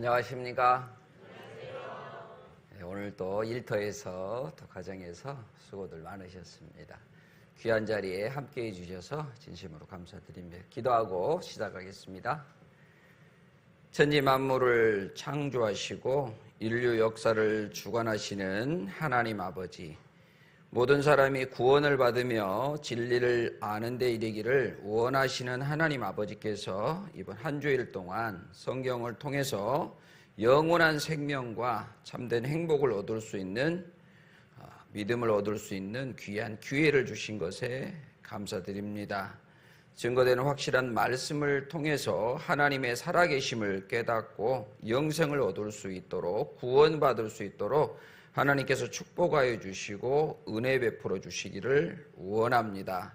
안녕하십니까? 네, 오늘 또 일터에서 또 가정에서 수고들 많으셨습니다. 귀한 자리에 함께해 주셔서 진심으로 감사드리며 기도하고 시작하겠습니다. 천지 만물을 창조하시고 인류 역사를 주관하시는 하나님 아버지, 모든 사람이 구원을 받으며 진리를 아는 데 이르기를 원하시는 하나님 아버지께서 이번 한 주일 동안 성경을 통해서 영원한 생명과 참된 행복을 얻을 수 있는 믿음을 얻을 수 있는 귀한 기회를 주신 것에 감사드립니다. 증거되는 확실한 말씀을 통해서 하나님의 살아계심을 깨닫고 영생을 얻을 수 있도록 구원받을 수 있도록 하나님께서 축복하여 주시고 은혜 베풀어 주시기를 원합니다.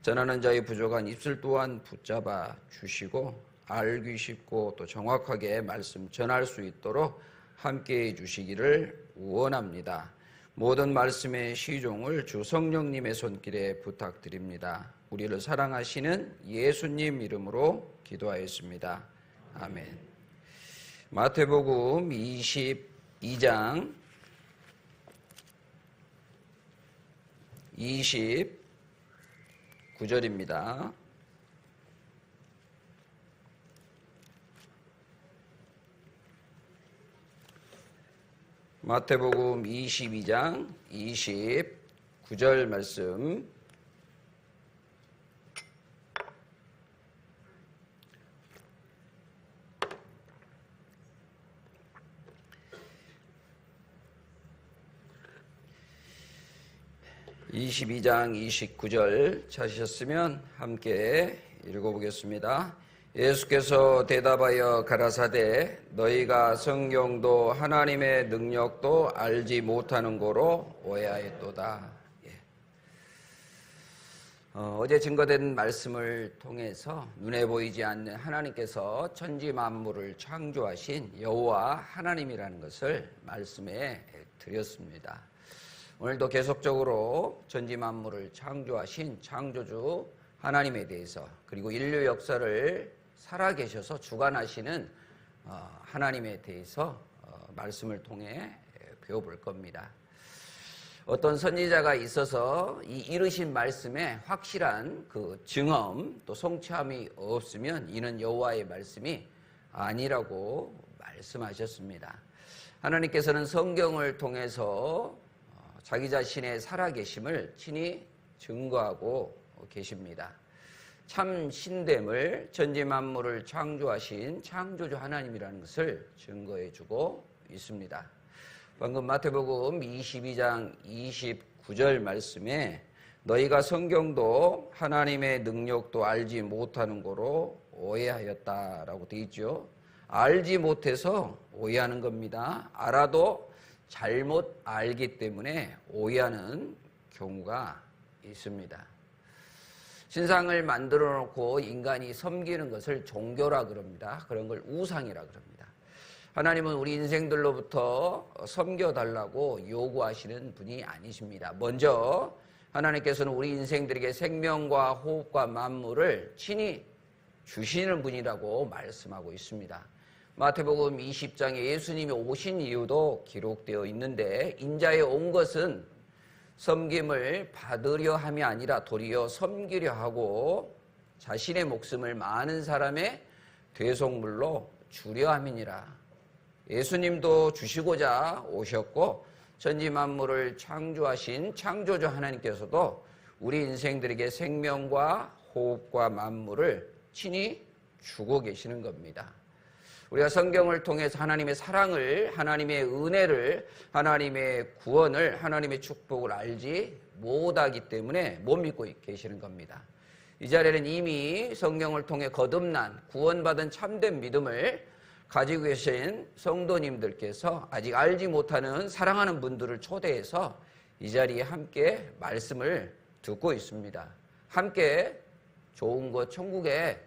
전하는 자의 부족한 입술 또한 붙잡아 주시고 알기 쉽고 또 정확하게 말씀 전할 수 있도록 함께해 주시기를 원합니다. 모든 말씀의 시종을 주 성령님의 손길에 부탁드립니다. 우리를 사랑하시는 예수님 이름으로 기도하였습니다. 아멘. 마태복음 22장 29절입니다. 마태복음 22장 29절 말씀. (22장 29절) 찾으셨으면 함께 읽어보겠습니다. 예수께서 대답하여 가라사대 너희가 성경도 하나님의 능력도 알지 못하는 거로 오해하였도다. 어제 증거된 말씀을 통해서 눈에 보이지 않는 하나님께서 천지 만물을 창조하신 여호와 하나님이라는 것을 말씀에 드렸습니다. 오늘도 계속적으로 천지 만물을 창조하신 창조주 하나님에 대해서, 그리고 인류 역사를 살아계셔서 주관하시는 하나님에 대해서 말씀을 통해 배워볼 겁니다. 어떤 선지자가 있어서 이 이르신 말씀에 확실한 그 증언 또 성취함이 없으면 이는 여호와의 말씀이 아니라고 말씀하셨습니다. 하나님께서는 성경을 통해서 자기 자신의 살아계심을 친히 증거하고 계십니다. 참 신됨을 천지 만물을 창조하신 창조주 하나님이라는 것을 증거해주고 있습니다. 방금 마태복음 22장 29절 말씀에 너희가 성경도 하나님의 능력도 알지 못하는 거로 오해하였다라고 되어 있죠. 알지 못해서 오해하는 겁니다. 알아도 잘못 알기 때문에 오해하는 경우가 있습니다. 신상을 만들어 놓고 인간이 섬기는 것을 종교라 그럽니다. 그런 걸 우상이라 그럽니다. 하나님은 우리 인생들로부터 섬겨달라고 요구하시는 분이 아니십니다. 먼저 하나님께서는 우리 인생들에게 생명과 호흡과 만물을 친히 주시는 분이라고 말씀하고 있습니다. 마태복음 20장에 예수님이 오신 이유도 기록되어 있는데 인자에 온 것은 섬김을 받으려 함이 아니라 도리어 섬기려 하고 자신의 목숨을 많은 사람의 대속물로 주려 함이니라. 예수님도 주시고자 오셨고 천지 만물을 창조하신 창조주 하나님께서도 우리 인생들에게 생명과 호흡과 만물을 친히 주고 계시는 겁니다. 우리가 성경을 통해서 하나님의 사랑을, 하나님의 은혜를, 하나님의 구원을, 하나님의 축복을 알지 못하기 때문에 못 믿고 계시는 겁니다. 이 자리에는 이미 성경을 통해 거듭난 구원받은 참된 믿음을 가지고 계신 성도님들께서 아직 알지 못하는 사랑하는 분들을 초대해서 이 자리에 함께 말씀을 듣고 있습니다. 함께 좋은 곳 천국에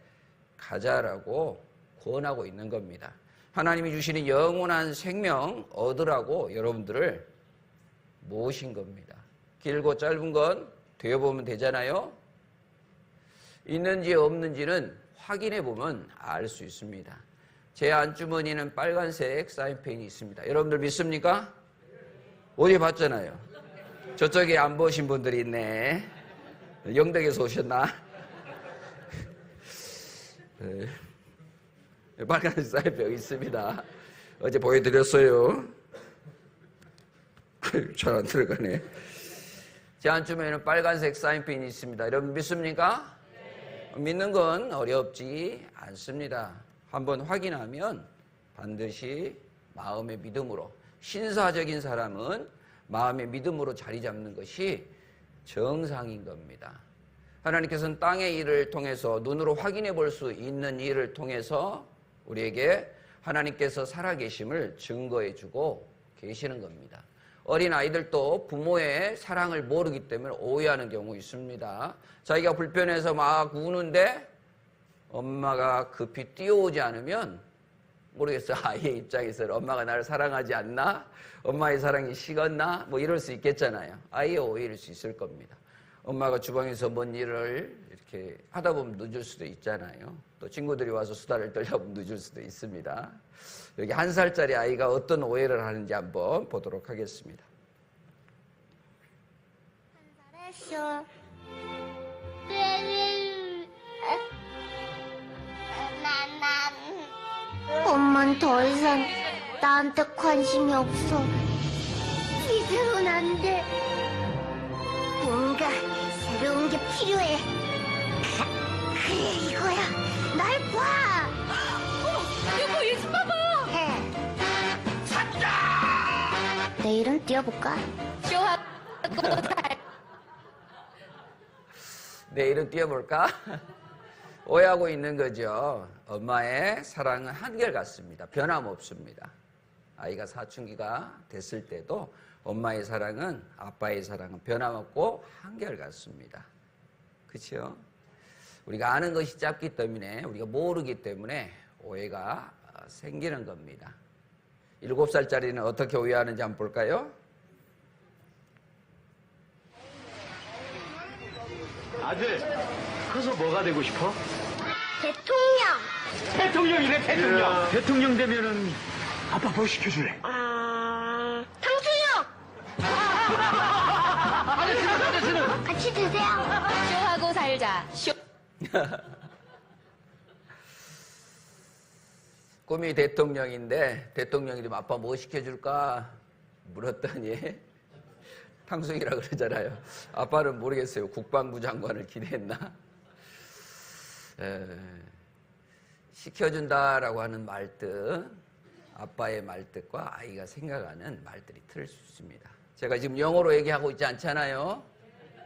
가자라고 권하고 있는 겁니다. 하나님이 주시는 영원한 생명 얻으라고 여러분들을 모신 겁니다. 길고 짧은 건 되어보면 되잖아요. 있는지 없는지는 확인해 보면 알 수 있습니다. 제 안주머니는 빨간색 사인펜이 있습니다. 여러분들 믿습니까? 어디 봤잖아요. 저쪽에 안 보신 분들이 있네. 영덕에서 오셨나? 빨간색 사인펜 있습니다. 어제 보여드렸어요. 잘 안 들어가네. 제 안주머니에는 빨간색 사인펜이 있습니다. 여러분 믿습니까? 믿는 건 어렵지 않습니다. 한번 확인하면 반드시 마음의 믿음으로, 신사적인 사람은 마음의 믿음으로 자리 잡는 것이 정상인 겁니다. 하나님께서는 땅의 일을 통해서 눈으로 확인해 볼 수 있는 일을 통해서 우리에게 하나님께서 살아계심을 증거해 주고 계시는 겁니다. 어린 아이들도 부모의 사랑을 모르기 때문에 오해하는 경우 있습니다. 자기가 불편해서 막 우는데 엄마가 급히 뛰어오지 않으면 모르겠어요. 아이의 입장에서는 엄마가 나를 사랑하지 않나? 엄마의 사랑이 식었나? 뭐 이럴 수 있겠잖아요. 아이의 오해일 수 있을 겁니다. 엄마가 주방에서 뭔 일을 이렇게 하다 보면 늦을 수도 있잖아요. 또 친구들이 와서 수다를 떨다 보면 늦을 수도 있습니다. 여기 1살짜리 아이가 어떤 오해를 하는지 한번 보도록 하겠습니다. 1살 했어. 엄만 더 이상 나한테 관심이 없어. 이대로는 안 돼. 뭔가 새로운 게 필요해. 그래, 이거야. 날 봐. 여보, 얘 좀 봐봐. 찾자. 내일은 뛰어볼까? 쇼하고 내일은 뛰어볼까? 오해하고 있는 거죠. 엄마의 사랑은 한결같습니다. 변함없습니다. 아이가 사춘기가 됐을 때도 엄마의 사랑은, 아빠의 사랑은 변함없고 한결같습니다. 그렇죠? 우리가 아는 것이 작기 때문에, 우리가 모르기 때문에 오해가 생기는 겁니다. 7살짜리는 어떻게 오해하는지 한번 볼까요? 아들, 커서 뭐가 되고 싶어? 대통령. 대통령이래, 대통령. 대통령 되면은 아빠 뭐 시켜줄래? 탕수육. 같이 드세요. 쇼하고 살자. 쇼. 꿈이 대통령인데 대통령이 되면 아빠 뭐 시켜줄까 물었더니 탕수육이라 그러잖아요. 아빠는 모르겠어요. 국방부 장관을 기대했나? 시켜준다라고 하는 말뜻, 아빠의 말뜻과 아이가 생각하는 말들이 틀릴 수 있습니다. 제가 지금 영어로 얘기하고 있지 않잖아요.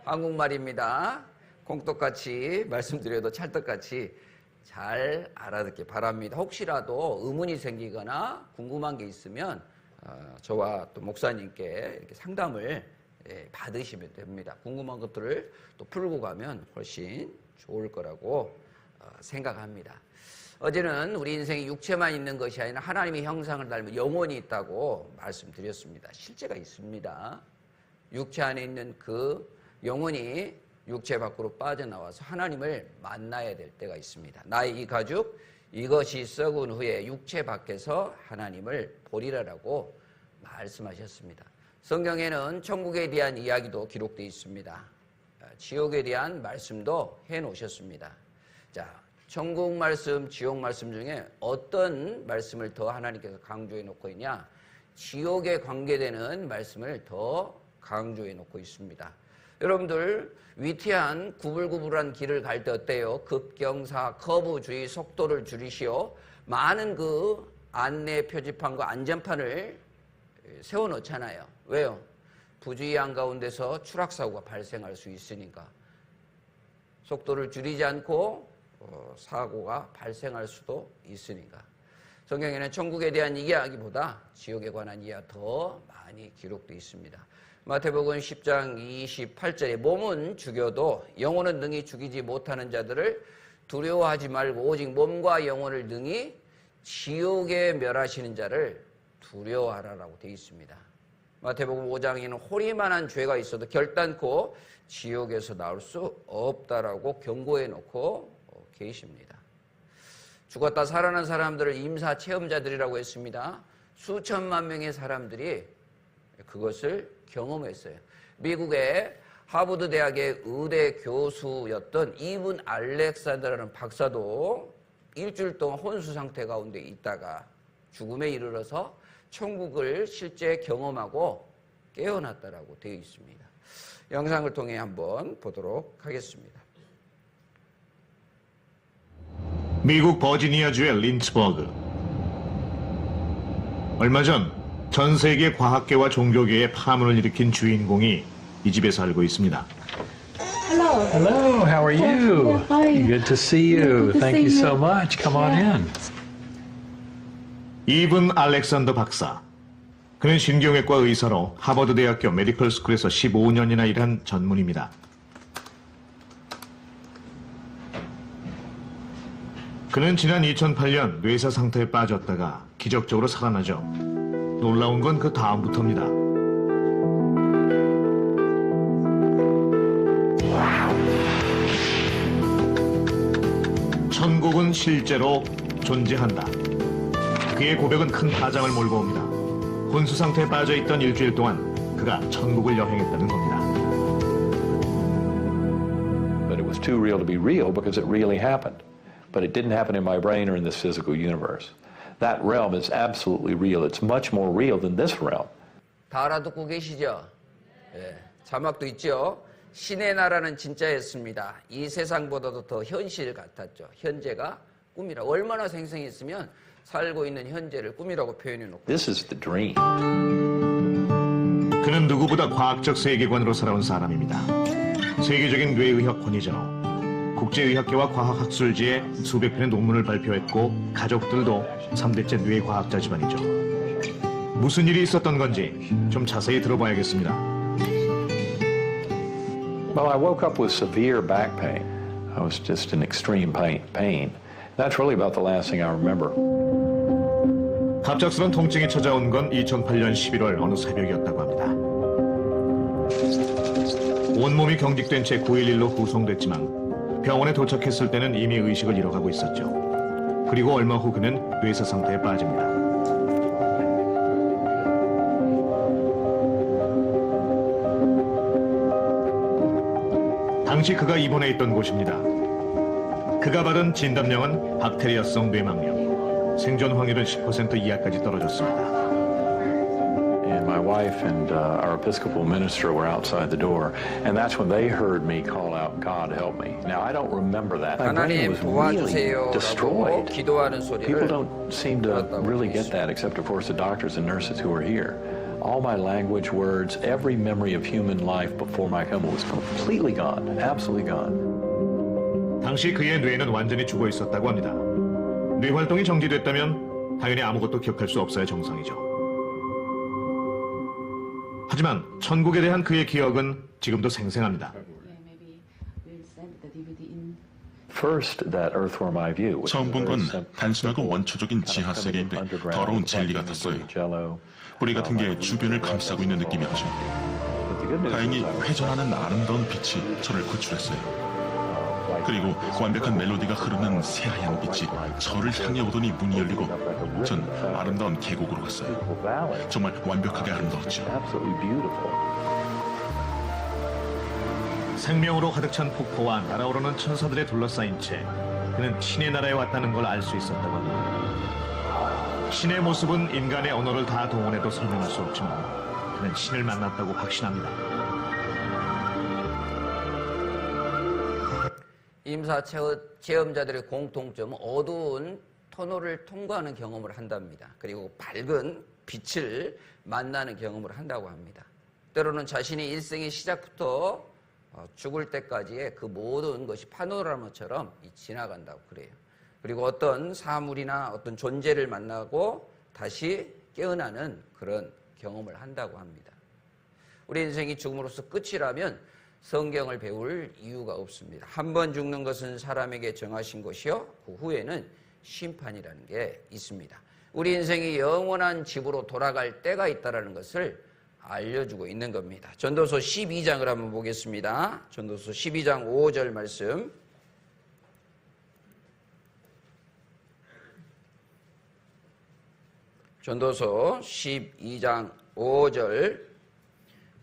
한국말입니다. 콩떡같이 말씀드려도 찰떡같이 잘 알아듣기 바랍니다. 혹시라도 의문이 생기거나 궁금한 게 있으면 저와 또 목사님께 이렇게 상담을 받으시면 됩니다. 궁금한 것들을 또 풀고 가면 훨씬 좋을 거라고 생각합니다. 어제는 우리 인생에 육체만 있는 것이 아니라 하나님의 형상을 닮은 영혼이 있다고 말씀드렸습니다. 실제가 있습니다. 육체 안에 있는 그 영혼이 육체 밖으로 빠져나와서 하나님을 만나야 될 때가 있습니다. 나의 이 가죽, 이것이 썩은 후에 육체 밖에서 하나님을 보리라라고 말씀하셨습니다. 성경에는 천국에 대한 이야기도 기록되어 있습니다. 지옥에 대한 말씀도 해놓으셨습니다. 자, 천국 말씀, 지옥 말씀 중에 어떤 말씀을 더 하나님께서 강조해 놓고 있냐? 지옥에 관계되는 말씀을 더 강조해 놓고 있습니다. 여러분들 위태한 구불구불한 길을 갈 때 어때요? 급경사, 커브주의, 속도를 줄이시오. 많은 그 안내 표지판과 안전판을 세워놓잖아요. 왜요? 부주의 한가운데서 추락사고가 발생할 수 있으니까. 속도를 줄이지 않고 사고가 발생할 수도 있으니까. 성경에는 천국에 대한 이야기보다 지옥에 관한 이야기가 더 많이 기록되어 있습니다. 마태복음 10장 28절에 몸은 죽여도 영혼은 능히 죽이지 못하는 자들을 두려워하지 말고 오직 몸과 영혼을 능히 지옥에 멸하시는 자를 두려워하라라고 되어 있습니다. 마태복음 5장에는 호리만한 죄가 있어도 결단코 지옥에서 나올 수 없다라고 경고해 놓고 계십니다. 죽었다 살아난 사람들을 임사 체험자들이라고 했습니다. 수천만 명의 사람들이 그것을 경험했어요. 미국의 하버드 대학의 의대 교수였던 이븐 알렉산더라는 박사도 일주일 동안 혼수 상태 가운데 있다가 죽음에 이르러서 천국을 실제 경험하고 깨어났다라고 되어 있습니다. 영상을 통해 한번 보도록 하겠습니다. 미국 버지니아주의 린츠버그. 얼마 전 세계 과학계와 종교계에 파문을 일으킨 주인공이 이 집에 살고 있습니다. Hello, how are you? Hi. Good to see you. Good to Thank see you so you. much. Come on in. 이븐 알렉산더 박사. 그는 신경외과 의사로 하버드 대학교 메디컬 스쿨에서 15년이나 일한 전문입니다. 그는 지난 2008년 뇌사 상태에 빠졌다가 기적적으로 살아나죠. 놀라운 건 그 다음부터입니다. 천국은 실제로 존재한다. 그의 고백은 큰 파장을 몰고 옵니다. 혼수 상태에 빠져있던 일주일 동안 그가 천국을 여행했다는 겁니다. But it was too real to be real because it really happened. But it didn't happen in my brain or in this physical universe. That realm is absolutely real. It's much more real than this realm. 다 알아듣고 계시죠? 예, 자막도 있죠? 신의 나라는 진짜였습니다. 이 세상보다도 더 현실 같았죠. 현재가 꿈이라. 얼마나 생생했으면 살고 있는 현재를 꿈이라고 표현해 놓고. This is the dream. 그는 누구보다 과학적 세계관으로 살아온 사람입니다. 세계적인 뇌의학 권위자로 국제의학계와 과학학술지에 수백 편의 논문을 발표했고 가족들도 3대째 뇌과학자 집안이죠. 무슨 일이 있었던 건지 좀 자세히 들어봐야겠습니다. Well, I woke up with severe back pain. I was just in extreme pain. That's really about the last thing I remember. 갑작스런 통증이 찾아온 건 2008년 11월 어느 새벽이었다고 합니다. 온몸이 경직된 채 911로 후송됐지만 병원에 도착했을 때는 이미 의식을 잃어가고 있었죠. 그리고 얼마 후 그는 뇌사 상태에 빠집니다. 당시 그가 입원해 있던 곳입니다. 그가 받은 진단명은 박테리아성 뇌망령. 생존 확률은 10% 이하까지 떨어졌습니다. And my wife and our Episcopal minister were outside the door, and that's when they heard me call out, "God help me." Now I don't remember that. My brain 하나님 was really 도와주세요라고 destroyed. 기도하는 People 소리를 don't seem to really get that, except of course the doctors and nurses who are here. All my language, words, every memory of human life before my coma was completely gone, absolutely gone. 당시 그의 뇌는 완전히 죽어 있었다고 합니다. 뇌 활동이 정지됐다면 당연히 아무것도 기억할 수 없어야 정상이죠. 하지만 천국에 대한 그의 기억은 지금도 생생합니다. First, that earthworm eye view. 처음 본 건 단순하고 원초적인 지하 세계인데 더러운 젤리 같았어요. 뿌리 같은 게 주변을 감싸고 있는 느낌이었죠. 다행히 회전하는 아름다운 빛이 저를 구출했어요. 그리고 완벽한 멜로디가 흐르는 새하얀 빛이 저를 향해 오더니 문이 열리고 전 아름다운 계곡으로 갔어요. 정말 완벽하게 아름다웠죠. 생명으로 가득 찬 폭포와 날아오르는 천사들에 둘러싸인 채 그는 신의 나라에 왔다는 걸 알 수 있었다고 합니다. 신의 모습은 인간의 언어를 다 동원해도 설명할 수 없지만 그는 신을 만났다고 확신합니다. 임사 체험자들의 공통점은 어두운 터널을 통과하는 경험을 한답니다. 그리고 밝은 빛을 만나는 경험을 한다고 합니다. 때로는 자신의 일생의 시작부터 죽을 때까지의 그 모든 것이 파노라마처럼 지나간다고 그래요. 그리고 어떤 사물이나 어떤 존재를 만나고 다시 깨어나는 그런 경험을 한다고 합니다. 우리 인생이 죽음으로써 끝이라면 성경을 배울 이유가 없습니다. 한 번 죽는 것은 사람에게 정하신 것이요 그 후에는 심판이라는 게 있습니다. 우리 인생이 영원한 집으로 돌아갈 때가 있다는 것을 알려주고 있는 겁니다. 전도서 12장을 한번 보겠습니다. 전도서 12장 5절 말씀. 전도서 12장 5절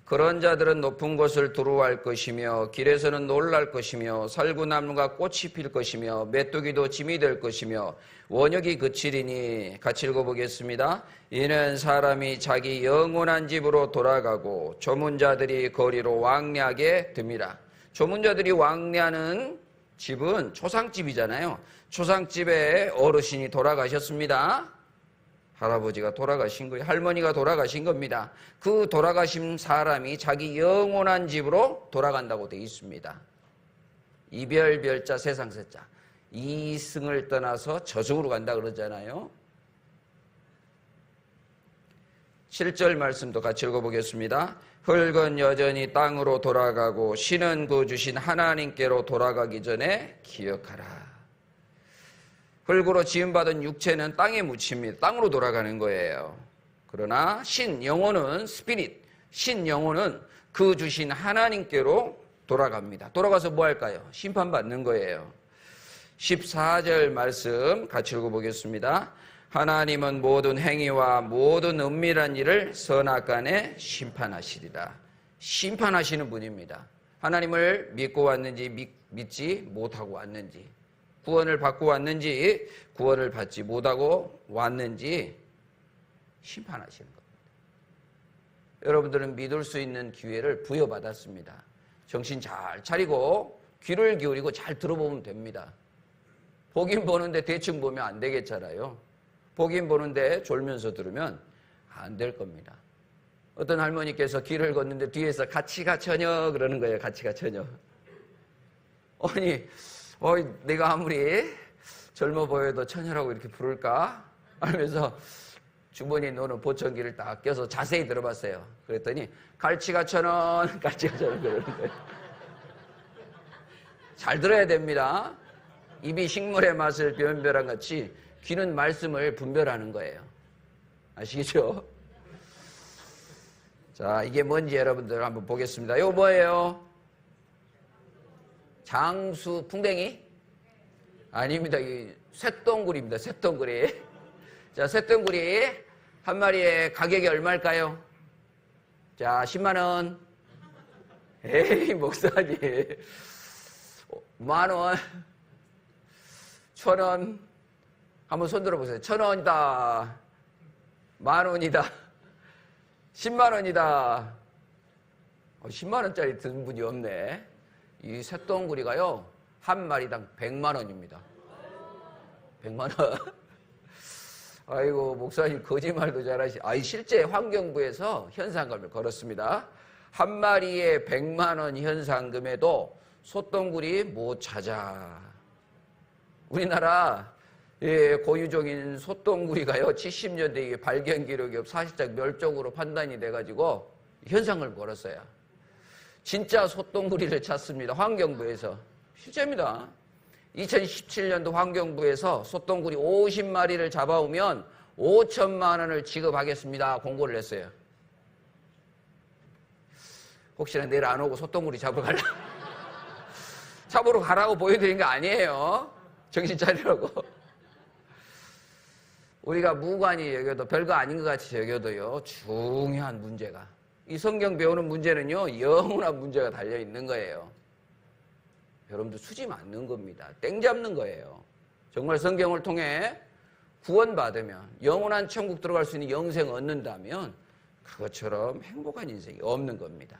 그런 자들은 높은 곳을 두루할 것이며 길에서는 놀랄 것이며 살구나무가 꽃이 필 것이며 메뚜기도 짐이 될 것이며 원역이 그치리니 같이 읽어보겠습니다. 이는 사람이 자기 영원한 집으로 돌아가고 조문자들이 거리로 왕래하게 듭니다. 조문자들이 왕래하는 집은 초상집이잖아요. 초상집에 어르신이 돌아가셨습니다. 할아버지가 돌아가신 거예요. 할머니가 돌아가신 겁니다. 그 돌아가신 사람이 자기 영원한 집으로 돌아간다고 되어 있습니다. 이별별자 세상세자. 이승을 떠나서 저승으로 간다 그러잖아요. 7절 말씀도 같이 읽어보겠습니다. 흙은 여전히 땅으로 돌아가고 신은 그 주신 하나님께로 돌아가기 전에 기억하라. 흙으로 지음받은 육체는 땅에 묻힙니다. 땅으로 돌아가는 거예요. 그러나 신, 영혼은 스피릿, 신, 영혼은 그 주신 하나님께로 돌아갑니다. 돌아가서 뭐 할까요? 심판받는 거예요. 14절 말씀 같이 읽어보겠습니다. 하나님은 모든 행위와 모든 은밀한 일을 선악간에 심판하시리라. 심판하시는 분입니다. 하나님을 믿고 왔는지 믿지 못하고 왔는지, 구원을 받고 왔는지 구원을 받지 못하고 왔는지 심판하시는 겁니다. 여러분들은 믿을 수 있는 기회를 부여받았습니다. 정신 잘 차리고 귀를 기울이고 잘 들어보면 됩니다. 보긴 보는데 대충 보면 안 되겠잖아요. 보긴 보는데 졸면서 들으면 안 될 겁니다. 어떤 할머니께서 길을 걷는데 뒤에서 같이 가 처녀 그러는 거예요. 같이 가 처녀. 아니 내가 아무리 젊어 보여도 처녀라고 이렇게 부를까? 하면서 주머니에 놓는 보청기를 딱 껴서 자세히 들어봤어요. 그랬더니 갈치가 천원, 갈치가 천원 그러는 거예요. 잘 들어야 됩니다. 입이 식물의 맛을 변별한 같이 귀는 말씀을 분별하는 거예요. 아시겠죠? 자, 이게 뭔지 여러분들 한번 보겠습니다. 이거 뭐예요? 장수 풍뎅이? 아닙니다. 이 쇳덩구리입니다. 쇳덩구리. 자, 쇳덩구리 한 마리의 가격이 얼마일까요? 자, 10만 원. 에이, 목사님. 만 원. 1,000원. 한번 손 들어보세요. 1,000원이다. 만 원이다. 10만 원이다. 10만 원짜리 든 분이 없네. 이 쇳덩구리가요, 한 마리당 100만 원입니다. 100만 원. 아이고, 목사님 거짓말도 잘하시. 실제 환경부에서 현상금을 걸었습니다. 한 마리에 100만 원 현상금에도 솥덩구리 못 찾아. 우리나라 고유종인 솥덩구리가요, 70년대 이게 발견 기록이 사실상 멸종으로 판단이 돼가지고 현상을 걸었어요. 진짜 솥덩구리를 찾습니다. 환경부에서. 실제입니다. 2017년도 환경부에서 솥덩구리 50마리를 잡아오면 5천만 원을 지급하겠습니다. 공고를 했어요. 혹시나 내일 안 오고 솥덩구리 잡으러 갈라? 잡으러 가라고 보여드린 거 아니에요. 정신 차리라고. 우리가 무관히 여겨도 별거 아닌 것 같이 여겨도요, 중요한 문제가, 이 성경 배우는 문제는요, 영원한 문제가 달려있는 거예요. 여러분들 수지 맞는 겁니다. 땡 잡는 거예요. 정말 성경을 통해 구원받으면, 영원한 천국 들어갈 수 있는 영생 얻는다면 그것처럼 행복한 인생이 없는 겁니다.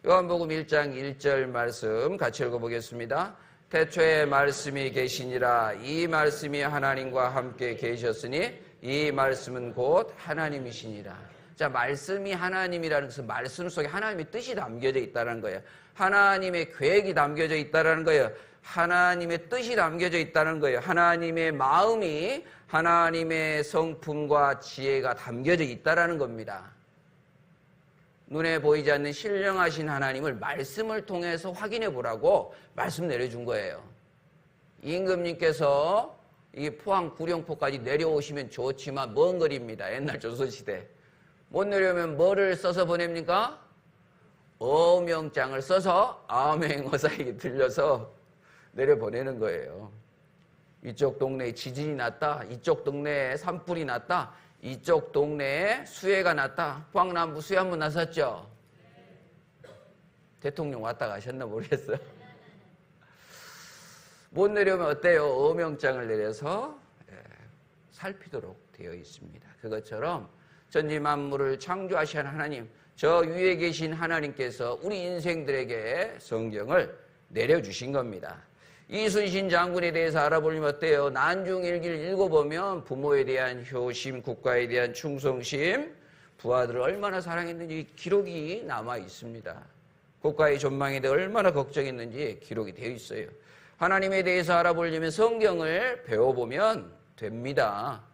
요한복음 1장 1절 말씀 같이 읽어보겠습니다. 태초에 말씀이 계시니라. 이 말씀이 하나님과 함께 계셨으니 이 말씀은 곧 하나님이시니라. 자, 말씀이 하나님이라는 것은 말씀 속에 하나님의 뜻이 담겨져 있다는 거예요. 하나님의 계획이 담겨져 있다는 거예요. 하나님의 뜻이 담겨져 있다는 거예요. 하나님의 마음이, 하나님의 성품과 지혜가 담겨져 있다는 겁니다. 눈에 보이지 않는 신령하신 하나님을 말씀을 통해서 확인해 보라고 말씀 내려준 거예요. 임금님께서 이 포항 구룡포까지 내려오시면 좋지만 먼 거리입니다. 옛날 조선시대. 못 내려오면 뭐를 써서 보냅니까? 어명장을 써서 암행어사에게 들려서 내려보내는 거예요. 이쪽 동네에 지진이 났다. 이쪽 동네에 산불이 났다. 이쪽 동네에 수해가 났다. 포항남부 수해 한번 났었죠? 대통령 왔다 가셨나 모르겠어요. 못 내려오면 어때요? 어명장을 내려서 살피도록 되어 있습니다. 그것처럼 전지만물을 창조하신 하나님, 저 위에 계신 하나님께서 우리 인생들에게 성경을 내려주신 겁니다. 이순신 장군에 대해서 알아보려면 어때요? 난중일기를 읽어보면 부모에 대한 효심, 국가에 대한 충성심, 부하들을 얼마나 사랑했는지 기록이 남아 있습니다. 국가의 전망에 대해 얼마나 걱정했는지 기록이 되어 있어요. 하나님에 대해서 알아보려면 성경을 배워보면 됩니다.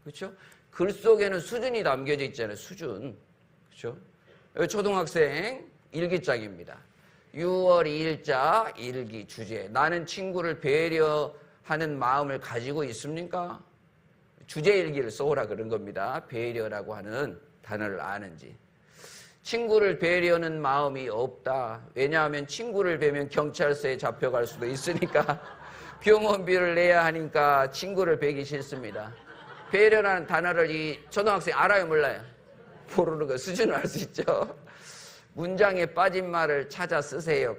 그렇죠? 글 속에는 수준이 담겨져 있잖아요. 수준. 그렇죠? 초등학생 일기장입니다. 6월 2일자 일기 주제. 나는 친구를 배려하는 마음을 가지고 있습니까? 주제 일기를 써오라 그런 겁니다. 배려라고 하는 단어를 아는지. 친구를 배려하는 마음이 없다. 왜냐하면 친구를 뵈면 경찰서에 잡혀갈 수도 있으니까 병원비를 내야 하니까 친구를 뵈기 싫습니다. 배려라는 단어를 이 초등학생 알아요, 몰라요? 모르는 거 수준을 알 수 있죠. 문장에 빠진 말을 찾아 쓰세요.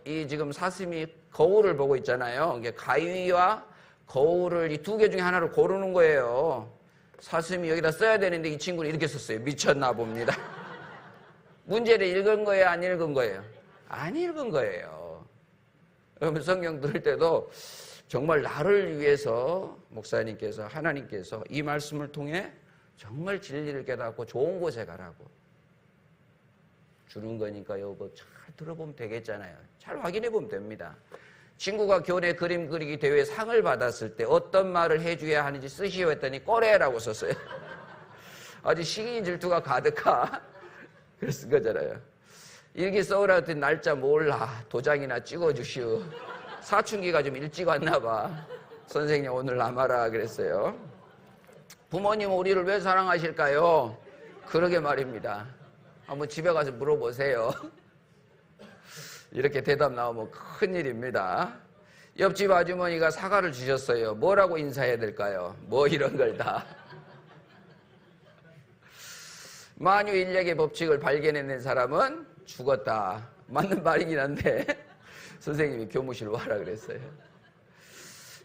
이 지금 사슴이 거울을 보고 있잖아요. 이게 가위와 거울을 이 두 개 중에 하나를 고르는 거예요. 사슴이 여기다 써야 되는데 이 친구는 이렇게 썼어요. 미쳤나 봅니다. 문제를 읽은 거예요? 안 읽은 거예요? 안 읽은 거예요. 여러분 성경 들을 때도 정말 나를 위해서 목사님께서 하나님께서 이 말씀을 통해 정말 진리를 깨닫고 좋은 곳에 가라고 주는 거니까요. 뭐 잘 들어보면 되겠잖아요. 잘 확인해 보면 됩니다. 친구가 교내 그림 그리기 대회 상을 받았을 때 어떤 말을 해줘야 하는지 쓰시오 했더니 꺼래라고 썼어요. 아주 시기 질투가 가득하. 그랬을 거잖아요. 일기 써오라 했더니 날짜 몰라. 도장이나 찍어주시오. 사춘기가 좀 일찍 왔나 봐. 선생님 오늘 남아라 그랬어요. 부모님 우리를 왜 사랑하실까요? 그러게 말입니다. 한번 집에 가서 물어보세요. 이렇게 대답 나오면 큰일입니다. 옆집 아주머니가 사과를 주셨어요. 뭐라고 인사해야 될까요? 뭐 이런 걸 다. 만유인력의 법칙을 발견해낸 사람은 죽었다. 맞는 말이긴 한데 선생님이 교무실 와라 그랬어요.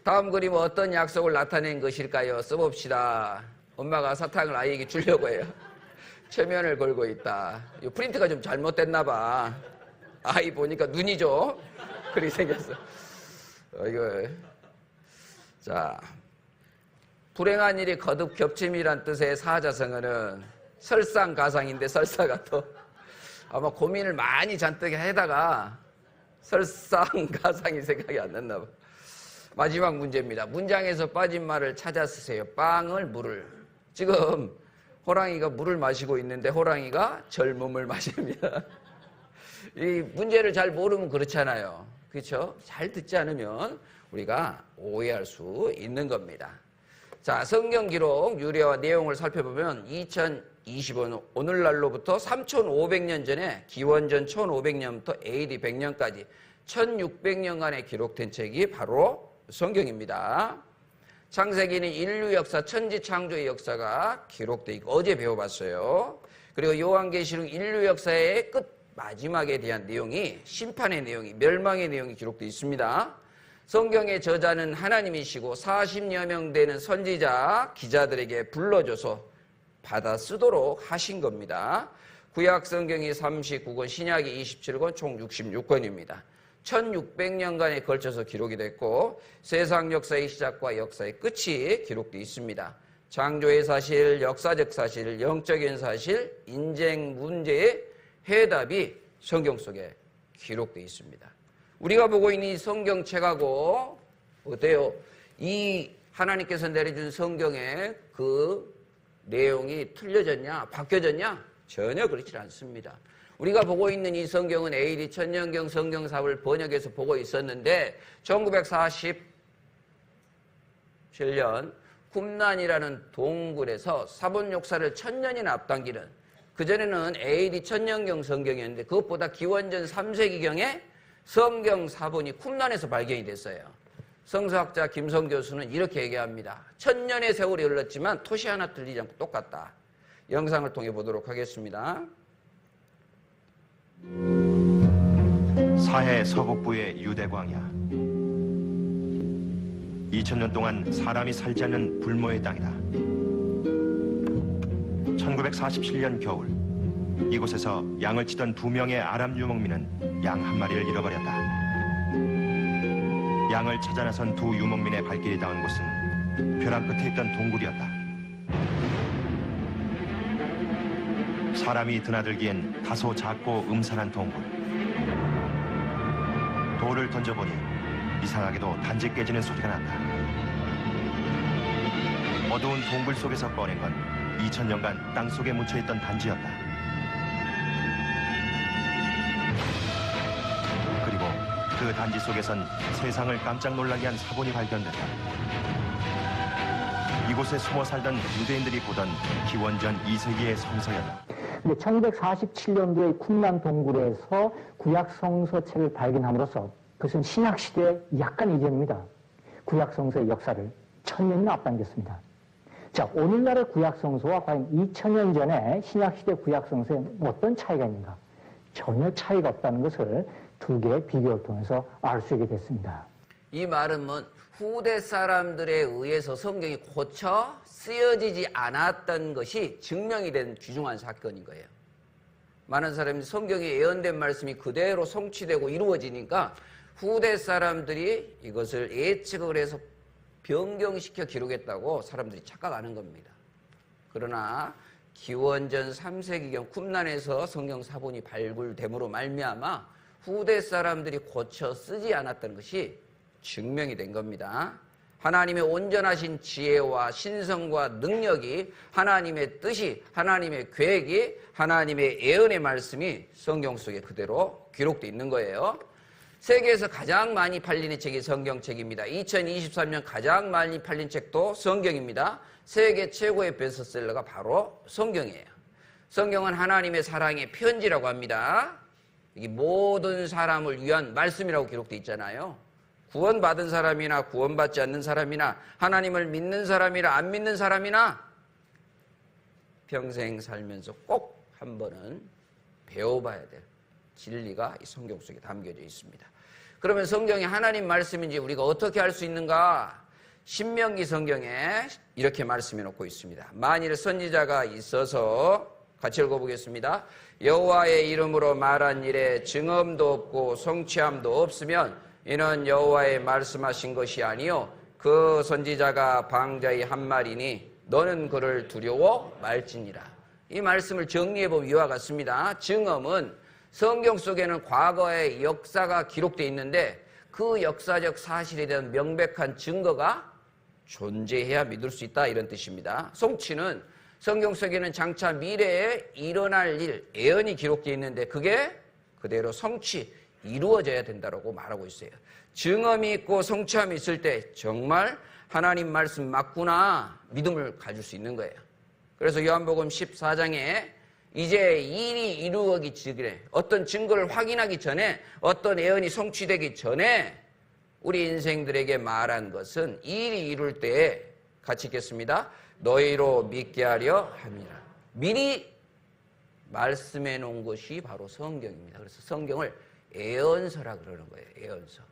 다음 그림은 어떤 약속을 나타낸 것일까요? 써봅시다. 엄마가 사탕을 아이에게 주려고 해요. 최면을 걸고 있다. 이 프린트가 좀 잘못됐나 봐. 아이 보니까 눈이 좀 그렇게 생겼어. 이거 자 불행한 일이 거듭 겹침이란 뜻의 사자성어는 설상가상인데 설사가 또 아마 고민을 많이 잔뜩 해다가 설상가상이 생각이 안 났나 봐. 마지막 문제입니다. 문장에서 빠진 말을 찾아 쓰세요. 빵을 물을. 지금 호랑이가 물을 마시고 있는데 호랑이가 젊음을 마십니다. 이 문제를 잘 모르면 그렇잖아요. 그렇죠? 잘 듣지 않으면 우리가 오해할 수 있는 겁니다. 자, 성경 기록 유래와 내용을 살펴보면 2025년 오늘날로부터 3500년 전에 기원전 1500년부터 AD 100년까지 1600년간에 기록된 책이 바로 성경입니다. 창세기는 인류 역사, 천지 창조의 역사가 기록되어 있고 어제 배워봤어요. 그리고 요한계시록 인류 역사의 끝 마지막에 대한 내용이 심판의 내용이 멸망의 내용이 기록되어 있습니다. 성경의 저자는 하나님이시고 40여 명 되는 선지자 기자들에게 불러줘서 받아 쓰도록 하신 겁니다. 구약 성경이 39권, 신약이 27권, 총 66권입니다. 1600년간에 걸쳐서 기록이 됐고 세상 역사의 시작과 역사의 끝이 기록되어 있습니다. 창조의 사실, 역사적 사실, 영적인 사실, 인생 문제의 해답이 성경 속에 기록되어 있습니다. 우리가 보고 있는 이 성경책하고 어때요? 이 하나님께서 내려준 성경의 그 내용이 틀려졌냐? 바뀌어졌냐? 전혀 그렇지 않습니다. 우리가 보고 있는 이 성경은 AD 천년경 성경사를 번역해서 보고 있었는데 1947년 쿰란이라는 동굴에서 사본 역사를 1000년이나 앞당기는 그전에는 AD 천년경 성경이었는데 그것보다 기원전 3세기경에 성경 사본이 쿰란에서 발견이 됐어요. 성서학자 김성 교수는 이렇게 얘기합니다. 1000년의 세월이 흘렀지만 토시 하나 틀리지 않고 똑같다. 영상을 통해 보도록 하겠습니다. 사해 서북부의 유대광야. 2000년 동안 사람이 살지 않는 불모의 땅이다. 1947년 겨울 이곳에서 양을 치던 2명의 아람 유목민은 양 한 마리를 잃어버렸다. 양을 찾아 나선 두 유목민의 발길이 닿은 곳은 벼랑 끝에 있던 동굴이었다. 사람이 드나들기엔 다소 작고 음산한 동굴. 돌을 던져보니 이상하게도 단지 깨지는 소리가 난다. 어두운 동굴 속에서 꺼낸 건 2000년간 땅속에 묻혀있던 단지였다. 그리고 그 단지 속에선 세상을 깜짝 놀라게 한 사본이 발견됐다. 이곳에 숨어 살던 유대인들이 보던 기원전 2세기의 성서였다. 1947년도에 쿰란 동굴에서 구약 성서책을 발견함으로써 그것은 신약 시대의 약간 이전입니다. 구약 성서의 역사를 1000년이나 앞당겼습니다. 자, 오늘날의 구약 성서와 과연 2000년 전에 신약 시대 구약 성서에 어떤 차이가 있는가? 전혀 차이가 없다는 것을 두 개의 비교를 통해서 알 수 있게 됐습니다. 이 말은 후대 사람들에 의해서 성경이 고쳐 쓰여지지 않았던 것이 증명이 된 귀중한 사건인 거예요. 많은 사람이 성경에 예언된 말씀이 그대로 성취되고 이루어지니까 후대 사람들이 이것을 예측을 해서 변경시켜 기록했다고 사람들이 착각하는 겁니다. 그러나 기원전 3세기경 쿰란에서 성경 사본이 발굴됨으로 말미암아 후대 사람들이 고쳐 쓰지 않았던 것이 증명이 된 겁니다. 하나님의 온전하신 지혜와 신성과 능력이, 하나님의 뜻이, 하나님의 계획이, 하나님의 예언의 말씀이 성경 속에 그대로 기록되어 있는 거예요. 세계에서 가장 많이 팔리는 책이 성경책입니다. 2023년 가장 많이 팔린 책도 성경입니다. 세계 최고의 베스트셀러가 바로 성경이에요. 성경은 하나님의 사랑의 편지라고 합니다. 이게 모든 사람을 위한 말씀이라고 기록되어 있잖아요. 구원받은 사람이나 구원받지 않는 사람이나 하나님을 믿는 사람이나 안 믿는 사람이나 평생 살면서 꼭 한 번은 배워봐야 될 진리가 이 성경 속에 담겨져 있습니다. 그러면 성경이 하나님 말씀인지 우리가 어떻게 알 수 있는가? 신명기 성경에 이렇게 말씀해 놓고 있습니다. 만일 선지자가 있어서 같이 읽어보겠습니다. 여호와의 이름으로 말한 일에 증언도 없고 성취함도 없으면 이는 여호와의 말씀하신 것이 아니요 그 선지자가 방자의 한 말이니 너는 그를 두려워 말지니라. 이 말씀을 정리해보면 이와 같습니다. 증언은 성경 속에는 과거의 역사가 기록되어 있는데 그 역사적 사실에 대한 명백한 증거가 존재해야 믿을 수 있다, 이런 뜻입니다. 성취는 성경 속에는 장차 미래에 일어날 일, 예언이 기록되어 있는데 그게 그대로 성취, 이루어져야 된다고 말하고 있어요. 증언이 있고 성취함이 있을 때 정말 하나님 말씀 맞구나 믿음을 가질 수 있는 거예요. 그래서 요한복음 14장에 이제 일이 이루어지기 전에, 어떤 증거를 확인하기 전에, 어떤 예언이 성취되기 전에 우리 인생들에게 말한 것은 일이 이룰 때에 같이 읽겠습니다. 너희로 믿게 하려 함이라. 미리 말씀해 놓은 것이 바로 성경입니다. 그래서 성경을 예언서라 그러는 거예요. 예언서.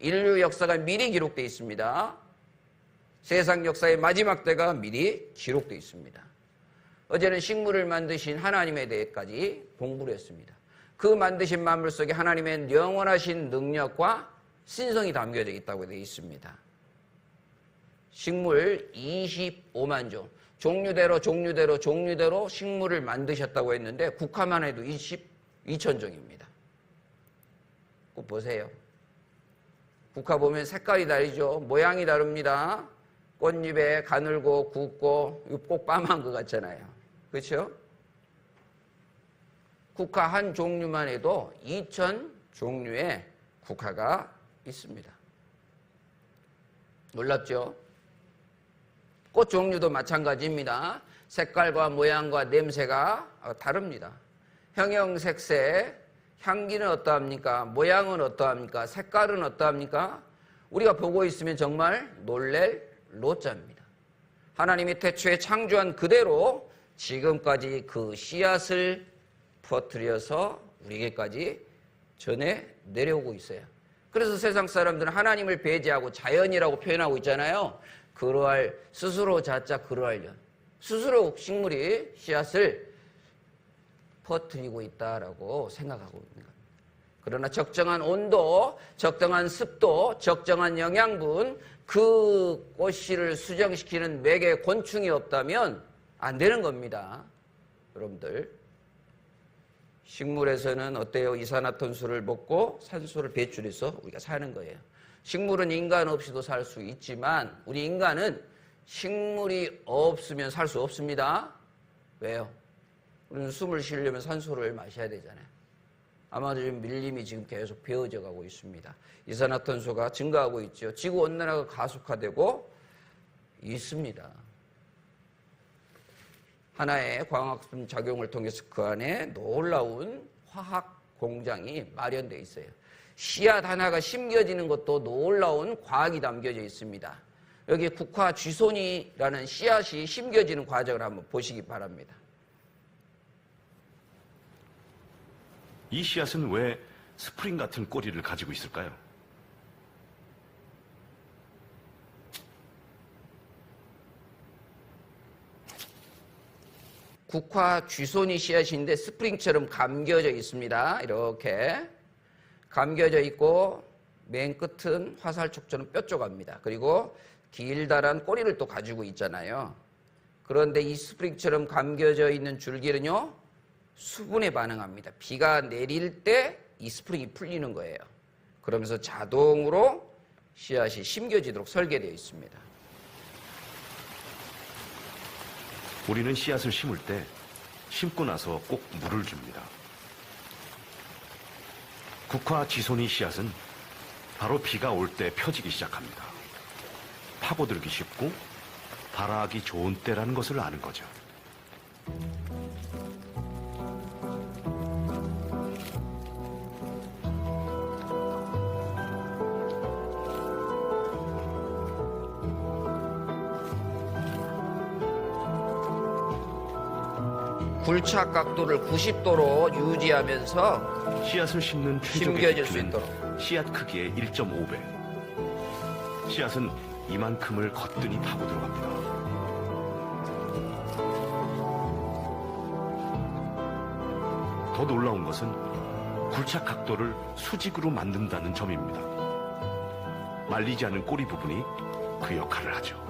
인류 역사가 미리 기록되어 있습니다. 세상 역사의 마지막 때가 미리 기록되어 있습니다. 어제는 식물을 만드신 하나님에 대해까지 공부를 했습니다. 그 만드신 만물 속에 하나님의 영원하신 능력과 신성이 담겨져 있다고 되어 있습니다. 식물 25만 종, 종류대로 식물을 만드셨다고 했는데 국화만 해도 2,000종입니다. 꼭 보세요. 국화 보면 색깔이 다르죠. 모양이 다릅니다. 꽃잎에 가늘고 굵고 꼭 빠만 것 같잖아요. 그렇죠? 국화 한 종류만 해도 2,000종류의 국화가 있습니다. 놀랍죠? 꽃 종류도 마찬가지입니다. 색깔과 모양과 냄새가 다릅니다. 형형색색, 향기는 어떠합니까? 모양은 어떠합니까? 색깔은 어떠합니까? 우리가 보고 있으면 정말 놀랄 로자입니다. 하나님이 태초에 창조한 그대로 지금까지 그 씨앗을 퍼뜨려서 우리에게까지 전해 내려오고 있어요. 그래서 세상 사람들은 하나님을 배제하고 자연이라고 표현하고 있잖아요. 그러할 스스로 자자 그러하려 스스로 식물이 씨앗을 퍼뜨리고 있다라고 생각하고 있는 겁니다. 그러나 적정한 온도, 적정한 습도, 적정한 영양분, 그 꽃씨를 수정시키는 매개 곤충이 없다면 안 되는 겁니다. 여러분들, 식물에서는 어때요? 이산화탄소를 먹고 산소를 배출해서 우리가 사는 거예요. 식물은 인간 없이도 살 수 있지만 우리 인간은 식물이 없으면 살 수 없습니다. 왜요? 우리는 숨을 쉬려면 산소를 마셔야 되잖아요. 아마도 지금 밀림이 지금 계속 베어져 가고 있습니다. 이산화탄소가 증가하고 있죠. 지구온난화가 가속화되고 있습니다. 하나의 광학성 작용을 통해서 그 안에 놀라운 화학 공장이 마련되어 있어요. 씨앗 하나가 심겨지는 것도 놀라운 과학이 담겨져 있습니다. 여기 국화 쥐손이라는 씨앗이 심겨지는 과정을 한번 보시기 바랍니다. 이 씨앗은 왜 스프링 같은 꼬리를 가지고 있을까요? 국화 쥐손이 씨앗인데 스프링처럼 감겨져 있습니다. 이렇게 감겨져 있고 맨 끝은 화살촉처럼 뾰족합니다. 그리고 길다란 꼬리를 또 가지고 있잖아요. 그런데 이 스프링처럼 감겨져 있는 줄기는요, 수분에 반응합니다. 비가 내릴 때 이 스프링이 풀리는 거예요. 그러면서 자동으로 씨앗이 심겨지도록 설계되어 있습니다. 우리는 씨앗을 심을 때 심고 나서 꼭 물을 줍니다. 국화 지손이 씨앗은 바로 비가 올 때 펴지기 시작합니다. 파고들기 쉽고 발아하기 좋은 때라는 것을 아는 거죠. 굴착 각도를 90도로 유지하면서 씨앗을 심는 최적의 심겨질 수 깊이는 있도록. 씨앗 크기의 1.5배. 씨앗은 이만큼을 거뜬히 파고 들어갑니다. 더 놀라운 것은 굴착 각도를 수직으로 만든다는 점입니다. 말리지 않은 꼬리 부분이 그 역할을 하죠.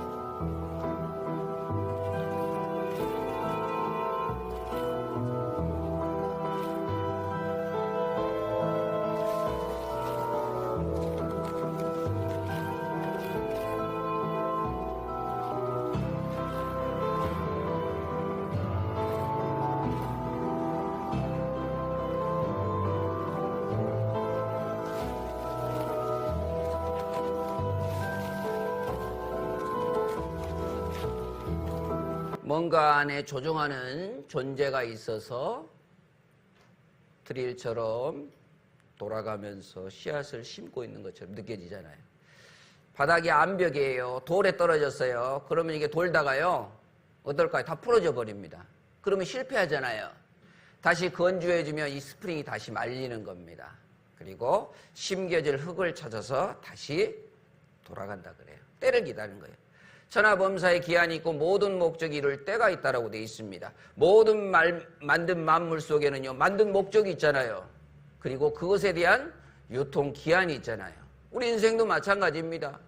뭔가 안에 조종하는 존재가 있어서 드릴처럼 돌아가면서 씨앗을 심고 있는 것처럼 느껴지잖아요. 바닥이 암벽이에요. 돌에 떨어졌어요. 그러면 이게 돌다가요, 어떨까요? 다 부러져 버립니다. 그러면 실패하잖아요. 다시 건조해지면 이 스프링이 다시 말리는 겁니다. 그리고 심겨질 흙을 찾아서 다시 돌아간다 그래요. 때를 기다리는 거예요. 천하범사의 기한이 있고 모든 목적이 이룰 때가 있다라고 되어 있습니다. 모든 만든 만물 속에는요, 만든 목적이 있잖아요. 그리고 그것에 대한 유통 기한이 있잖아요. 우리 인생도 마찬가지입니다.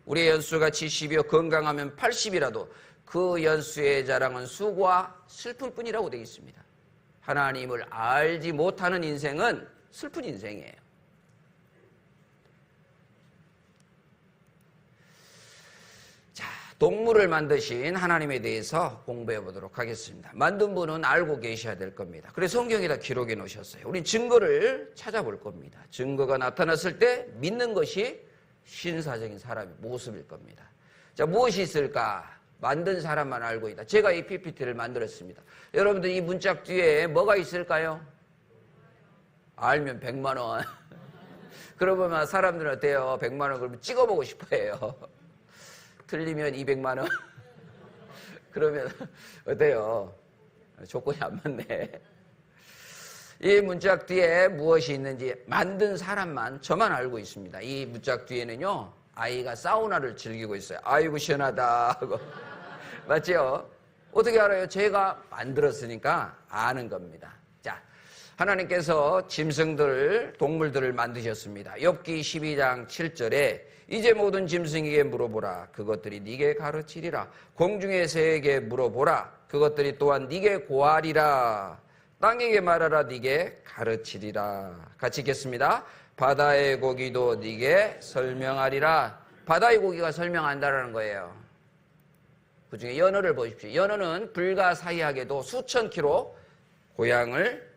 우리의 연수가 70이요 건강하면 80이라도 그 연수의 자랑은 수고와 슬픔뿐이라고 되어 있습니다. 하나님을 알지 못하는 인생은 슬픈 인생이에요. 자, 동물을 만드신 하나님에 대해서 공부해 보도록 하겠습니다. 만든 분은 알고 계셔야 될 겁니다. 그래서 성경에다 기록해 놓으셨어요. 우린 증거를 찾아볼 겁니다. 증거가 나타났을 때 믿는 것이 신사적인 사람의 모습일 겁니다. 자, 무엇이 있을까? 만든 사람만 알고 있다. 제가 이 PPT를 만들었습니다. 여러분들 이 문짝 뒤에 뭐가 있을까요? 알면 100만 원. 그러면 사람들은 어때요? 100만 원 그러면 찍어보고 싶어해요. 틀리면 200만 원. 그러면 어때요? 조건이 안 맞네. 이 문짝 뒤에 무엇이 있는지 만든 사람만 저만 알고 있습니다. 이 문짝 뒤에는요, 아이가 사우나를 즐기고 있어요. 아이고 시원하다 하고. 맞죠? 어떻게 알아요? 제가 만들었으니까 아는 겁니다. 자, 하나님께서 짐승들, 동물들을 만드셨습니다. 욥기 12장 7절에 이제 모든 짐승에게 물어보라. 그것들이 네게 가르치리라. 공중의 새에게 물어보라. 그것들이 또한 네게 고하리라. 땅에게 말하라. 네게 가르치리라. 같이 읽겠습니다. 바다의 고기도 네게 설명하리라. 바다의 고기가 설명한다라는 거예요. 그 중에 연어를 보십시오. 연어는 불가사의하게도 수천 킬로 고향을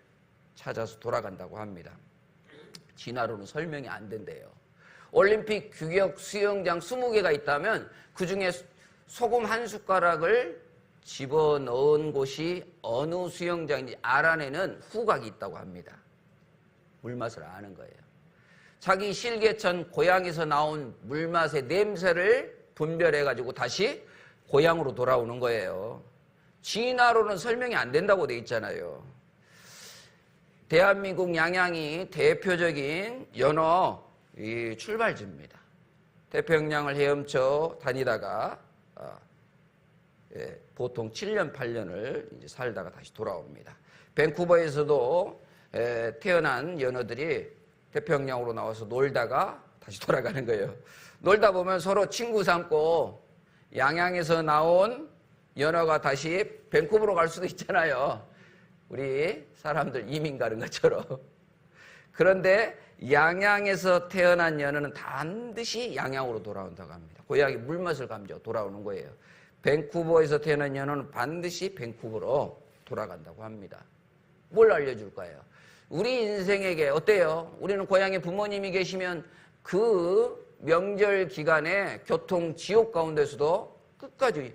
찾아서 돌아간다고 합니다. 진화로는 설명이 안 된대요. 올림픽 규격 수영장 20개가 있다면 그 중에 소금 한 숟가락을 집어넣은 곳이 어느 수영장인지 알아내는 후각이 있다고 합니다. 물맛을 아는 거예요. 자기 실개천 고향에서 나온 물맛의 냄새를 분별해가지고 다시 고향으로 돌아오는 거예요. 진화로는 설명이 안 된다고 돼 있잖아요. 대한민국 양양이 대표적인 연어 출발지입니다. 태평양을 헤엄쳐 다니다가 보통 7년, 8년을 이제 살다가 다시 돌아옵니다. 밴쿠버에서도 태어난 연어들이 태평양으로 나와서 놀다가 다시 돌아가는 거예요. 놀다 보면 서로 친구 삼고 양양에서 나온 연어가 다시 밴쿠버로 갈 수도 있잖아요. 우리 사람들 이민 가는 것처럼. 그런데 양양에서 태어난 연어는 반드시 양양으로 돌아온다고 합니다. 고향의 물맛을 감져 돌아오는 거예요. 밴쿠버에서 태어난 연어는 반드시 밴쿠버로 돌아간다고 합니다. 뭘 알려줄 거예요? 우리 인생에게 어때요? 우리는 고향에 부모님이 계시면 그 명절 기간에 교통 지옥 가운데서도 끝까지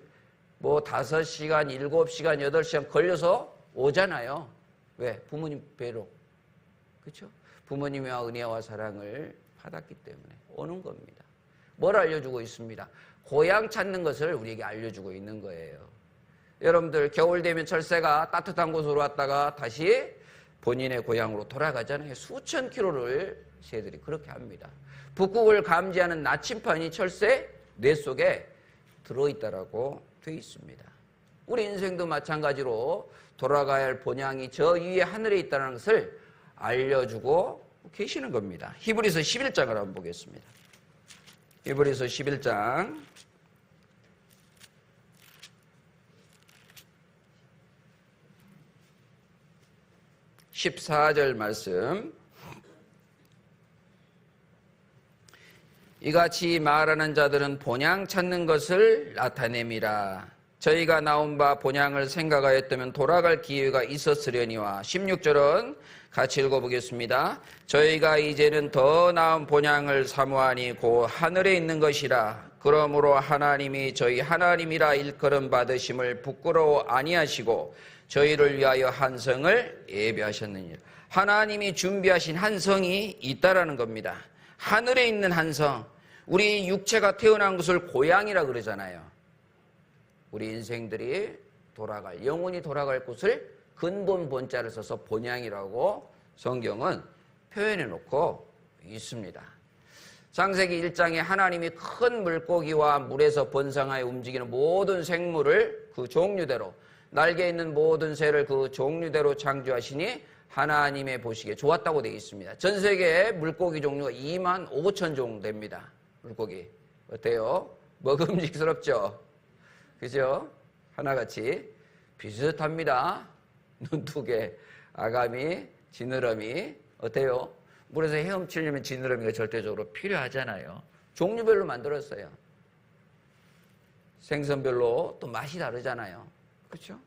뭐 5시간, 7시간, 8시간 걸려서 오잖아요. 왜? 부모님 배로. 그렇죠? 부모님의 은혜와 사랑을 받았기 때문에 오는 겁니다. 뭘 알려주고 있습니다? 고향 찾는 것을 우리에게 알려주고 있는 거예요. 여러분들 겨울 되면 철새가 따뜻한 곳으로 왔다가 다시 본인의 고향으로 돌아가잖아요. 수천 킬로를 새들이 그렇게 합니다. 북극을 감지하는 나침판이 철새 뇌 속에 들어있다라고 되어 있습니다. 우리 인생도 마찬가지로 돌아가야 할 본향이 저 위에 하늘에 있다는 것을 알려주고 계시는 겁니다. 히브리서 11장을 한번 보겠습니다. 히브리서 11장 14절 말씀. 이같이 말하는 자들은 본향 찾는 것을 나타냄이라. 저희가 나온 바 본향을 생각하였다면 돌아갈 기회가 있었으려니와. 16절은 같이 읽어보겠습니다. 저희가 이제는 더 나은 본향을 사모하니 곧 하늘에 있는 것이라. 그러므로 하나님이 저희 하나님이라 일컬음 받으심을 부끄러워 아니하시고 저희를 위하여 한 성을 예비하셨느니라. 하나님이 준비하신 한 성이 있다라는 겁니다. 하늘에 있는 한 성. 우리 육체가 태어난 것을 고향이라 그러잖아요. 우리 인생들이 돌아갈, 영혼이 돌아갈 곳을 근본 본자를 써서 본향이라고 성경은 표현해 놓고 있습니다. 창세기 1장에 하나님이 큰 물고기와 물에서 번성하여 움직이는 모든 생물을 그 종류대로, 날개 있는 모든 새를 그 종류대로 창조하시니 하나님의 보시기에 좋았다고 되어 있습니다. 전 세계에 물고기 종류가 2만 5천 종 됩니다. 물고기. 어때요? 먹음직스럽죠? 그죠? 하나같이 비슷합니다. 눈 2개, 아가미, 지느러미. 어때요? 물에서 헤엄치려면 지느러미가 절대적으로 필요하잖아요. 종류별로 만들었어요. 생선별로 또 맛이 다르잖아요. 그렇죠?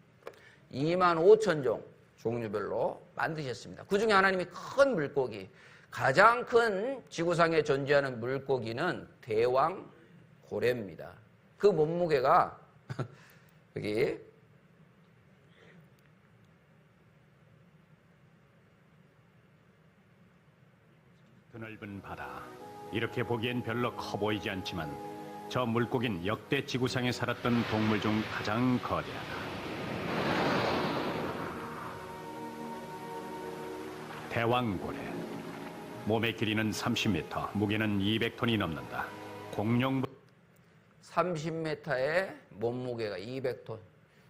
2만 5천 종 종류별로 만드셨습니다. 그 중에 하나님이 큰 물고기, 가장 큰 지구상에 존재하는 물고기는 대왕 고래입니다. 그 몸무게가 여기 드넓은 바다. 이렇게 보기엔 별로 커 보이지 않지만 저 물고기는 역대 지구상에 살았던 동물 중 가장 거대하다. 대왕고래. 몸의 길이는 30m, 무게는 200톤이 넘는다. 공룡 30m에 몸무게가 200톤.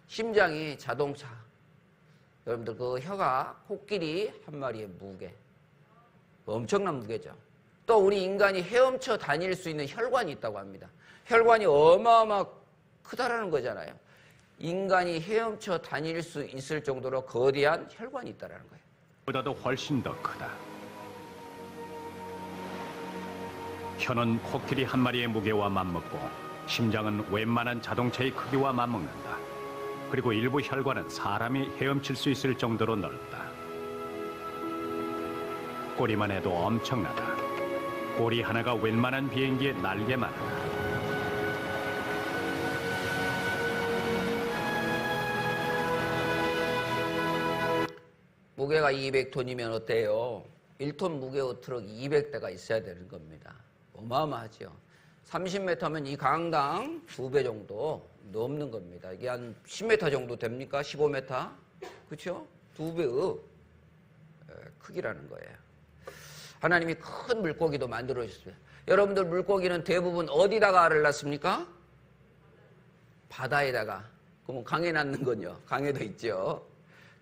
심장이 자동차. 여러분들 그 혀가 코끼리 한 마리의 무게. 엄청난 무게죠. 또 우리 인간이 헤엄쳐 다닐 수 있는 혈관이 있다고 합니다. 혈관이 어마어마 크다라는 거잖아요. 인간이 헤엄쳐 다닐 수 있을 정도로 거대한 혈관이 있다라는 거예요. 보다도 훨씬 더 크다. 혀는 코끼리 한 마리의 무게와 맞먹고 심장은 웬만한 자동차의 크기와 맞먹는다. 그리고 일부 혈관은 사람이 헤엄칠 수 있을 정도로 넓다. 꼬리만 해도 엄청나다. 꼬리 하나가 웬만한 비행기의 날개만 하다. 무게가 200톤이면 어때요? 1톤 무게의 트럭이 200대가 있어야 되는 겁니다. 어마어마하죠. 30m면 이 강당 2배 정도 넘는 겁니다. 이게 한 10m 정도 됩니까? 15m? 그렇죠? 2배의 크기라는 거예요. 하나님이 큰 물고기도 만들어 주셨어요. 여러분들 물고기는 대부분 어디다가 알을 낳습니까? 바다에다가. 그럼 강에 낳는 건요? 강에도 있죠.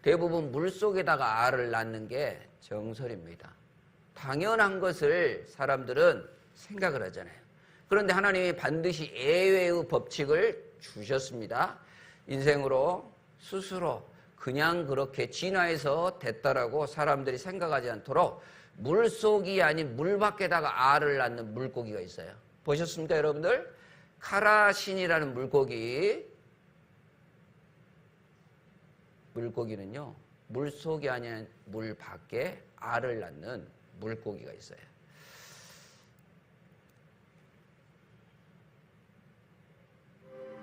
대부분 물속에다가 알을 낳는 게 정설입니다. 당연한 것을 사람들은 생각을 하잖아요. 그런데 하나님이 반드시 예외의 법칙을 주셨습니다. 인생으로 스스로 그냥 그렇게 진화해서 됐다라고 사람들이 생각하지 않도록 물속이 아닌 물 밖에다가 알을 낳는 물고기가 있어요. 보셨습니까, 여러분들? 카라신이라는 물고기는요, 물속이 아닌 물 밖에 알을 낳는 물고기가 있어요.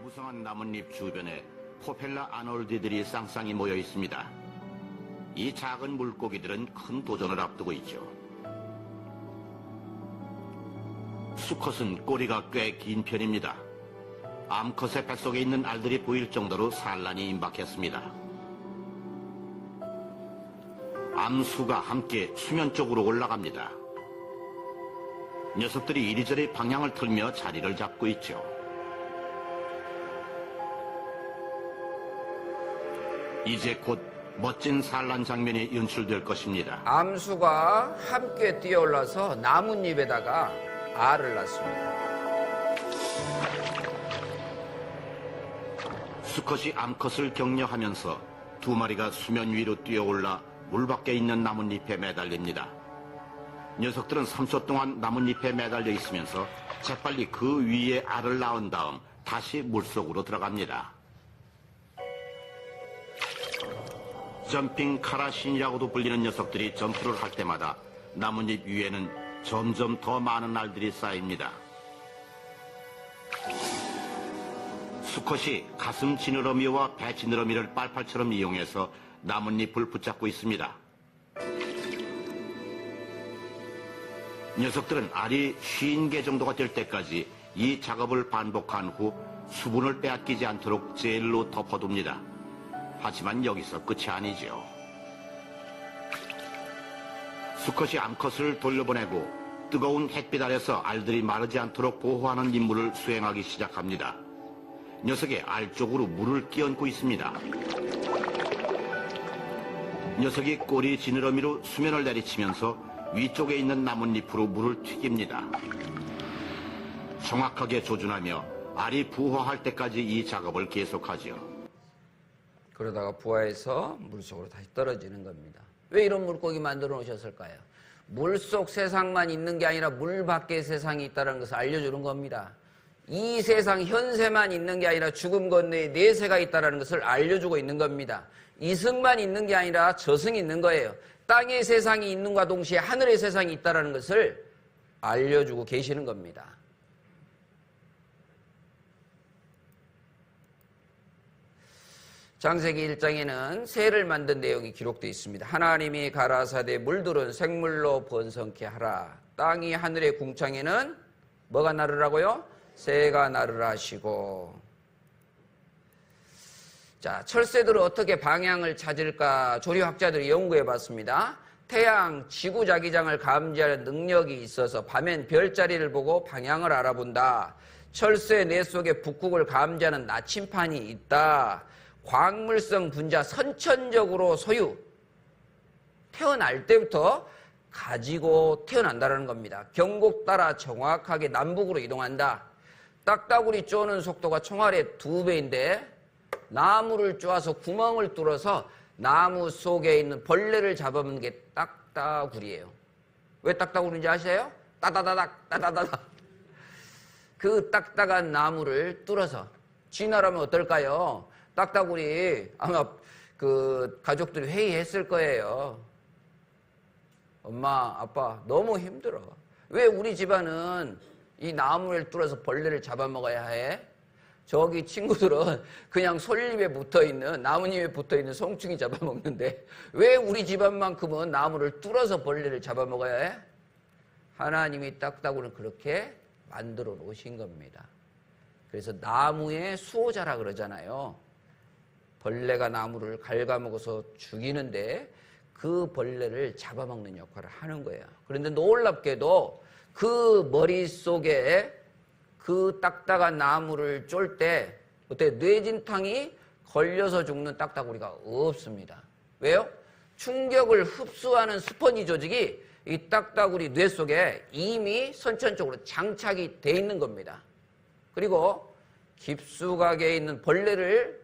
무성한 나뭇잎 주변에 포펠라 아놀드들이 쌍쌍이 모여 있습니다. 이 작은 물고기들은 큰 도전을 앞두고 있죠. 수컷은 꼬리가 꽤 긴 편입니다. 암컷의 뱃속에 있는 알들이 보일 정도로 산란이 임박했습니다. 암수가 함께 수면 쪽으로 올라갑니다. 녀석들이 이리저리 방향을 틀며 자리를 잡고 있죠. 이제 곧 멋진 산란 장면이 연출될 것입니다. 암수가 함께 뛰어올라서 나뭇잎에다가 알을 낳습니다. 수컷이 암컷을 격려하면서 두 마리가 수면 위로 뛰어올라 물 밖에 있는 나뭇잎에 매달립니다. 녀석들은 3초 동안 나뭇잎에 매달려 있으면서 재빨리 그 위에 알을 낳은 다음 다시 물속으로 들어갑니다. 점핑 카라신이라고도 불리는 녀석들이 점프를 할 때마다 나뭇잎 위에는 점점 더 많은 알들이 쌓입니다. 수컷이 가슴 지느러미와 배 지느러미를 빨팔처럼 이용해서 나뭇잎을 붙잡고 있습니다. 녀석들은 알이 50개 정도가 될 때까지 이 작업을 반복한 후 수분을 빼앗기지 않도록 젤로 덮어둡니다. 하지만 여기서 끝이 아니죠. 수컷이 암컷을 돌려보내고 뜨거운 햇빛 아래서 알들이 마르지 않도록 보호하는 임무를 수행하기 시작합니다. 녀석의 알 쪽으로 물을 끼얹고 있습니다. 녀석이 꼬리 지느러미로 수면을 내리치면서 위쪽에 있는 나뭇잎으로 물을 튀깁니다. 정확하게 조준하며 알이 부화할 때까지 이 작업을 계속하죠. 그러다가 부화해서 물속으로 다시 떨어지는 겁니다. 왜 이런 물고기 만들어 놓으셨을까요? 물속 세상만 있는 게 아니라 물 밖의 세상이 있다는 것을 알려주는 겁니다. 이 세상 현세만 있는 게 아니라 죽음 건너에 내세가 있다는 것을 알려주고 있는 겁니다. 이승만 있는 게 아니라 저승이 있는 거예요. 땅의 세상이 있는과 동시에 하늘의 세상이 있다는 것을 알려주고 계시는 겁니다. 창세기 1장에는 새를 만든 내용이 기록되어 있습니다. 하나님이 가라사대 물들은 생물로 번성케 하라. 땅이 하늘의 궁창에는 뭐가 나르라고요? 새가 나르라시고. 자, 철새들은 어떻게 방향을 찾을까 조리학자들이 연구해 봤습니다. 태양, 지구 자기장을 감지하는 능력이 있어서 밤엔 별자리를 보고 방향을 알아본다. 철새 뇌 속에 북극을 감지하는 나침판이 있다. 광물성 분자 선천적으로 소유. 태어날 때부터 가지고 태어난다는 겁니다. 경곡 따라 정확하게 남북으로 이동한다. 딱따구리 쪼는 속도가 총알의 2배인데 나무를 쪼아서 구멍을 뚫어서 나무 속에 있는 벌레를 잡아먹는 게 딱따구리예요. 왜 딱따구리인지 아세요? 따다다닥 따다다닥. 그 딱딱한 나무를 뚫어서 진화라면 어떨까요? 딱따구리 아마 그 가족들이 회의했을 거예요. 엄마, 아빠 너무 힘들어. 왜 우리 집안은 이 나무를 뚫어서 벌레를 잡아먹어야 해? 저기 친구들은 그냥 솔잎에 붙어있는, 나뭇잎에 붙어있는 송충이 잡아먹는데 왜 우리 집안만큼은 나무를 뚫어서 벌레를 잡아먹어야 해? 하나님이 딱따구리는 그렇게 만들어 놓으신 겁니다. 그래서 나무의 수호자라 그러잖아요. 벌레가 나무를 갉아먹어서 죽이는데 그 벌레를 잡아먹는 역할을 하는 거예요. 그런데 놀랍게도 그 머릿속에 그 딱딱한 나무를 쫄 때 어때? 뇌진탕이 걸려서 죽는 딱따구리가 없습니다. 왜요? 충격을 흡수하는 스펀지 조직이 이 딱따구리 뇌 속에 이미 선천적으로 장착이 돼 있는 겁니다. 그리고 깊숙하게 있는 벌레를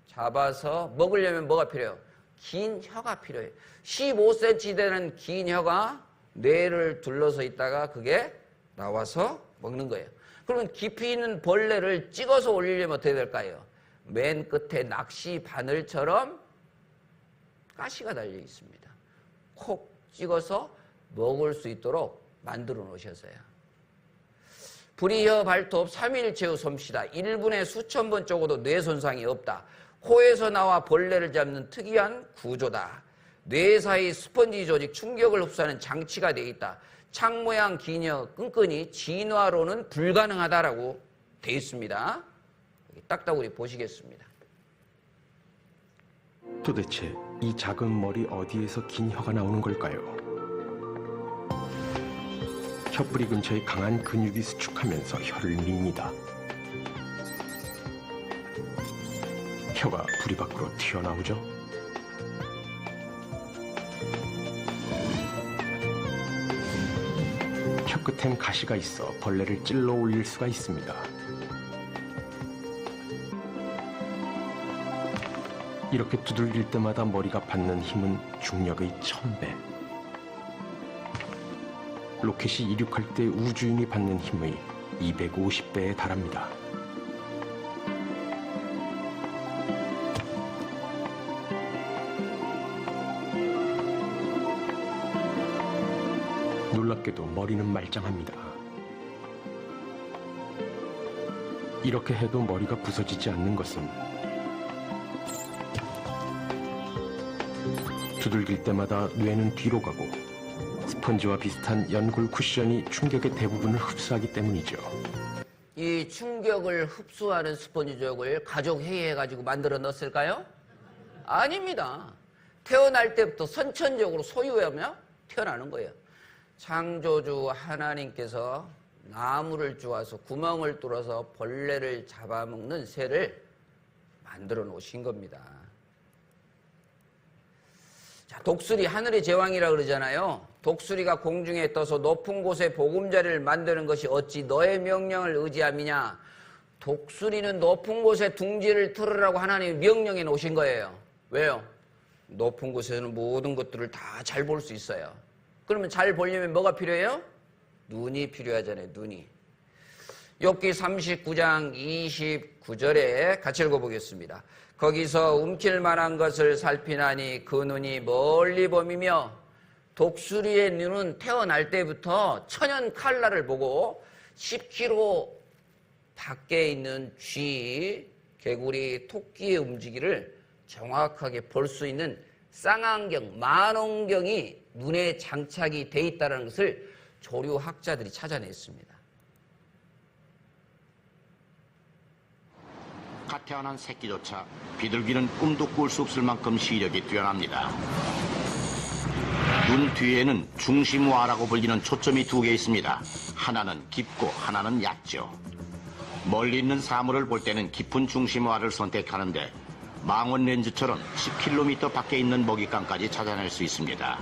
잡아서 먹으려면 뭐가 필요해요? 긴 혀가 필요해요. 15cm 되는 긴 혀가 뇌를 둘러서 있다가 그게 나와서 먹는 거예요. 그러면 깊이 있는 벌레를 찍어서 올리려면 어떻게 될까요? 맨 끝에 낚시 바늘처럼 가시가 달려 있습니다. 콕 찍어서 먹을 수 있도록 만들어 놓으셨어요. 불이혀 발톱 3일째 후 솜씨다. 1분에 수천 번 쪼고도 뇌 손상이 없다. 코에서 나와 벌레를 잡는 특이한 구조다. 뇌 사이 스펀지 조직 충격을 흡수하는 장치가 되어 있다. 창 모양 긴 혀 끈끈이 진화로는 불가능하다라고 되어 있습니다. 여기 딱따구리 보시겠습니다. 도대체 이 작은 머리 어디에서 긴 혀가 나오는 걸까요? 혀뿌리 근처에 강한 근육이 수축하면서 혀를 밉니다. 혀가 부리 밖으로 튀어나오죠. 혀 끝엔 가시가 있어 벌레를 찔러 올릴 수가 있습니다. 이렇게 두들길 때마다 머리가 받는 힘은 중력의 1000배. 로켓이 이륙할 때 우주인이 받는 힘의 250배에 달합니다. 놀랍게도 머리는 말짱합니다. 이렇게 해도 머리가 부서지지 않는 것은 두들길 때마다 뇌는 뒤로 가고 스펀지와 비슷한 연골 쿠션이 충격의 대부분을 흡수하기 때문이죠. 이 충격을 흡수하는 스펀지 조직을 가족 회의해가지고 만들어 넣었을까요? 아닙니다. 태어날 때부터 선천적으로 소유하며 태어나는 거예요. 창조주 하나님께서 나무를 쪼아서 구멍을 뚫어서 벌레를 잡아먹는 새를 만들어 놓으신 겁니다. 자, 독수리 하늘의 제왕이라 그러잖아요. 독수리가 공중에 떠서 높은 곳에 보금자리를 만드는 것이 어찌 너의 명령을 의지함이냐. 독수리는 높은 곳에 둥지를 틀으라고 하나님이 명령해 놓으신 거예요. 왜요? 높은 곳에서는 모든 것들을 다 잘 볼 수 있어요. 그러면 잘 보려면 뭐가 필요해요? 눈이 필요하잖아요. 눈이. 욥기 39장 29절에 같이 읽어보겠습니다. 거기서 움킬 만한 것을 살피나니 그 눈이 멀리 범이며 독수리의 눈은 태어날 때부터 천연 칼날을 보고 10km 밖에 있는 쥐, 개구리, 토끼의 움직이를 정확하게 볼 수 있는 쌍안경, 만원경이 눈에 장착이 돼 있다는 것을 조류학자들이 찾아냈습니다. 갓 태어난 새끼조차 비둘기는 꿈도 꿀 수 없을 만큼 시력이 뛰어납니다. 눈 뒤에는 중심화라고 불리는 초점이 2개 있습니다. 하나는 깊고 하나는 얕죠. 멀리 있는 사물을 볼 때는 깊은 중심화를 선택하는데 망원 렌즈처럼 10km 밖에 있는 먹잇감까지 찾아낼 수 있습니다.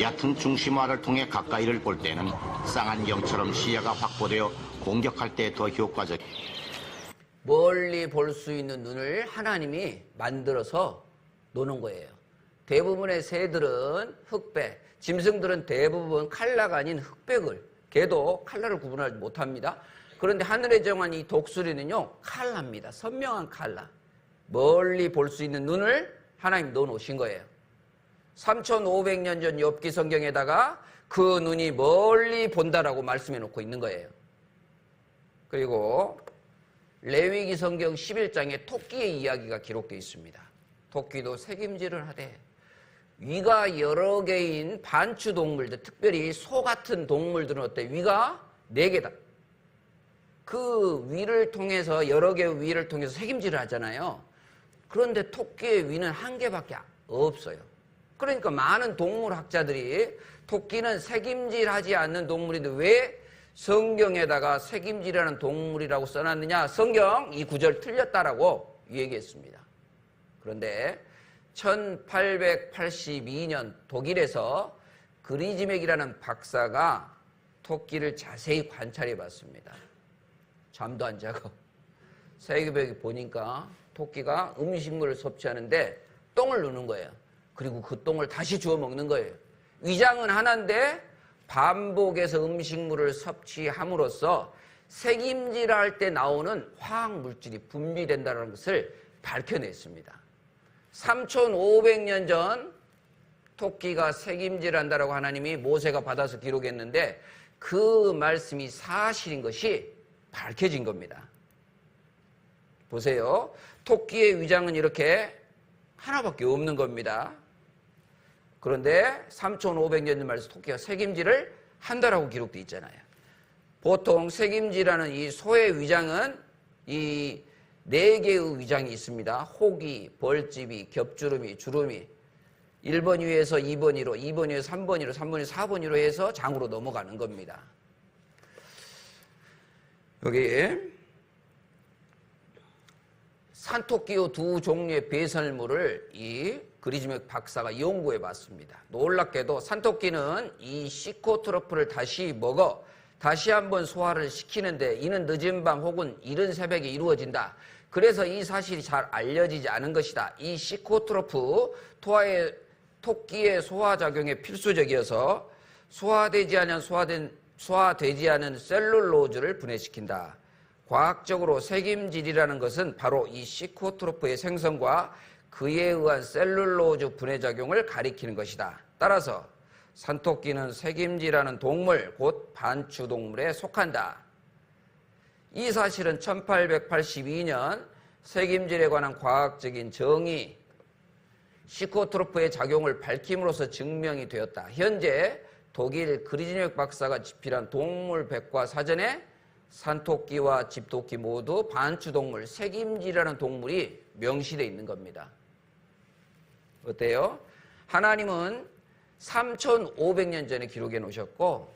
얕은 중심화를 통해 가까이를 볼 때는 쌍안경처럼 시야가 확보되어 공격할 때 더 효과적. 멀리 볼 수 있는 눈을 하나님이 만들어서 노는 거예요. 대부분의 새들은 흑백, 짐승들은 대부분 칼라가 아닌 흑백을, 개도 칼라를 구분하지 못합니다. 그런데 하늘에 정한 이 독수리는요, 칼라입니다. 선명한 칼라. 멀리 볼 수 있는 눈을 하나님 넣어놓으신 거예요. 3,500년 전 욥기 성경에다가 그 눈이 멀리 본다라고 말씀해 놓고 있는 거예요. 그리고 레위기 성경 11장에 토끼의 이야기가 기록되어 있습니다. 토끼도 색임질을 하되 위가 여러 개인 반추 동물들, 특별히 소 같은 동물들은 어때? 위가 4개다. 그 위를 통해서, 여러 개의 위를 통해서 색임질을 하잖아요. 그런데 토끼의 위는 1개밖에 없어요. 그러니까 많은 동물학자들이 토끼는 색임질하지 않는 동물인데 왜 성경에다가 색임질하는 동물이라고 써놨느냐? 성경 이 구절 틀렸다라고 얘기했습니다. 그런데 1882년 독일에서 그리즈맥이라는 박사가 토끼를 자세히 관찰해 봤습니다. 잠도 안 자고 새벽에 보니까 토끼가 음식물을 섭취하는데 똥을 누는 거예요. 그리고 그 똥을 다시 주워 먹는 거예요. 위장은 하나인데 반복해서 음식물을 섭취함으로써 색임질할 때 나오는 화학물질이 분비된다는 것을 밝혀냈습니다. 3,500년 전 토끼가 색임질한다라고 하나님이 모세가 받아서 기록했는데 그 말씀이 사실인 것이 밝혀진 겁니다. 보세요. 토끼의 위장은 이렇게 하나밖에 없는 겁니다. 그런데 3,500년 전 말씀 토끼가 색임질을 한다라고 기록되어 있잖아요. 보통 색임질하는 이 소의 위장은 이 4개의 위장이 있습니다. 호기, 벌집이, 겹주름이, 주름이 1번 위에서 2번 위로, 2번 위에서 3번 위로, 3번 위에서 4번 위로 해서 장으로 넘어가는 겁니다. 여기 산토끼의 2 종류의 배설물을 이 그리즈맥 박사가 연구해 봤습니다. 놀랍게도 산토끼는 이 시코트로프를 다시 먹어 다시 한번 소화를 시키는데 이는 늦은 밤 혹은 이른 새벽에 이루어진다. 그래서 이 사실이 잘 알려지지 않은 것이다. 이 시코트로프 토끼의 소화작용에 필수적이어서 소화되지 않은 셀룰로즈를 분해시킨다. 과학적으로 색임질이라는 것은 바로 이 시코트로프의 생성과 그에 의한 셀룰로즈 분해작용을 가리키는 것이다. 따라서 산토끼는 색임질하는 동물, 곧 반추동물에 속한다. 이 사실은 1882년 색임질에 관한 과학적인 정의, 시코트로프의 작용을 밝힘으로써 증명이 되었다. 현재 독일 그리즈맥 박사가 집필한 동물 백과사전에 산토끼와 집토끼 모두 반추동물, 색임질이라는 동물이 명시되어 있는 겁니다. 어때요? 하나님은 3,500년 전에 기록해 놓으셨고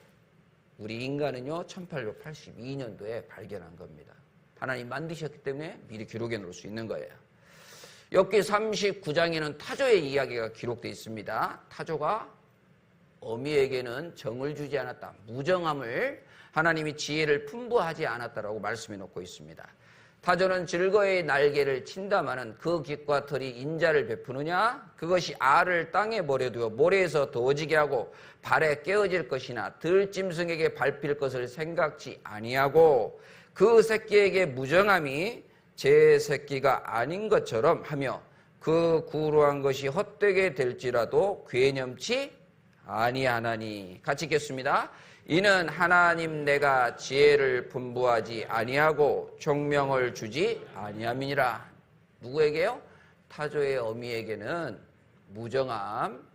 우리 인간은요 1882년도에 발견한 겁니다. 하나님 만드셨기 때문에 미리 기록해 놓을 수 있는 거예요. 욥기 39장에는 타조의 이야기가 기록되어 있습니다. 타조가 어미에게는 정을 주지 않았다. 무정함을 하나님이 지혜를 풍부하지 않았다라고 말씀해 놓고 있습니다. 타조는 즐거이 날개를 친다마는 그 깃과 털이 인자를 베푸느냐? 그것이 알을 땅에 버려두어 모래에서 더워지게 하고 발에 깨어질 것이나 들짐승에게 밟힐 것을 생각지 아니하고 그 새끼에게 무정함이 제 새끼가 아닌 것처럼 하며 그 구루한 것이 헛되게 될지라도 괴념치 아니하나니. 같이 읽겠습니다. 이는 하나님 내가 지혜를 분부하지 아니하고 총명을 주지 아니함이니라. 누구에게요? 타조의 어미에게는 무정함,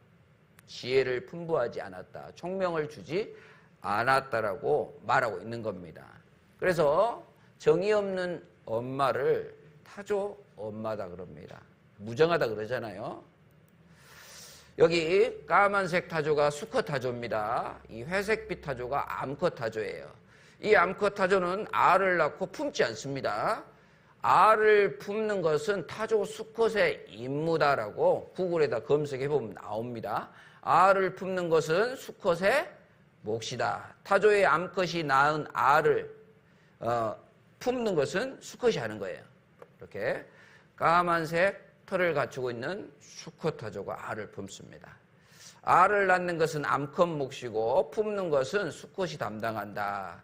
지혜를 풍부하지 않았다. 총명을 주지 않았다라고 말하고 있는 겁니다. 그래서 정이 없는 엄마를 타조 엄마다 그럽니다. 무정하다 그러잖아요. 여기 까만색 타조가 수컷 타조입니다. 이 회색빛 타조가 암컷 타조예요. 이 암컷 타조는 알을 낳고 품지 않습니다. 알을 품는 것은 타조 수컷의 임무다라고 구글에다 검색해보면 나옵니다. 알을 품는 것은 수컷의 몫이다. 타조의 암컷이 낳은 알을 품는 것은 수컷이 하는 거예요. 이렇게 까만색 털을 갖추고 있는 수컷 타조가 알을 품습니다. 알을 낳는 것은 암컷 몫이고 품는 것은 수컷이 담당한다.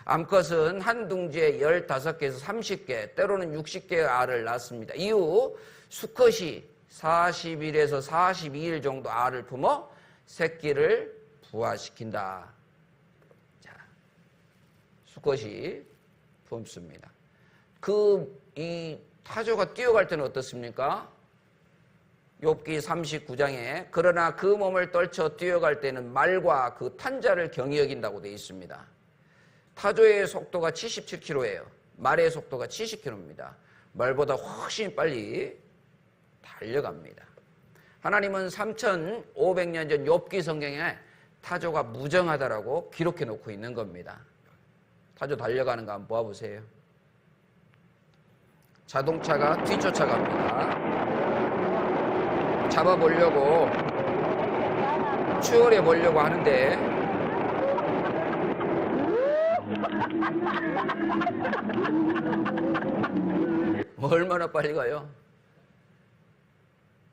암컷은 한 둥지에 15개에서 30개, 때로는 60개의 알을 낳습니다. 이후 수컷이 40일에서 42일 정도 알을 품어 새끼를 부화시킨다. 자, 수컷이 품습니다. 이 타조가 뛰어갈 때는 어떻습니까? 욥기 39장에 그러나 그 몸을 떨쳐 뛰어갈 때는 말과 그 탄자를 경히 여긴다고 되어 있습니다. 타조의 속도가 77km예요. 말의 속도가 70km입니다. 말보다 훨씬 빨리 달려갑니다. 하나님은 3500년 전 욥기 성경에 타조가 무정하다라고 기록해 놓고 있는 겁니다. 타조 달려가는 거 한번 보아보세요. 자동차가 뒤쫓아갑니다. 잡아보려고 추월해 보려고 하는데 얼마나 빨리 가요?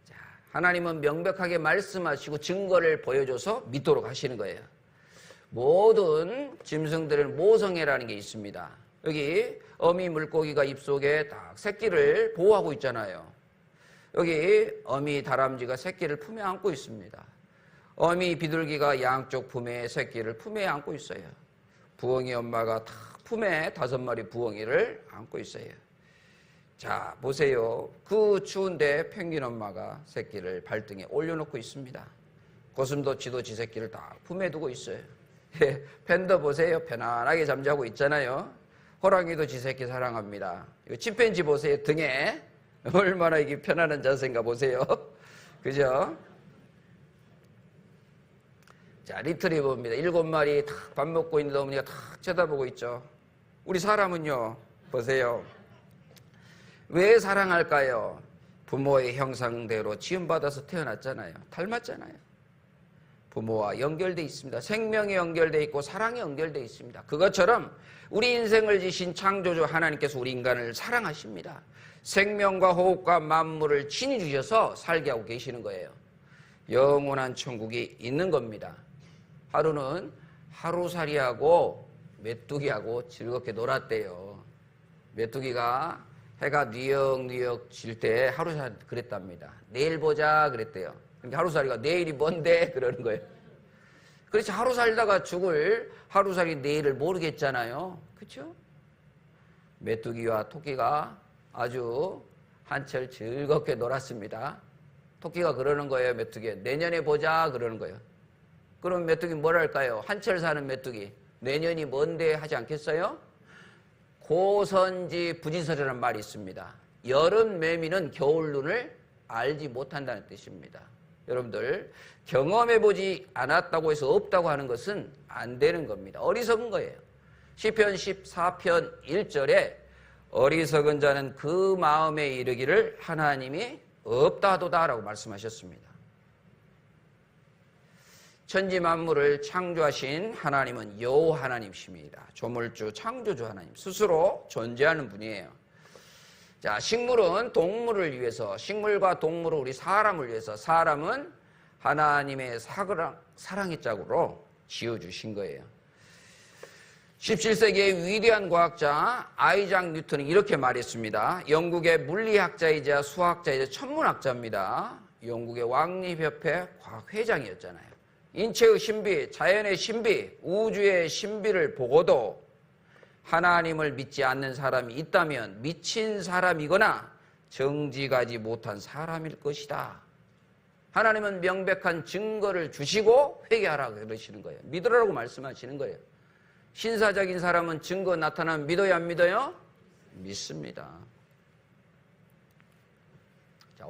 자, 하나님은 명백하게 말씀하시고 증거를 보여줘서 믿도록 하시는 거예요. 모든 짐승들은 모성애라는 게 있습니다. 여기 어미 물고기가 입속에 딱 새끼를 보호하고 있잖아요. 여기 어미 다람쥐가 새끼를 품에 안고 있습니다. 어미 비둘기가 양쪽 품에 새끼를 품에 안고 있어요. 부엉이 엄마가 다 품에 5마리 부엉이를 안고 있어요. 자, 보세요. 그 추운데 펭귄 엄마가 새끼를 발등에 올려놓고 있습니다. 고슴도치도 지 새끼를 다 품에 두고 있어요. 팬더 보세요. 편안하게 잠자고 있잖아요. 호랑이도 지 새끼 사랑합니다. 이거 침팬지 보세요. 등에 얼마나 이게 편안한 자세인가 보세요. 그죠? 자, 리트리버입니다. 7마리 탁 밥 먹고 있는 어머니가 탁 쳐다보고 있죠. 우리 사람은요, 보세요. 왜 사랑할까요? 부모의 형상대로 지음받아서 태어났잖아요. 닮았잖아요. 부모와 연결되어 있습니다. 생명에 연결되어 있고 사랑에 연결되어 있습니다. 그것처럼 우리 인생을 지신 창조주 하나님께서 우리 인간을 사랑하십니다. 생명과 호흡과 만물을 친히 주셔서 살게 하고 계시는 거예요. 영원한 천국이 있는 겁니다. 하루는 하루살이하고 메뚜기하고 즐겁게 놀았대요. 메뚜기가 해가 뉘역뉘역 질 때 하루살이 그랬답니다. 내일 보자 그랬대요. 그러니까 하루살이가 내일이 뭔데 그러는 거예요. 그렇지, 하루 살다가 죽을 하루살이 내일을 모르겠잖아요. 그렇죠? 메뚜기와 토끼가 아주 한철 즐겁게 놀았습니다. 토끼가 그러는 거예요. 메뚜기에 내년에 보자 그러는 거예요. 그럼 메뚜기 뭐랄까요? 한철 사는 메뚜기 내년이 뭔데 하지 않겠어요? 고선지 부지설이라는 말이 있습니다. 여름 매미는 겨울 눈을 알지 못한다는 뜻입니다. 여러분들, 경험해보지 않았다고 해서 없다고 하는 것은 안 되는 겁니다. 어리석은 거예요. 시편 14편 1절에 어리석은 자는 그 마음에 이르기를 하나님이 없다 하도다라고 말씀하셨습니다. 천지 만물을 창조하신 하나님은 여호와 하나님이십니다. 조물주, 창조주 하나님, 스스로 존재하는 분이에요. 자, 식물은 동물을 위해서, 식물과 동물은 우리 사람을 위해서, 사람은 하나님의 사랑의 짝으로 지어주신 거예요. 17세기의 위대한 과학자 아이작 뉴턴이 이렇게 말했습니다. 영국의 물리학자이자 수학자이자 천문학자입니다. 영국의 왕립협회 과학회장이었잖아요. 인체의 신비, 자연의 신비, 우주의 신비를 보고도 하나님을 믿지 않는 사람이 있다면 미친 사람이거나 정직하지 못한 사람일 것이다. 하나님은 명백한 증거를 주시고 회개하라 그러시는 거예요. 믿으라고 말씀하시는 거예요. 신사적인 사람은 증거 나타나면 믿어요, 안 믿어요? 믿습니다. 자,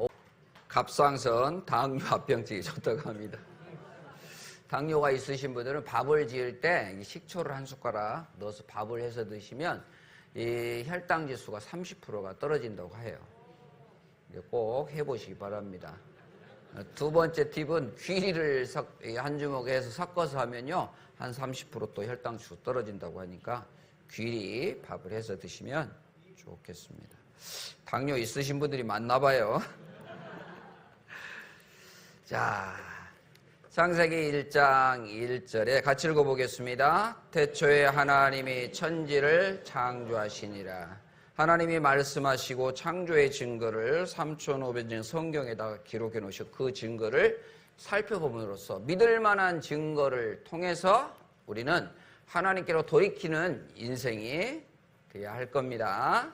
갑상선 당뇨합병증이 좋다고 합니다. 당뇨가 있으신 분들은 밥을 지을 때 식초를 한 숟가락 넣어서 밥을 해서 드시면 이 혈당 지수가 30%가 떨어진다고 해요. 꼭 해보시기 바랍니다. 두 번째 팁은 귀리를 한 주먹에 해서 섞어서 하면요 한 30% 또 혈당 지수 떨어진다고 하니까 귀리 밥을 해서 드시면 좋겠습니다. 당뇨 있으신 분들이 많나 봐요. 자, 창세기 1장 1절에 같이 읽어보겠습니다. 태초에 하나님이 천지를 창조하시니라. 하나님이 말씀하시고 창조의 증거를 3,500년 성경에다가 기록해 놓으셔. 그 증거를 살펴봄으로써 믿을 만한 증거를 통해서 우리는 하나님께로 돌이키는 인생이 되어야 할 겁니다.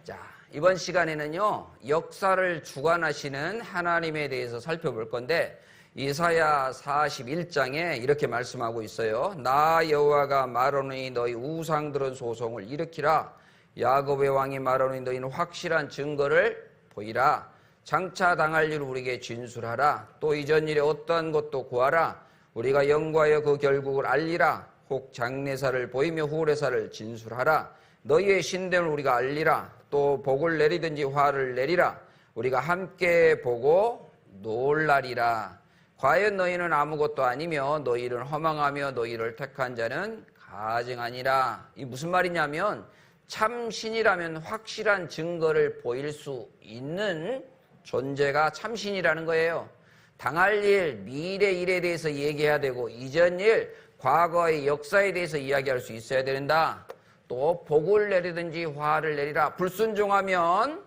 자, 이번 시간에는요 역사를 주관하시는 하나님에 대해서 살펴볼 건데 이사야 41장에 이렇게 말씀하고 있어요. 나 여호와가 말하노니 너희 우상들은 소송을 일으키라. 야곱의 왕이 말하노니 너희는 확실한 증거를 보이라. 장차 당할 일을 우리에게 진술하라. 또 이전 일에 어떠한 것도 구하라. 우리가 연구하여 그 결국을 알리라. 혹 장래사를 보이며 후래사를 진술하라. 너희의 신됨을 우리가 알리라. 또 복을 내리든지 화를 내리라. 우리가 함께 보고 놀라리라. 과연 너희는 아무것도 아니며 너희는 허망하며 너희를 택한 자는 가증하니라. 이 무슨 말이냐면 참신이라면 확실한 증거를 보일 수 있는 존재가 참신이라는 거예요. 당할 일, 미래 일에 대해서 얘기해야 되고 이전 일, 과거의 역사에 대해서 이야기할 수 있어야 된다. 또 복을 내리든지 화를 내리라. 불순종하면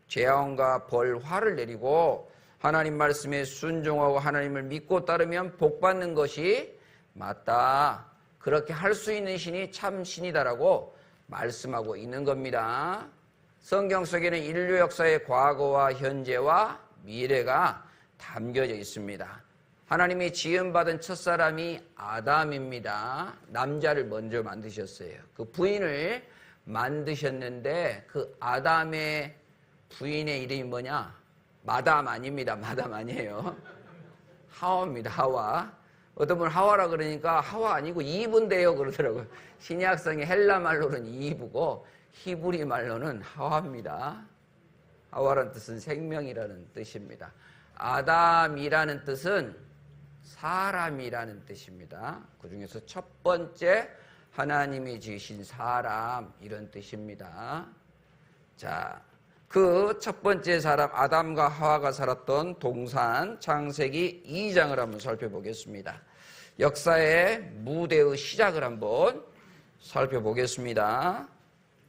재앙과 벌, 화를 내리고 하나님 말씀에 순종하고 하나님을 믿고 따르면 복 받는 것이 맞다. 그렇게 할 수 있는 신이 참 신이다라고 말씀하고 있는 겁니다. 성경 속에는 인류 역사의 과거와 현재와 미래가 담겨져 있습니다. 하나님이 지음받은 첫사람이 아담입니다. 남자를 먼저 만드셨어요. 그 부인을 만드셨는데 그 아담의 부인의 이름이 뭐냐? 마담 아닙니다. 마담 아니에요. 하와입니다. 하와. 어떤 분은 하와라 그러니까 하와 아니고 이브인데요 그러더라고요. 신약성의 헬라 말로는 이브고 히브리 말로는 하와입니다. 하와라는 뜻은 생명이라는 뜻입니다. 아담이라는 뜻은 사람이라는 뜻입니다. 그 중에서 첫 번째 하나님이 지으신 사람 이런 뜻입니다. 자, 그 첫 번째 사람 아담과 하와가 살았던 동산 창세기 2장을 한번 살펴보겠습니다. 역사의 무대의 시작을 한번 살펴보겠습니다.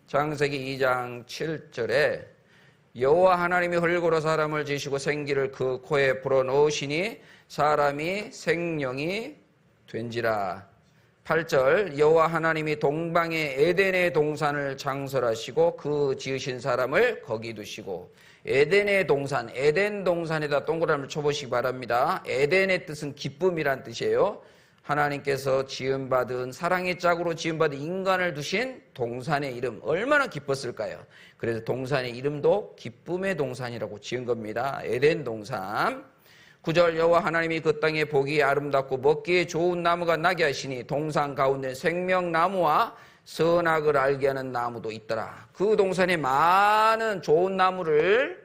창세기 2장 7절에 여호와 하나님이 흙으로 사람을 지으시고 생기를 그 코에 불어넣으시니 사람이 생명이 된지라. 8절 여호와 하나님이 동방의 에덴의 동산을 창설하시고 그 지으신 사람을 거기 두시고. 에덴의 동산, 에덴 동산에다 동그라미를 쳐보시기 바랍니다. 에덴의 뜻은 기쁨이란 뜻이에요. 하나님께서 지음받은 사랑의 짝으로 지음받은 인간을 두신 동산의 이름 얼마나 기뻤을까요? 그래서 동산의 이름도 기쁨의 동산이라고 지은 겁니다. 에덴 동산. 9절 여호와 하나님이 그 땅에 보기에 아름답고 먹기에 좋은 나무가 나게 하시니 동산 가운데 생명나무와 선악을 알게 하는 나무도 있더라. 그 동산에 많은 좋은 나무를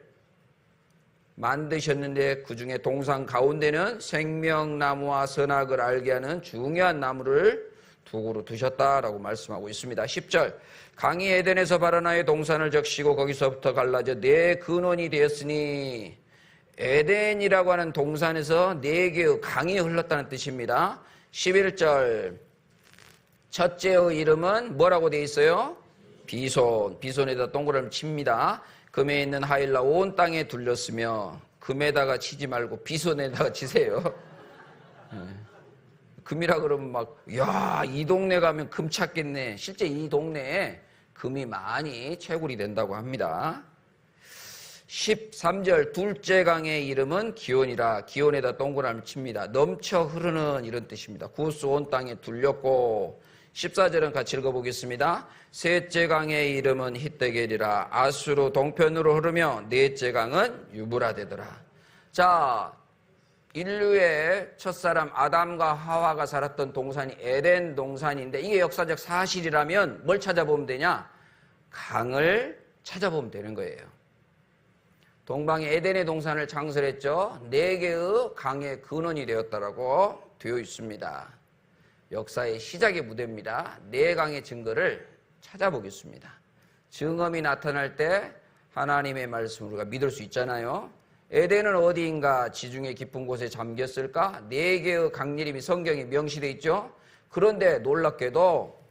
만드셨는데 그 중에 동산 가운데는 생명나무와 선악을 알게 하는 중요한 나무를 두 그루 두셨다라고 말씀하고 있습니다. 10절 강이 에덴에서 발원하여 동산을 적시고 거기서부터 갈라져 네 근원이 되었으니. 에덴이라고 하는 동산에서 4개의 강이 흘렀다는 뜻입니다. 11절 첫째의 이름은 뭐라고 되어 있어요? 비손. 비손에다 동그라미 칩니다. 금에 있는 하일라 온 땅에 둘렸으며. 금에다가 치지 말고 비손에다가 치세요. 금이라 그러면 막 야, 이 동네 가면 금 찾겠네. 실제 이 동네에 금이 많이 채굴이 된다고 합니다. 13절 둘째 강의 이름은 기온이라. 기온에다 동그라미 칩니다. 넘쳐 흐르는 이런 뜻입니다. 구스 온 땅에 둘렸고. 14절은 같이 읽어보겠습니다. 셋째 강의 이름은 히데겔이라. 아수르 동편으로 흐르며 넷째 강은 유브라데더라. 자, 인류의 첫사람 아담과 하와가 살았던 동산이 에덴 동산인데 이게 역사적 사실이라면 뭘 찾아보면 되냐? 강을 찾아보면 되는 거예요. 동방에 에덴의 동산을 창설했죠. 4개의 강의 근원이 되었다라고 되어 있습니다. 역사의 시작의 무대입니다. 4강의 증거를 찾아보겠습니다. 증언이 나타날 때 하나님의 말씀을 우리가 믿을 수 있잖아요. 에덴은 어디인가? 지중해 깊은 곳에 잠겼을까? 4개의 강 이름이 성경에 명시되어 있죠. 그런데 놀랍게도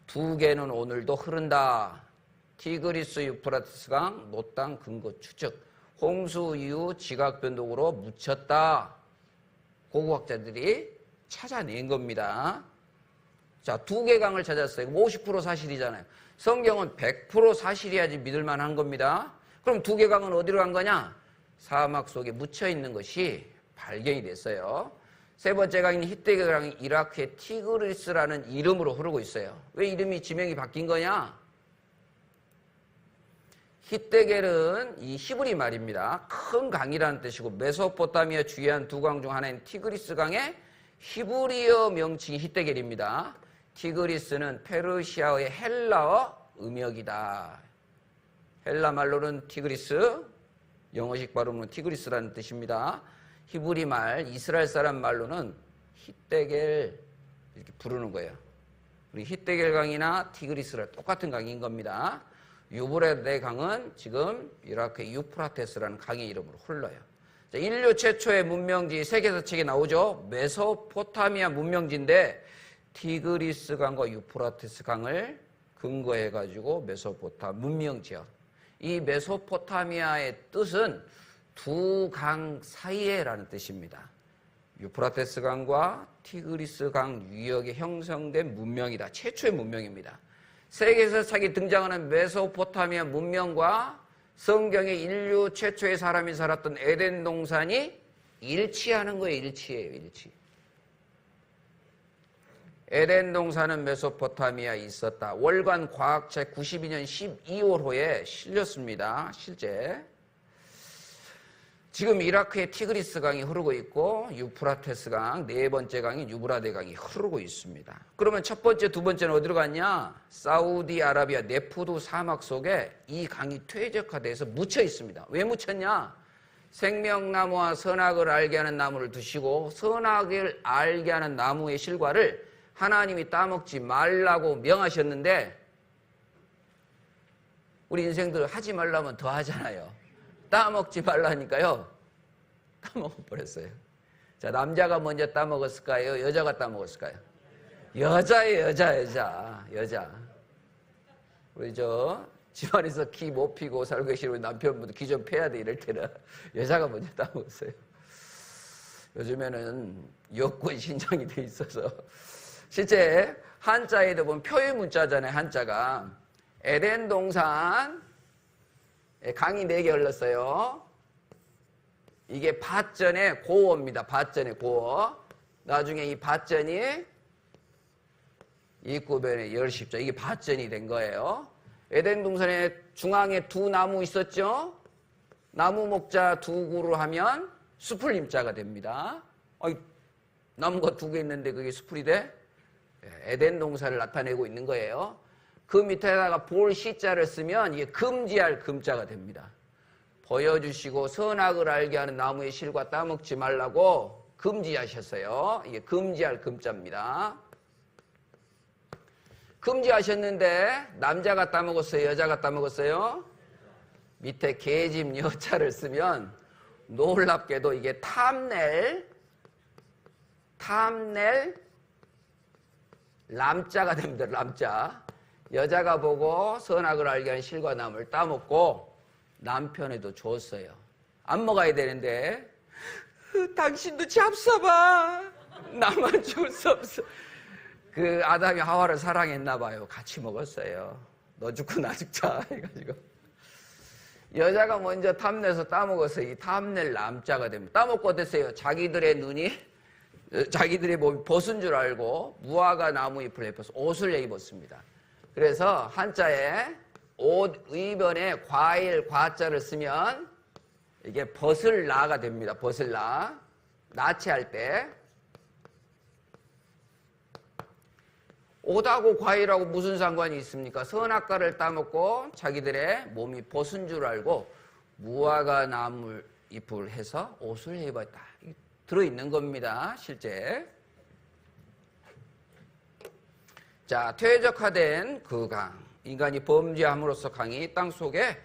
2개는 오늘도 흐른다. 티그리스 유프라테스 강 노땅 근거 추적. 홍수 이후 지각 변동으로 묻혔다. 고고학자들이 찾아낸 겁니다. 자, 2개 강을 찾았어요. 50% 사실이잖아요. 성경은 100% 사실이야지 믿을 만한 겁니다. 그럼 2개 강은 어디로 간 거냐? 사막 속에 묻혀 있는 것이 발견이 됐어요. 세 번째 강인 히데겔 강이 이라크의 티그리스라는 이름으로 흐르고 있어요. 왜 이름이 지명이 바뀐 거냐? 히데겔은 이 히브리 말입니다. 큰 강이라는 뜻이고 메소포타미아 주위한 2강 중 하나인 티그리스 강의 히브리어 명칭이 히데겔입니다. 티그리스는 페르시아어의 헬라어 음역이다. 헬라 말로는 티그리스, 영어식 발음으로는 티그리스라는 뜻입니다. 히브리 말, 이스라엘 사람 말로는 히데겔 이렇게 부르는 거예요. 우리 히데겔 강이나 티그리스랑 똑같은 강인 겁니다. 유브라데 강은 지금 이라크의 유프라테스라는 강의 이름으로 흘러요. 자, 인류 최초의 문명지 세계사 책에 나오죠. 메소포타미아 문명지인데 티그리스 강과 유프라테스 강을 근거해가지고 메소포타 문명지역. 이 메소포타미아의 뜻은 2강 사이에라는 뜻입니다. 유프라테스 강과 티그리스 강 유역에 형성된 문명이다. 최초의 문명입니다. 세계에서 차기 등장하는 메소포타미아 문명과 성경의 인류 최초의 사람이 살았던 에덴 동산이 일치하는 거예요. 일치예요. 일치. 에덴 동산은 메소포타미아에 있었다. 월간 과학책 92년 12월호에 실렸습니다. 실제. 지금 이라크의 티그리스 강이 흐르고 있고 유프라테스 강, 4번째 강인 유브라데 강이 흐르고 있습니다. 그러면 첫 번째, 두 번째는 어디로 갔냐? 사우디아라비아 네프두 사막 속에 이 강이 퇴적화돼서 묻혀 있습니다. 왜 묻혔냐? 생명나무와 선악을 알게 하는 나무를 두시고 선악을 알게 하는 나무의 실과를 하나님이 따먹지 말라고 명하셨는데 우리 인생들 하지 말라면 더 하잖아요. 따먹지 말라니까요. 따먹어버렸어요. 자, 남자가 먼저 따먹었을까요? 여자가 따먹었을까요? 여자예요, 여자. 우리 집안에서 기 못 피고 살고 계시는 우리 남편분도 기 좀 패야 돼 이럴 때는 여자가 먼저 따먹었어요. 요즘에는 여권 신청이 돼 있어서 실제 한자에도 보면 표의 문자잖아요. 한자가 에덴 동산 강이 4개 흘렀어요. 이게 밭전의 고어입니다. 밭전의 고어. 나중에 이 밭전이 입구변의 열십자. 이게 밭전이 된 거예요. 에덴 동산의 중앙에 2 나무 있었죠? 나무 목자 2구로 하면 수풀림자가 됩니다. 나무가 2개 있는데 그게 수풀이 돼? 에덴 동산을 나타내고 있는 거예요. 그 밑에다가 볼 시자를 쓰면 이게 금지할 금자가 됩니다. 보여주시고 선악을 알게 하는 나무의 실과 따먹지 말라고 금지하셨어요. 이게 금지할 금자입니다. 금지하셨는데 남자가 따먹었어요? 여자가 따먹었어요? 밑에 계집 여자를 쓰면 놀랍게도 이게 탐낼 람자가 됩니다. 람자. 여자가 보고 선악을 알게 한 실과 나무를 따먹고 남편에도 줬어요. 안 먹어야 되는데 당신도 잡숴봐. 나만 줄 수 없어. 그 아담이 하와를 사랑했나 봐요. 같이 먹었어요. 너 죽고 나 죽자 해가지고. 여자가 먼저 탐내서 따먹어서 이 탐낼 남자가 됩니다. 따먹고 어땠어요? 자기들의 눈이 자기들의 몸이 벗은 줄 알고 무화과 나무 잎을 입혀서 옷을 입었습니다. 그래서 한자에 옷 의변에 과일 과자를 쓰면 이게 벗을나가 됩니다. 벗을나. 나체할 때 옷하고 과일하고 무슨 상관이 있습니까? 선악과를 따먹고 자기들의 몸이 벗은 줄 알고 무화과 나무 잎을 해서 옷을 입었다. 들어있는 겁니다. 실제. 자, 퇴적화된 그 강. 인간이 범죄함으로써 강이 땅속에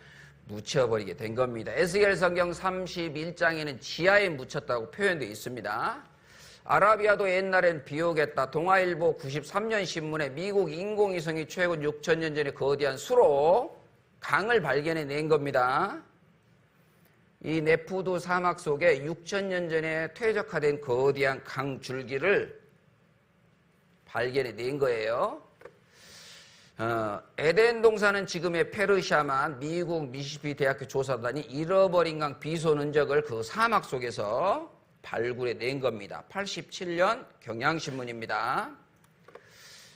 묻혀버리게 된 겁니다. 에스겔 성경 31장에는 지하에 묻혔다고 표현되어 있습니다. 아라비아도 옛날엔 비오겠다. 동아일보 93년 신문에 미국 인공위성이 최고 6천년 전에 거대한 수로 강을 발견해낸 겁니다. 이 네푸드 사막 속에 6천년 전에 퇴적화된 거대한 강 줄기를 발견해낸 거예요. 에덴 동산은 지금의 페르시아만 미국 미시시피 대학교 조사단이 잃어버린 강 비손 흔적을 그 사막 속에서 발굴해낸 겁니다. 87년 경향신문입니다.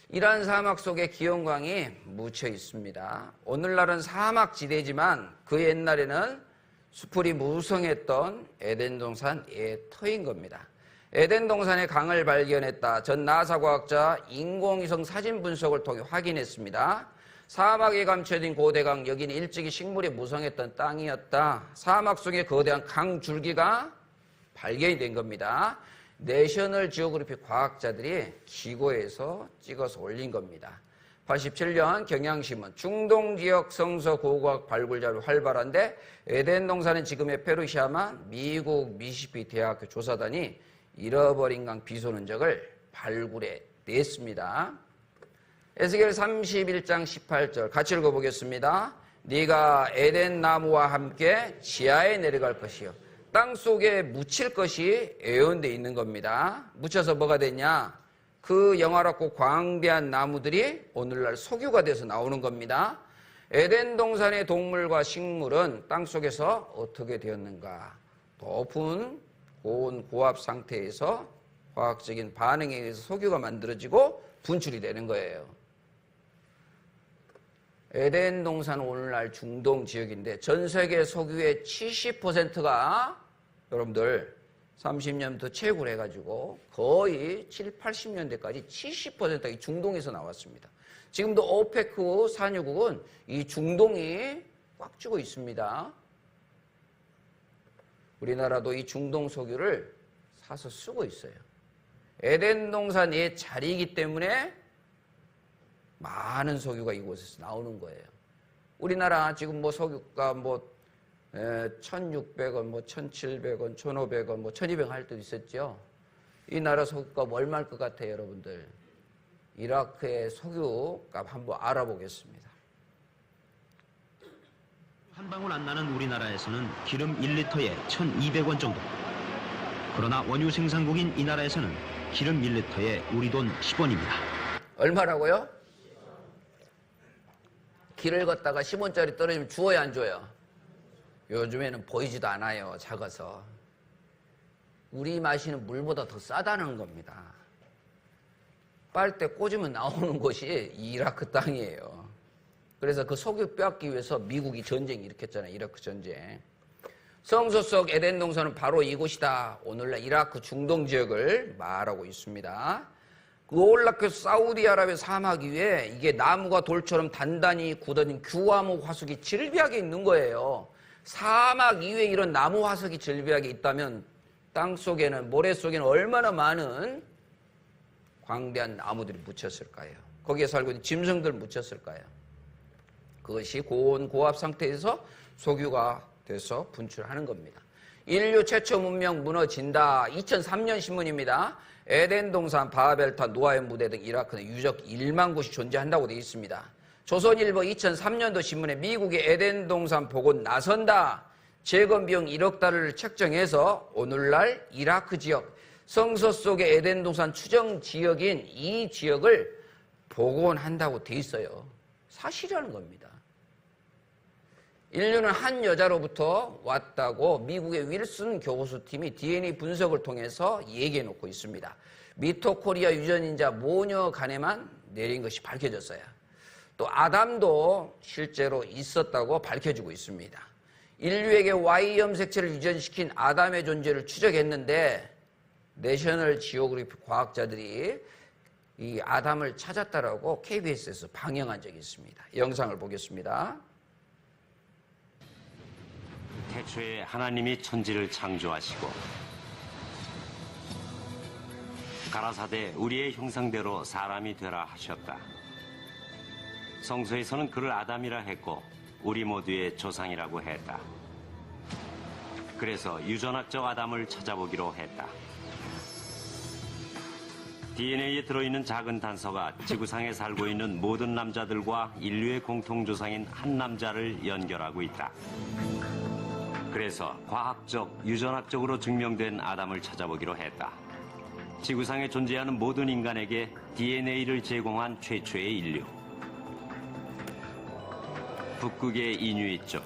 이란 사막 속에 기욤강이 묻혀 있습니다. 오늘날은 사막지대지만 그 옛날에는 수풀이 무성했던 에덴 동산의 터인 겁니다. 에덴 동산의 강을 발견했다. 전 나사 과학자 인공위성 사진 분석을 통해 확인했습니다. 사막에 감춰진 고대강, 여기는 일찍이 식물이 무성했던 땅이었다. 사막 속에 거대한 강 줄기가 발견이 된 겁니다. 내셔널 지오그래피 과학자들이 기고에서 찍어서 올린 겁니다. 87년 경향신문 중동 지역 성서 고고학 발굴 자료 활발한데 에덴 동산은 지금의 페르시아만 미국 미시시피 대학교 조사단이 잃어버린 강 비손 흔적을 발굴해 냈습니다. 에스겔 31장 18절 같이 읽어보겠습니다. 네가 에덴 나무와 함께 지하에 내려갈 것이요 땅 속에 묻힐 것이 예언되어 있는 겁니다. 묻혀서 뭐가 됐냐? 그 영화롭고 광대한 나무들이 오늘날 석유가 돼서 나오는 겁니다. 에덴 동산의 동물과 식물은 땅 속에서 어떻게 되었는가? 높은 고온 고압 상태에서 화학적인 반응에 의해서 석유가 만들어지고 분출이 되는 거예요. 에덴 동산은 오늘날 중동 지역인데 전 세계 석유의 70%가 여러분들 30년부터 채굴 해가지고 거의 7, 80년대까지 70%가 이 중동에서 나왔습니다. 지금도 오페크 산유국은 이 중동이 꽉 쥐고 있습니다. 우리나라도 이 중동 석유를 사서 쓰고 있어요. 에덴 동산 옛 자리이기 때문에 많은 석유가 이곳에서 나오는 거예요. 우리나라 지금 뭐 석유가 뭐 1,600원, 뭐 1,700원, 1,500원, 뭐 1,200원 할 때도 있었죠. 이 나라 석유값 얼마일 것 같아요, 여러분들? 이라크의 석유값 한번 알아보겠습니다. 한 방울 안 나는 우리나라에서는 기름 1리터에 1,200원 정도. 그러나 원유 생산국인 이 나라에서는 기름 1리터에 우리 돈 10원입니다. 얼마라고요? 길을 걷다가 10원짜리 떨어지면 주어야 안 줘요? 요즘에는 보이지도 않아요. 작아서. 우리 마시는 물보다 더 싸다는 겁니다. 빨대 꽂으면 나오는 곳이 이라크 땅이에요. 그래서 그 석유 빼앗기 위해서 미국이 전쟁 일으켰잖아요. 이라크 전쟁. 성서 속 에덴 동산은 바로 이곳이다. 오늘날 이라크 중동 지역을 말하고 있습니다. 그 올라크 사우디아라비아 사막 위에 이게 나무가 돌처럼 단단히 굳어진 규화목 화석이 질비하게 있는 거예요. 사막 위에 이런 나무 화석이 질비하게 있다면 땅 속에는, 모래 속에는 얼마나 많은 광대한 나무들이 묻혔을까요? 거기에 살고 있는 짐승들 묻혔을까요? 그것이 고온 고압 상태에서 석유가 돼서 분출하는 겁니다. 인류 최초 문명 무너진다. 2003년 신문입니다. 에덴 동산, 바벨탑, 노아의 무대 등 이라크는 유적 1만 곳이 존재한다고 되어 있습니다. 조선일보 2003년도 신문에 미국의 에덴 동산 복원 나선다. 재건 비용 1억 달러를 책정해서 오늘날 이라크 지역, 성서 속의 에덴 동산 추정 지역인 이 지역을 복원한다고 되어 있어요. 사실이라는 겁니다. 인류는 한 여자로부터 왔다고 미국의 윌슨 교수팀이 DNA 분석을 통해서 얘기해 놓고 있습니다. 미토코리아 유전인자 모녀 간에만 내린 것이 밝혀졌어요. 또 아담도 실제로 있었다고 밝혀지고 있습니다. 인류에게 Y 염색체를 유전시킨 아담의 존재를 추적했는데 내셔널 지오그래피 과학자들이 이 아담을 찾았다라고 KBS에서 방영한 적이 있습니다. 영상을 보겠습니다. 태초에 하나님이 천지를 창조하시고 가라사대 우리의 형상대로 사람이 되라 하셨다. 성서에서는 그를 아담이라 했고 우리 모두의 조상이라고 했다. 그래서 유전학적 아담을 찾아보기로 했다. DNA에 들어있는 작은 단서가 지구상에 살고 있는 모든 남자들과 인류의 공통조상인 한 남자를 연결하고 있다. 그래서 과학적, 유전학적으로 증명된 아담을 찾아보기로 했다. 지구상에 존재하는 모든 인간에게 DNA를 제공한 최초의 인류. 북극의 이누이족,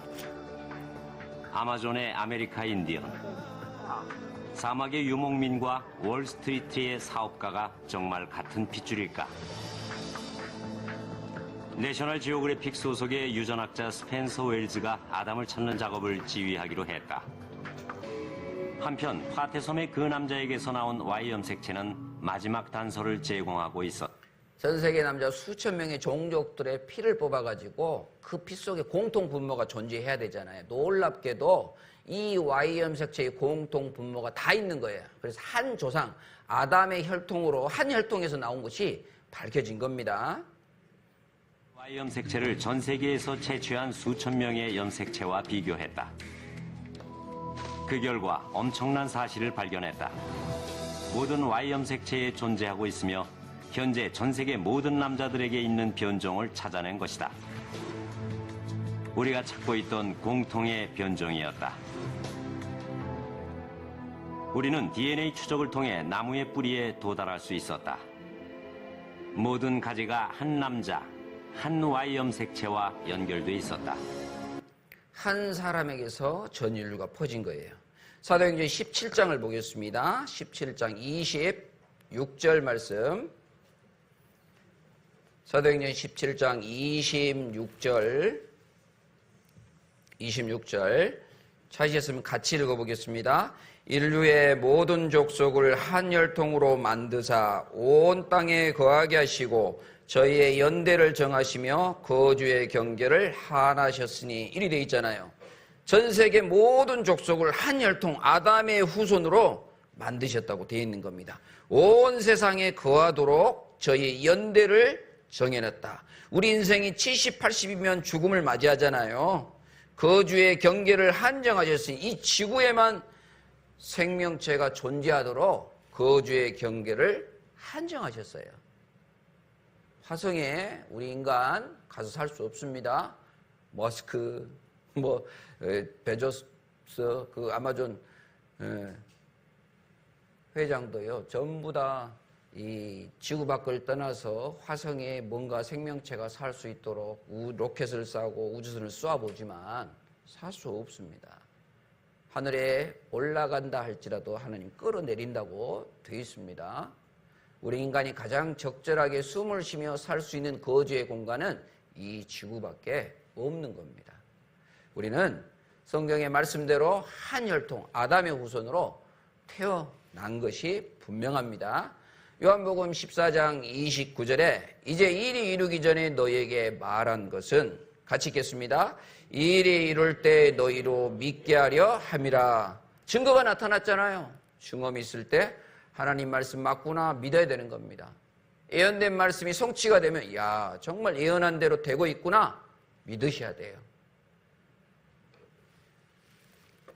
아마존의 아메리카 인디언, 사막의 유목민과 월스트리트의 사업가가 정말 같은 핏줄일까? 내셔널 지오그래픽 소속의 유전학자 스펜서 웰즈가 아담을 찾는 작업을 지휘하기로 했다. 한편 파테섬의 그 남자에게서 나온 Y 염색체는 마지막 단서를 제공하고 있었다. 전 세계 남자 수천 명의 종족들의 피를 뽑아가지고 그 피 속에 공통 분모가 존재해야 되잖아요. 놀랍게도 이 Y 염색체의 공통 분모가 다 있는 거예요. 그래서 한 조상, 아담의 혈통으로 한 혈통에서 나온 것이 밝혀진 겁니다. Y 염색체를 전 세계에서 채취한 수천 명의 염색체와 비교했다. 그 결과 엄청난 사실을 발견했다. 모든 Y 염색체에 존재하고 있으며 현재 전 세계 모든 남자들에게 있는 변종을 찾아낸 것이다. 우리가 찾고 있던 공통의 변종이었다. 우리는 DNA 추적을 통해 나무의 뿌리에 도달할 수 있었다. 모든 가지가 한 남자, 한 Y 염색체와 연결돼 있었다. 한 사람에게서 전 인류가 퍼진 거예요. 사도행전 17장을 보겠습니다. 17장 26절 말씀. 사도행전 17장 26절 찾으셨으면 같이 읽어보겠습니다. 인류의 모든 족속을 한 혈통으로 만드사 온 땅에 거하게 하시고 저희의 연대를 정하시며 거주의 경계를 하나셨으니 이리 돼 있잖아요. 전 세계 모든 족속을 한 혈통 아담의 후손으로 만드셨다고 되어 있는 겁니다. 온 세상에 거하도록 저희의 연대를 정해놨다. 우리 인생이 70, 80이면 죽음을 맞이하잖아요. 거주의 경계를 한정하셨으니 이 지구에만 생명체가 존재하도록 거주의 경계를 한정하셨어요. 화성에 우리 인간 가서 살 수 없습니다. 머스크, 베조스, 그 아마존 회장도요. 전부 다 이 지구 밖을 떠나서 화성에 뭔가 생명체가 살 수 있도록 로켓을 쏴고 우주선을 쏘아보지만 살 수 없습니다. 하늘에 올라간다 할지라도 하나님 끌어내린다고 되어 있습니다. 우리 인간이 가장 적절하게 숨을 쉬며 살 수 있는 거주의 공간은 이 지구밖에 없는 겁니다. 우리는 성경의 말씀대로 한 혈통 아담의 후손으로 태어난 것이 분명합니다. 요한복음 14장 29절에 이제 일이 이루기 전에 너희에게 말한 것은 같이 읽겠습니다. 일이 이룰 때 너희로 믿게 하려 함이라. 증거가 나타났잖아요. 증언이 있을 때 하나님 말씀 맞구나 믿어야 되는 겁니다. 예언된 말씀이 성취가 되면 야 정말 예언한 대로 되고 있구나 믿으셔야 돼요.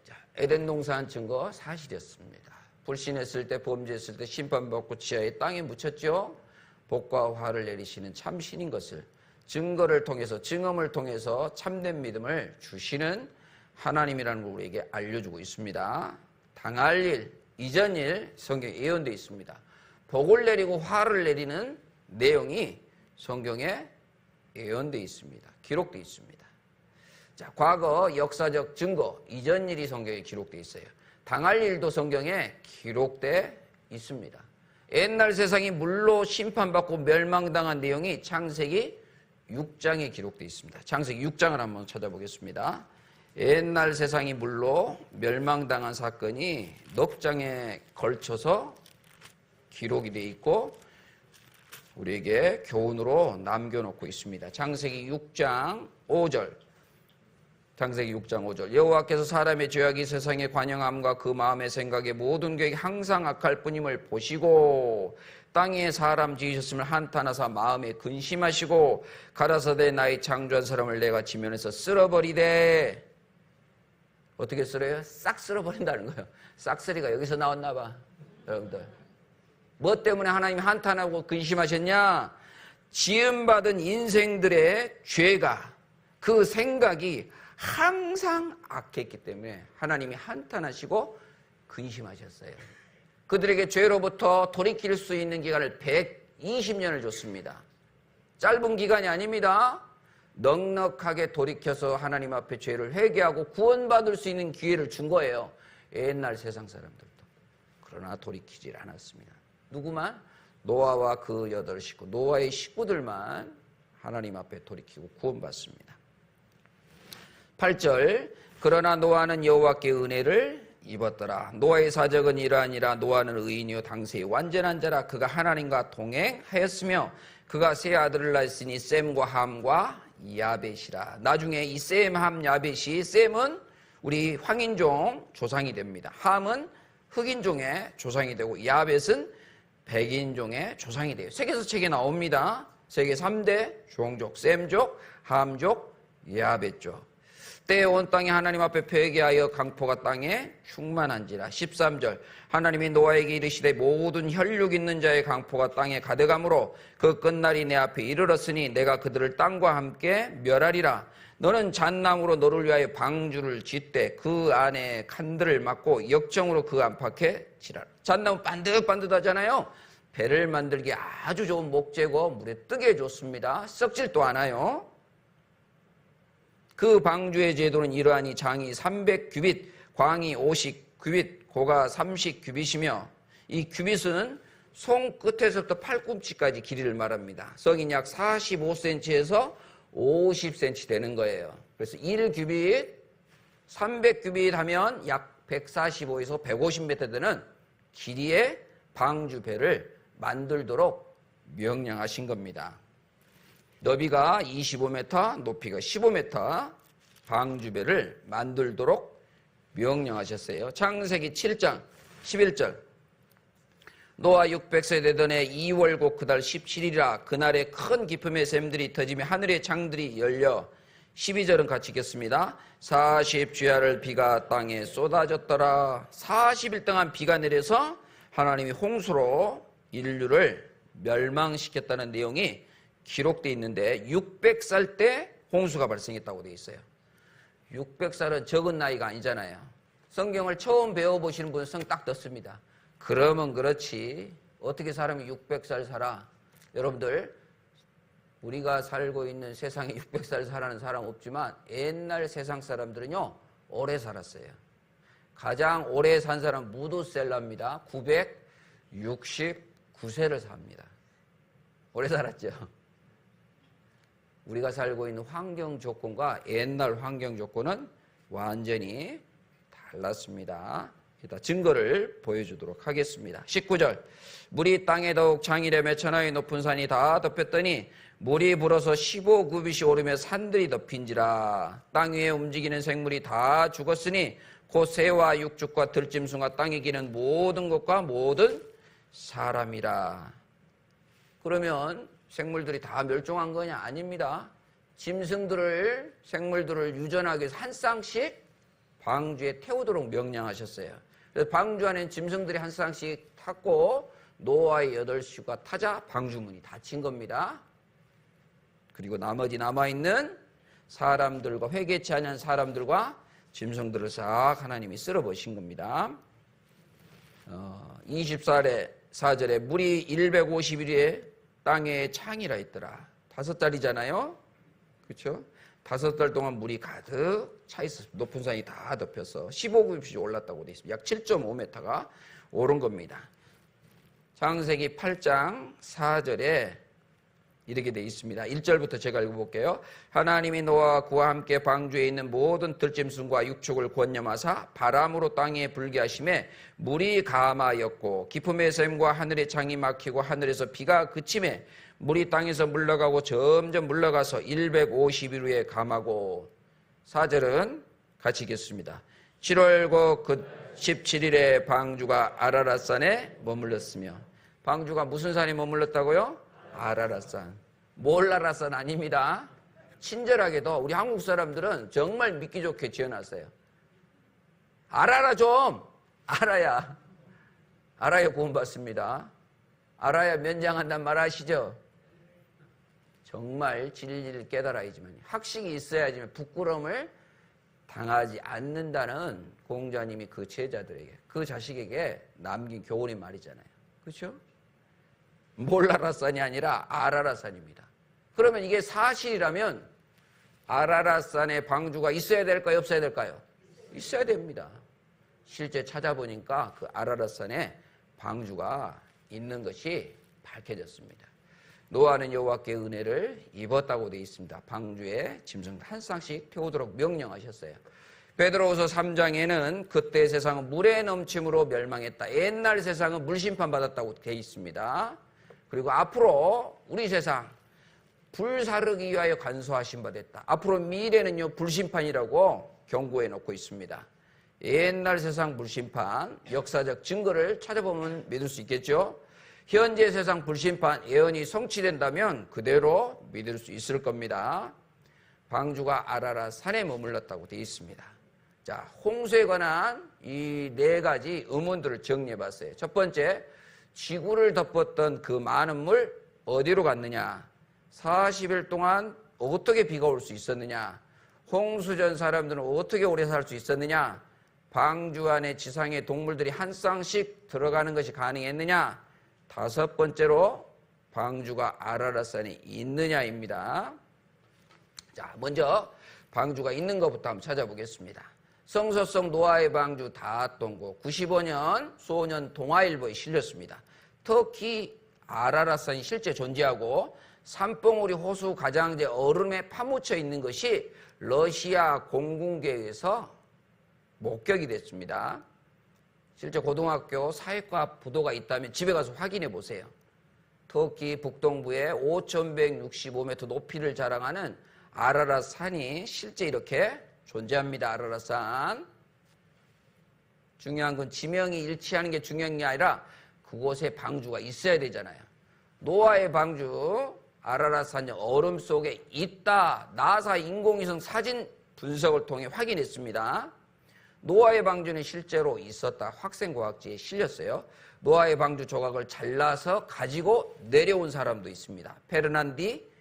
자, 에덴 동산 증거 사실이었습니다. 불신했을 때 범죄했을 때 심판받고 지하에 땅에 묻혔죠. 복과 화를 내리시는 참 신인 것을 증거를 통해서 증언을 통해서 참된 믿음을 주시는 하나님이라는 걸 우리에게 알려주고 있습니다. 당할 일, 이전 일 성경에 예언되어 있습니다. 복을 내리고 화를 내리는 내용이 성경에 예언되어 있습니다. 기록되어 있습니다. 자, 과거 역사적 증거, 이전 일이 성경에 기록되어 있어요. 당할 일도 성경에 기록되어 있습니다. 옛날 세상이 물로 심판받고 멸망당한 내용이 창세기 6장에 기록되어 있습니다. 창세기 6장을 한번 찾아보겠습니다. 옛날 세상이 물로 멸망당한 사건이 넉 장에 걸쳐서 기록이 되어 있고 우리에게 교훈으로 남겨놓고 있습니다. 창세기 6장 5절. 창세기 6장 5절. 여호와께서 사람의 죄악이 세상의 관영함과 그 마음의 생각의 모든 계획이 항상 악할 뿐임을 보시고 땅에 사람 지으셨음을 한탄하사 마음에 근심하시고 가라사대 나의 창조한 사람을 내가 지면에서 쓸어버리되. 어떻게 쓸어요? 싹 쓸어버린다는 거예요. 싹쓸이가 여기서 나왔나 봐. 여러분들. 뭐 때문에 하나님이 한탄하고 근심하셨냐? 지음받은 인생들의 죄가, 그 생각이 항상 악했기 때문에 하나님이 한탄하시고 근심하셨어요. 그들에게 죄로부터 돌이킬 수 있는 기간을 120년을 줬습니다. 짧은 기간이 아닙니다. 넉넉하게 돌이켜서 하나님 앞에 죄를 회개하고 구원받을 수 있는 기회를 준 거예요. 옛날 세상 사람들도. 그러나 돌이키질 않았습니다. 누구만? 노아와 그 8식구, 노아의 식구들만 하나님 앞에 돌이키고 구원받습니다. 8절. 그러나 노아는 여호와께 은혜를 입었더라. 노아의 사적은 이러하니라. 노아는 의인이요 당세의 완전한 자라. 그가 하나님과 동행하였으며 그가 세 아들을 낳았으니 셈과 함과 야벳이라. 나중에 이 셈, 함, 야벳이, 셈은 우리 황인종 조상이 됩니다. 함은 흑인종의 조상이 되고 야벳은 백인종의 조상이 돼요. 세계서책에 나옵니다. 세계 3대 종족, 셈족, 함족, 야벳족. 때에 온 땅이 하나님 앞에 회개하여 강포가 땅에 충만한지라. 13절. 하나님이 노아에게 이르시되 모든 혈육 있는 자의 강포가 땅에 가득함으로 그 끝날이 내 앞에 이르렀으니 내가 그들을 땅과 함께 멸하리라. 너는 잣나무로 너를 위하여 방주를 짓되 그 안에 칸들을 막고 역정으로 그 안팎에 지라라. 잣나무 반듯반듯하잖아요. 배를 만들기 아주 좋은 목재고 물에 뜨게 해줬습니다. 썩질도 않아요. 그 방주의 제도는 이러하니 장이 300규빗, 광이 50규빗, 고가 30규빗이며 이 규빗은 손끝에서부터 팔꿈치까지 길이를 말합니다. 성인 약 45cm에서 50cm 되는 거예요. 그래서 1규빗, 300규빗 하면 약 145에서 150m 되는 길이의 방주배를 만들도록 명령하신 겁니다. 너비가 25m, 높이가 15m 방주배를 만들도록 명령하셨어요. 창세기 7장 11절. 노아 600세 되던 해 2월고 그달 17일이라. 그날에 큰 기품의 샘들이 터지며 하늘의 창들이 열려. 12절은 같이 읽겠습니다. 40주야를 비가 땅에 쏟아졌더라. 40일 동안 비가 내려서 하나님이 홍수로 인류를 멸망시켰다는 내용이 기록되어 있는데 600살 때 홍수가 발생했다고 되어 있어요. 600살은 적은 나이가 아니잖아요. 성경을 처음 배워보시는 분은 성 딱 떴습니다. 그러면 그렇지 어떻게 사람이 600살 살아? 여러분들 우리가 살고 있는 세상에 600살 살아는 사람 없지만 옛날 세상 사람들은요 오래 살았어요. 가장 오래 산 사람은 무두셀라입니다. 969세를 삽니다. 오래 살았죠. 우리가 살고 있는 환경 조건과 옛날 환경 조건은 완전히 달랐습니다. 일단 증거를 보여주도록 하겠습니다. 19절. 물이 땅에 더욱 장이래 몇 천하의 높은 산이 다 덮였더니 물이 불어서 15규빗이 오르며 산들이 덮인지라. 땅 위에 움직이는 생물이 다 죽었으니 곧 새와 육축과 들짐승과 땅에 기는 모든 것과 모든 사람이라. 그러면 생물들이 다 멸종한 거냐? 아닙니다. 생물들을 유전하기 위해서 한 쌍씩 방주에 태우도록 명령하셨어요. 그래서 방주 안에는 짐승들이 한 쌍씩 탔고 노아의 8식구가 타자 방주문이 닫힌 겁니다. 그리고 나머지 남아있는 사람들과 회개치 않은 사람들과 짐승들을 싹 하나님이 쓸어버신 겁니다. 24절에 물이 150일에 땅에 창이라 있더라. 5자리잖아요. 그렇죠? 5달 동안 물이 가득 차 있었습니다. 높은 산이 다 덮여서 15cm 올랐다고 되어 있습니다. 약 7.5m가 오른 겁니다. 창세기 8장 4절에 이렇게 되어 있습니다. 1절부터 제가 읽어볼게요. 하나님이 노아와 그와 함께 방주에 있는 모든 들짐승과 육축을 권념하사 바람으로 땅에 불게 하심에 물이 감하였고 깊음의 샘과 하늘의 창이 막히고 하늘에서 비가 그침에 물이 땅에서 물러가고 점점 물러가서 150일 후에 감하고. 4절은 같이 읽겠습니다. 7월 그 17일에 방주가 아라랏산에 머물렀으며. 방주가 무슨 산에 머물렀다고요? 아라랏산. 몰라랏산 아닙니다. 친절하게도 우리 한국 사람들은 정말 믿기 좋게 지어놨어요. 알아라 좀. 알아야 구원받습니다. 알아야 면장한단 말 아시죠? 정말 진리를 깨달아야지만, 학식이 있어야지만 부끄러움을 당하지 않는다는 공자님이 그 제자들에게, 그 자식에게 남긴 교훈의 말이잖아요. 그렇죠? 몰라랏산이 아니라 아라랏산입니다. 그러면 이게 사실이라면 아라랏산에 방주가 있어야 될까요? 없어야 될까요? 있어야 됩니다. 실제 찾아보니까 그 아라랏산에 방주가 있는 것이 밝혀졌습니다. 노아는 여호와께 은혜를 입었다고 되어 있습니다. 방주에 짐승 한 쌍씩 태우도록 명령하셨어요. 베드로후서 3장에는 그때 세상은 물의 넘침으로 멸망했다. 옛날 세상은 물심판 받았다고 되어 있습니다. 그리고 앞으로 우리 세상 불사르기 위하여 간소하신 바 됐다. 앞으로 미래는요 불심판이라고 경고해 놓고 있습니다. 옛날 세상 불심판, 역사적 증거를 찾아보면 믿을 수 있겠죠. 현재 세상 불심판 예언이 성취된다면 그대로 믿을 수 있을 겁니다. 방주가 아라랏 산에 머물렀다고 되어 있습니다. 자, 홍수에 관한 이 4가지 의문들을 정리해 봤어요. 첫 번째, 지구를 덮었던 그 많은 물 어디로 갔느냐? 40일 동안 어떻게 비가 올 수 있었느냐? 홍수 전 사람들은 어떻게 오래 살 수 있었느냐? 방주 안에 지상의 동물들이 한 쌍씩 들어가는 것이 가능했느냐? 5번째로 방주가 아라랏산에 있느냐입니다. 자, 먼저 방주가 있는 것부터 한번 찾아보겠습니다. 성서성 노아의 방주 다동고 95년 소년 동아일보에 실렸습니다. 터키 아라랏산이 실제 존재하고 산봉우리 호수 가장제 얼음에 파묻혀 있는 것이 러시아 공군계에서 목격이 됐습니다. 실제 고등학교 사회과학 부도가 있다면 집에 가서 확인해 보세요. 터키 북동부에 5,165m 높이를 자랑하는 아라랏산이 실제 이렇게 존재합니다. 아라랏산. 중요한 건 지명이 일치하는 게 중요한 게 아니라 그곳에 방주가 있어야 되잖아요. 노아의 방주 아라랏산 얼음 속에 있다. 나사 인공위성 사진 분석을 통해 확인했습니다. 노아의 방주는 실제로 있었다. 확생과학지에 실렸어요. 노아의 방주 조각을 잘라서 가지고 내려온 사람도 있습니다. 페르난디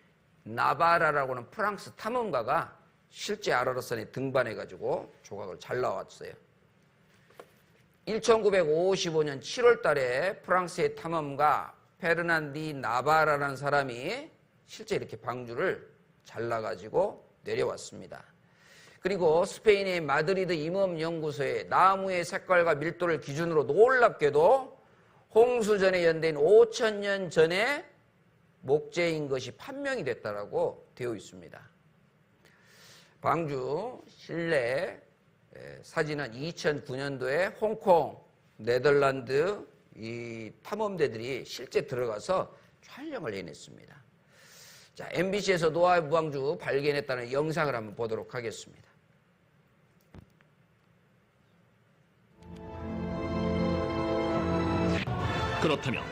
나바라라고 하는 프랑스 탐험가가 실제 아라랏산에 등반해가지고 조각을 잘라왔어요. 1955년 7월 달에 프랑스의 탐험가 페르난디 나바라라는 사람이 실제 이렇게 방주를 잘라가지고 내려왔습니다. 그리고 스페인의 마드리드 임업연구소에 나무의 색깔과 밀도를 기준으로 놀랍게도 홍수 전에 연대인 5,000년 전에 목재인 것이 판명이 됐다고 되어 있습니다. 방주 실내 사진은 2009년도에 홍콩, 네덜란드 이 탐험대들이 실제 들어가서 촬영을 해냈습니다. 자, MBC에서 노아의 방주 발견했다는 영상을 한번 보도록 하겠습니다. 그렇다면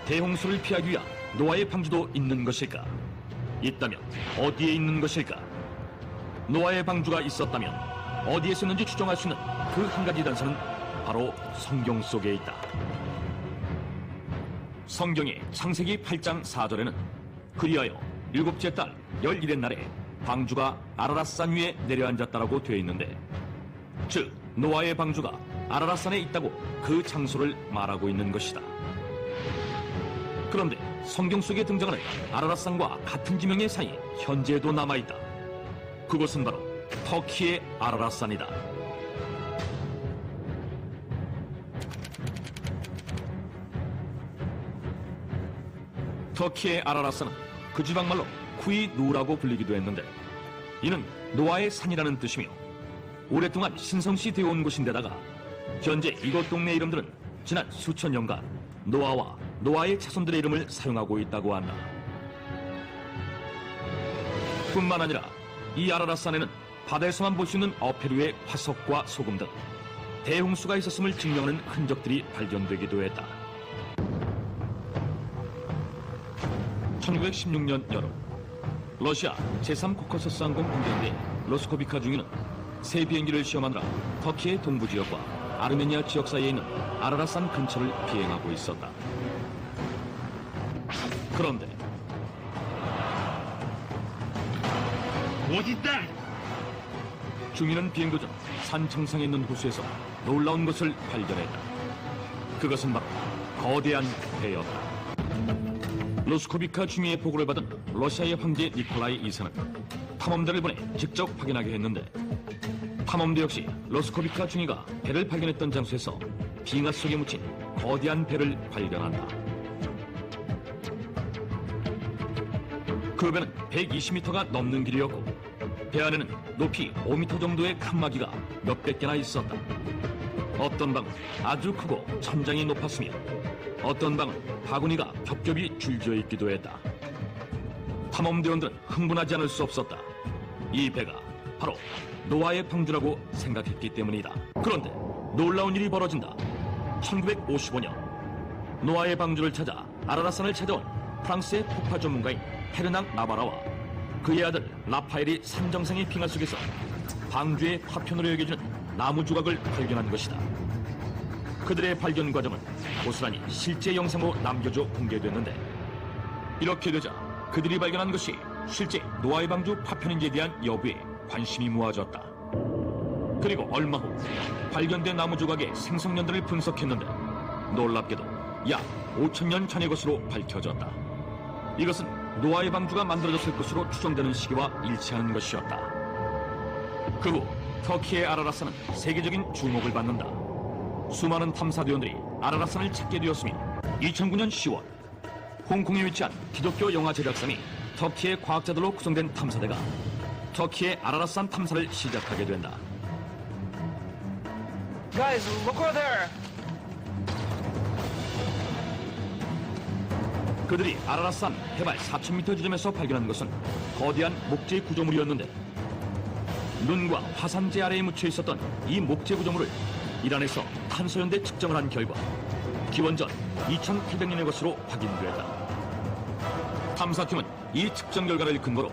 대홍수를 피하기 위한 노아의 방주도 있는 것일까? 있다면 어디에 있는 것일까? 노아의 방주가 있었다면 어디에 있었는지 추정할 수 있는 그 한 가지 단서는 바로 성경 속에 있다. 성경의 창세기 8장 4절에는 그리하여 7째 달 11의 날에 방주가 아라랏산 위에 내려앉았다라고 되어 있는데, 즉 노아의 방주가 아라랏산에 있다고 그 장소를 말하고 있는 것이다. 그런데 성경 속에 등장하는 아라랏산과 같은 지명의 산이 현재도 남아있다. 그곳은 바로 터키의 아라랏산이다. 터키의 아라랏산은 그 지방말로 쿠이누라고 불리기도 했는데 이는 노아의 산이라는 뜻이며 오랫동안 신성시 되어 온 곳인데다가 현재 이곳 동네 이름들은 지난 수천 년간 노아와 노아의 자손들의 이름을 사용하고 있다고 한다. 뿐만 아니라 이 아라랏산에는 바다에서만 볼 수 있는 어패류의 화석과 소금 등 대홍수가 있었음을 증명하는 흔적들이 발견되기도 했다. 1916년 여름 러시아 제3코커서스 항공 공대대 로스코비카 중위는 새 비행기를 시험하느라 터키의 동부 지역과 아르메니아 지역 사이에 있는 아라랏산 근처를 비행하고 있었다. 그런데 어딨다? 중위는 비행 도중 산 정상에 있는 호수에서 놀라운 것을 발견했다. 그것은 바로 거대한 배였다. 로스코비카 중위의 보고를 받은 러시아의 황제 니콜라이 2세는 탐험대를 보내 직접 확인하게 했는데 탐험대 역시 로스코비카 중위가 배를 발견했던 장소에서 빙하 속에 묻힌 거대한 배를 발견한다. 그 배는 120m가 넘는 길이었고 배 안에는 높이 5m 정도의 칸막이가 몇백 개나 있었다. 어떤 방은 아주 크고 천장이 높았으며 어떤 방은 바구니가 겹겹이 줄지어 있기도 했다. 탐험대원들은 흥분하지 않을 수 없었다. 이 배가 바로 노아의 방주라고 생각했기 때문이다. 그런데 놀라운 일이 벌어진다. 1955년 노아의 방주를 찾아 아라랏산을 찾아온 프랑스의 폭파 전문가인 페르낭 나바라와 그의 아들 라파엘이 산 정상의 빙하 속에서 방주의 파편으로 여겨지는 나무 조각을 발견한 것이다. 그들의 발견 과정은 고스란히 실제 영상으로 남겨져 공개됐는데 이렇게 되자 그들이 발견한 것이 실제 노아의 방주 파편인지에 대한 여부에 관심이 모아졌다. 그리고 얼마 후 발견된 나무 조각의 생성년들을 분석했는데 놀랍게도 약 5,000년 전의 것으로 밝혀졌다. 이것은 노아의 방주가 만들어졌을 것으로 추정되는 시기와 일치하는 것이었다. 그 후 터키의 아라랏산은 세계적인 주목을 받는다. 수많은 탐사대원들이 아라랏산을 찾게 되었으며 2009년 10월 홍콩에 위치한 기독교 영화 제작사인 터키의 과학자들로 구성된 탐사대가 터키의 아라랏산 탐사를 시작하게 된다. Guys, look over there. 그들이 아라랏산 해발 4,000m 지점에서 발견한 것은 거대한 목재 구조물이었는데 눈과 화산재 아래에 묻혀 있었던 이 목재 구조물을 이란에서 탄소연대 측정을 한 결과 기원전 2,800년의 것으로 확인됐다. 탐사팀은 이 측정 결과를 근거로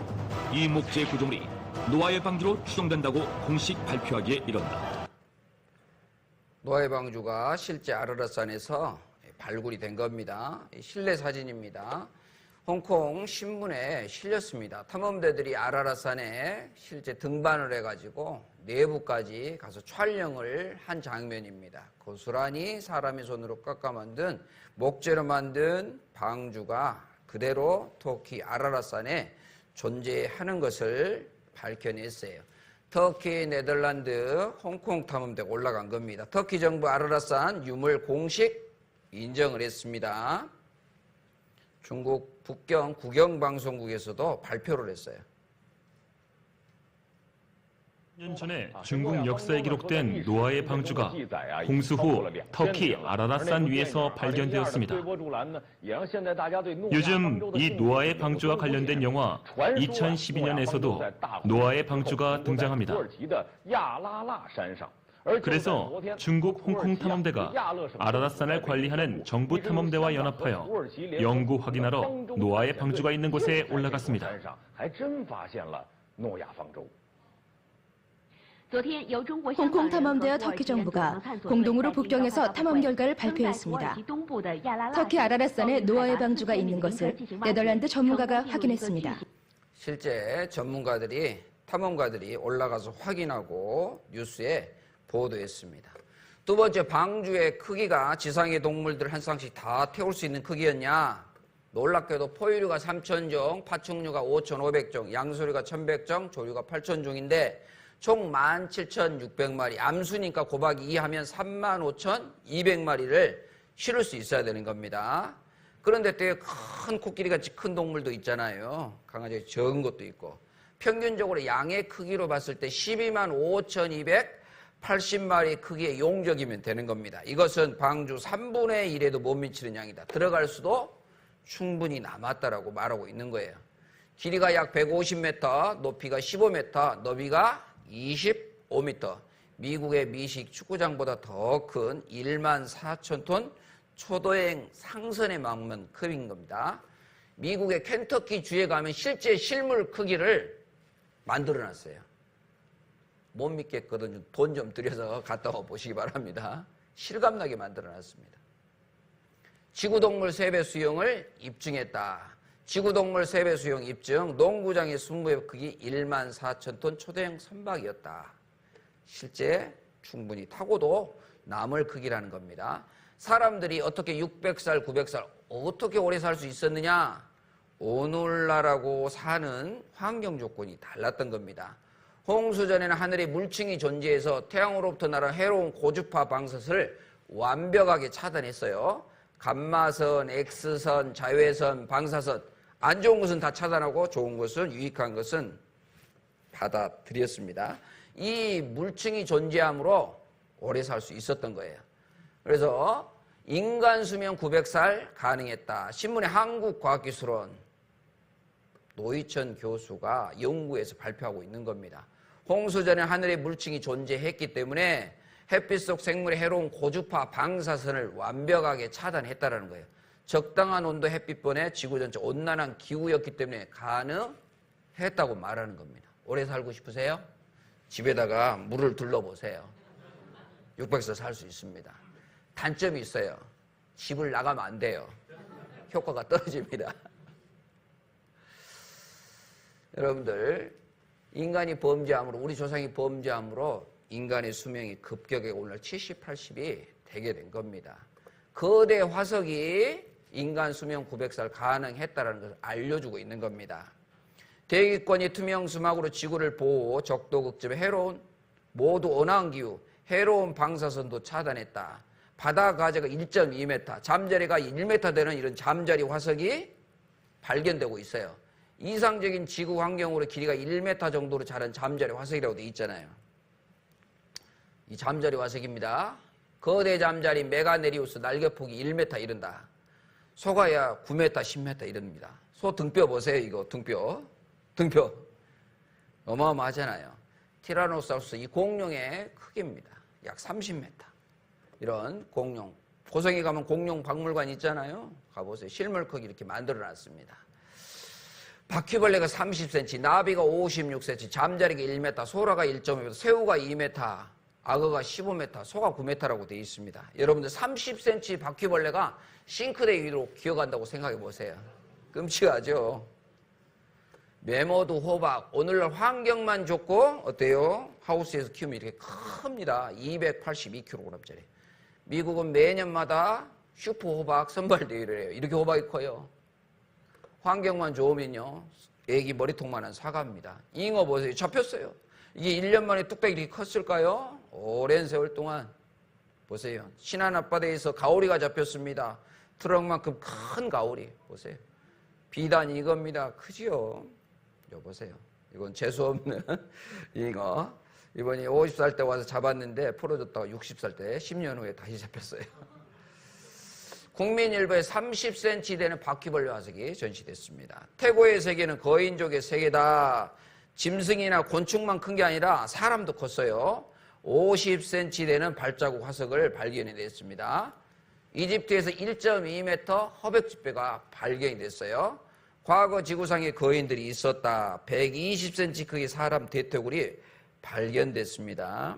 이 목재 구조물이 노아의 방주로 추정된다고 공식 발표하기에 이른다. 노아의 방주가 실제 아라랏산에서 발굴이 된 겁니다. 실내 사진입니다. 홍콩 신문에 실렸습니다. 탐험대들이 아라랏산에 실제 등반을 해가지고 내부까지 가서 촬영을 한 장면입니다. 고스란히 사람의 손으로 깎아 만든 목재로 만든 방주가 그대로 터키 아라랏산에 존재하는 것을 밝혀냈어요. 터키, 네덜란드, 홍콩 탐험대가 올라간 겁니다. 터키 정부 아라랏산 유물 공식 인정을 했습니다. 중국 북경 국영방송국에서도 발표를 했어요. 년 전에 중국 역사에 기록된 노아의 방주가 홍수 후 터키 아라랏산 위에서 발견되었습니다. 요즘 이 노아의 방주와 관련된 영화 2012년에서도 노아의 방주가 등장합니다. 그래서 중국 홍콩 탐험대가 아라랏산을 관리하는 정부 탐험대와 연합하여 연구 확인하러 노아의 방주가 있는 곳에 올라갔습니다. 홍콩 탐험대와 터키 정부가 공동으로 북경에서 탐험 결과를 발표했습니다. 터키 아라랏산에 노아의 방주가 있는 것을 네덜란드 전문가가 확인했습니다. 실제 전문가들이 탐험가들이 올라가서 확인하고 뉴스에 보도했습니다. 두 번째, 방주의 크기가 지상의 동물들 한 쌍씩 다 태울 수 있는 크기였냐? 놀랍게도 포유류가 3,000종, 파충류가 5,500종, 양서류가 1,100종, 조류가 8,000종인데 총 17,600마리, 암수니까 곱하기 2 하면 35,200마리를 실을 수 있어야 되는 겁니다. 그런데 되게 큰 코끼리같이 큰 동물도 있잖아요. 강아지가 적은 것도 있고. 평균적으로 양의 크기로 봤을 때 125,280마리 크기의 용적이면 되는 겁니다. 이것은 방주 3분의 1에도 못 미치는 양이다. 들어갈 수도 충분히 남았다라고 말하고 있는 거예요. 길이가 약 150m, 높이가 15m, 너비가 25m. 미국의 미식 축구장보다 더 큰 14,000톤 초도행 상선에 맞는 크기인 겁니다. 미국의 켄터키 주에 가면 실제 실물 크기를 만들어놨어요. 못 믿겠거든요. 돈 좀 들여서 갔다 와 보시기 바랍니다. 실감나게 만들어놨습니다. 지구동물 세배 수용을 입증했다. 지구동물 세배 수용 입증, 농구장의 승무의 크기 14,000톤 초대형 선박이었다. 실제 충분히 타고도 남을 크기라는 겁니다. 사람들이 어떻게 600살, 900살 어떻게 오래 살 수 있었느냐? 오늘날하고 사는 환경 조건이 달랐던 겁니다. 홍수전에는 하늘에 물층이 존재해서 태양으로부터 날아온 해로운 고주파 방사선을 완벽하게 차단했어요. 감마선, X선, 자외선, 방사선, 안 좋은 것은 다 차단하고 좋은 것은, 유익한 것은 받아들였습니다. 이 물층이 존재함으로 오래 살 수 있었던 거예요. 그래서 인간 수명 900살 가능했다. 신문의 한국과학기술원 노희천 교수가 연구해서 발표하고 있는 겁니다. 홍수 전에 하늘에 물층이 존재했기 때문에 햇빛 속 생물의 해로운 고주파 방사선을 완벽하게 차단했다는 거예요. 적당한 온도 햇빛번에 지구 전체 온난한 기후였기 때문에 가능했다고 말하는 겁니다. 오래 살고 싶으세요? 집에다가 물을 둘러보세요. 600살 살 수 있습니다. 단점이 있어요. 집을 나가면 안 돼요. 효과가 떨어집니다. 여러분들, 인간이 범죄함으로, 우리 조상이 범죄함으로 인간의 수명이 급격하게 오늘 70, 80이 되게 된 겁니다. 거대 화석이 인간 수명 900살 가능했다는 것을 알려주고 있는 겁니다. 대기권이 투명 수막으로 지구를 보호, 적도 극점의 해로운 모두 온화한 기후, 해로운 방사선도 차단했다. 바다 가제가 1.2m, 잠자리가 1m 되는 이런 잠자리 화석이 발견되고 있어요. 이상적인 지구 환경으로 길이가 1m 정도로 자란 잠자리 화석이라고 되어 있잖아요. 이 잠자리 화석입니다. 거대 잠자리 메가네리우스 날개폭이 1m 이른다. 소가야 9m, 10m 이릅니다. 소 등뼈 보세요. 이거 등뼈. 어마어마하잖아요. 티라노사우루스 이 공룡의 크기입니다. 약 30m. 이런 공룡. 고성에 가면 공룡 박물관 있잖아요. 가보세요. 실물 크기 이렇게 만들어놨습니다. 바퀴벌레가 30cm, 나비가 56cm, 잠자리가 1m, 소라가 1.5m, 새우가 2m, 악어가 15m, 소가 9m라고 되어 있습니다. 여러분들 30cm 바퀴벌레가 싱크대 위로 기어간다고 생각해 보세요. 끔찍하죠. 메모두 호박, 오늘날 환경만 좋고 어때요? 하우스에서 키우면 이렇게 큽니다. 282kg짜리. 미국은 매년마다 슈퍼 호박 선발 대회를 해요. 이렇게 호박이 커요. 환경만 좋으면요, 애기 머리통만한 사과입니다. 잉어 보세요. 잡혔어요. 이게 1년 만에 뚝딱 이렇게 컸을까요? 오랜 세월 동안. 보세요. 신안 앞바다에서 가오리가 잡혔습니다. 트럭만큼 큰 가오리. 보세요. 비단 이겁니다. 크지요? 이거 보세요. 이건 재수없는 잉어. 이번에 50살 때 와서 잡았는데 풀어줬다가 60살 때 10년 후에 다시 잡혔어요. 국민일보에 30cm 되는 바퀴벌레 화석이 전시됐습니다. 태고의 세계는 거인족의 세계다. 짐승이나 곤충만 큰 게 아니라 사람도 컸어요. 50cm 되는 발자국 화석을 발견해냈습니다. 이집트에서 1.2m 허백지뼈가 발견이 됐어요. 과거 지구상에 거인들이 있었다. 120cm 크기 사람 대퇴골이 발견됐습니다.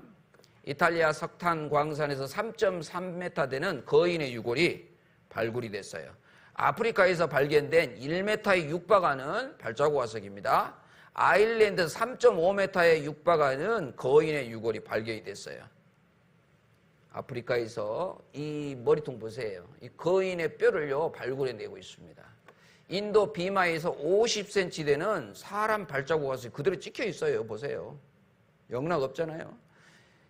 이탈리아 석탄 광산에서 3.3m 되는 거인의 유골이 발굴이 됐어요. 아프리카에서 발견된 1m에 육박하는 발자국 화석입니다. 아일랜드 3.5m에 육박하는 거인의 유골이 발견이 됐어요. 아프리카에서 이 머리통 보세요. 이 거인의 뼈를요 발굴해내고 있습니다. 인도 비마에서 50cm 되는 사람 발자국이 그대로 찍혀 있어요. 보세요. 영락 없잖아요.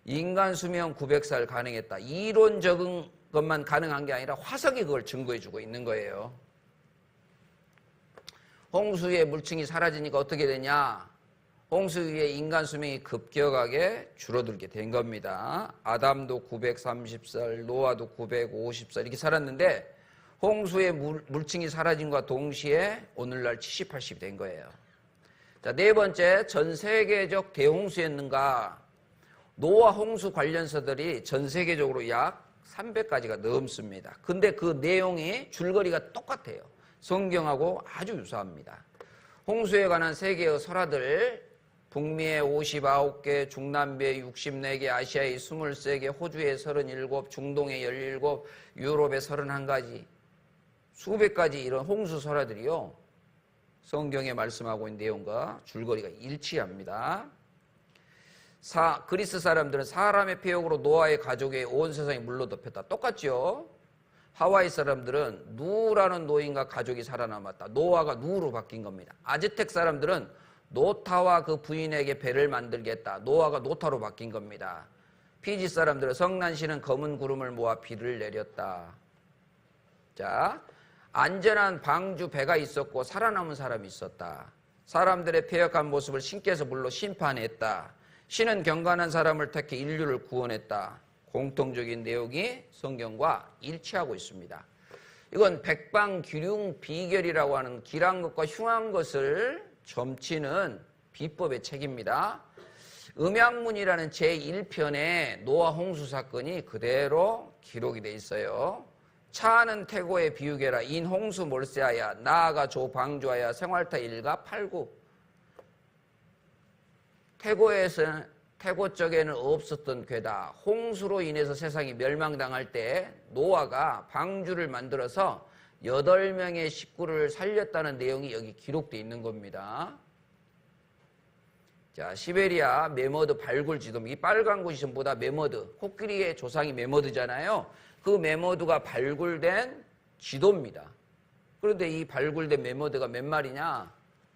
인간 수명 900살 가능했다. 이론적인 것만 가능한 게 아니라 화석이 그걸 증거해주고 있는 거예요. 홍수에 물층이 사라지니까 어떻게 되냐? 홍수 위에 인간 수명이 급격하게 줄어들게 된 겁니다. 아담도 930살, 노아도 950살 이렇게 살았는데 홍수의 물층이 사라짐과 동시에 오늘날 70, 80이 된 거예요. 자, 네 번째, 전 세계적 대홍수였는가? 노아 홍수 관련서들이 전 세계적으로 약 300가지가 넘습니다. 근데 그 내용이 줄거리가 똑같아요. 성경하고 아주 유사합니다. 홍수에 관한 세계의 설화들, 북미에 59개, 중남미에 64개, 아시아에 23개, 호주에 37, 중동에 17, 유럽에 31가지, 수백 가지 이런 홍수 설화들이요. 성경에 말씀하고 있는 내용과 줄거리가 일치합니다. 그리스 사람들은 사람의 폐역으로 노아의 가족의 온 세상이 물로 덮였다. 똑같죠? 하와이 사람들은 누라는 노인과 가족이 살아남았다. 노아가 누로 바뀐 겁니다. 아즈텍 사람들은 노타와 그 부인에게 배를 만들겠다. 노아가 노타로 바뀐 겁니다. 피지 사람들은 성난시는 검은 구름을 모아 비를 내렸다. 자, 안전한 방주 배가 있었고 살아남은 사람이 있었다. 사람들의 폐역한 모습을 신께서 물로 심판했다. 신은 경건한 사람을 택해 인류를 구원했다. 공통적인 내용이 성경과 일치하고 있습니다. 이건 백방규륜 비결이라고 하는 길한 것과 흉한 것을 점치는 비법의 책입니다. 음양문이라는 제1편에 노아 홍수 사건이 그대로 기록이 돼 있어요. 차는 태고의 비유계라 인 홍수 몰세하야 나아가 조 방주하야 생활타 1가 8구. 태고 쪽에는 없었던 괴다. 홍수로 인해서 세상이 멸망당할 때 노아가 방주를 만들어서 8명의 식구를 살렸다는 내용이 여기 기록되어 있는 겁니다. 자, 시베리아 메머드 발굴 지도. 이 빨간 곳이 전부 다 메머드. 코끼리의 조상이 메머드잖아요. 그 메머드가 발굴된 지도입니다. 그런데 이 발굴된 메머드가 몇 마리냐?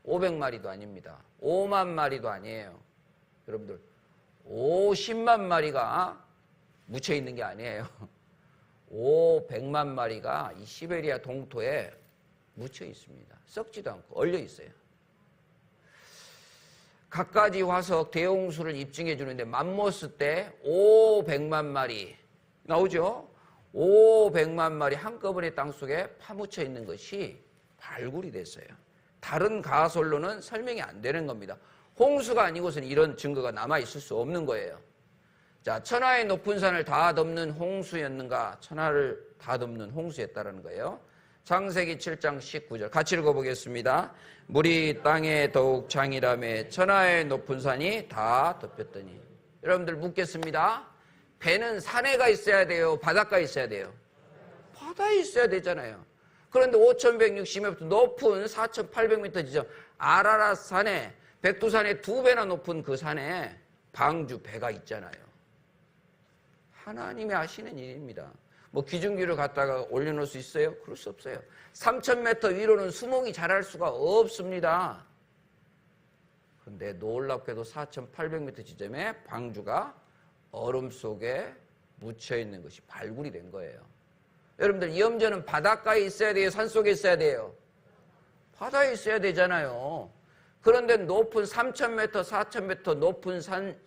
500마리도 아닙니다. 5만 마리도 아니에요. 여러분들 50만 마리가 묻혀 있는 게 아니에요. 500만 마리가 이 시베리아 동토에 묻혀 있습니다. 썩지도 않고 얼려 있어요. 갖가지 화석 대홍수를 입증해 주는데 맘모스 때 500만 마리 나오죠? 500만 마리 한꺼번에 땅속에 파묻혀 있는 것이 발굴이 됐어요. 다른 가설로는 설명이 안 되는 겁니다. 홍수가 아니고서는 이런 증거가 남아있을 수 없는 거예요. 자, 천하의 높은 산을 다 덮는 홍수였는가? 천하를 다 덮는 홍수였다는 거예요. 창세기 7장 19절 같이 읽어보겠습니다. 물이 땅에 더욱 창이라며 천하의 높은 산이 다 덮였더니. 여러분들 묻겠습니다. 배는 산에가 있어야 돼요? 바닷가에 있어야 돼요? 바다에 있어야 되잖아요. 그런데 5160m 높은 4800m 지점 아라랏 산에 백두산의 2배나 높은 그 산에 방주 배가 있잖아요. 하나님이 하시는 일입니다. 뭐 기중기를 갖다가 올려놓을 수 있어요? 그럴 수 없어요. 3000m 위로는 수목이 자랄 수가 없습니다. 그런데 놀랍게도 4800m 지점에 방주가 얼음 속에 묻혀 있는 것이 발굴이 된 거예요. 여러분들 염전은 바닷가에 있어야 돼요? 산속에 있어야 돼요? 바다에 있어야 되잖아요. 그런데 높은 3000m, 4000m 높은 산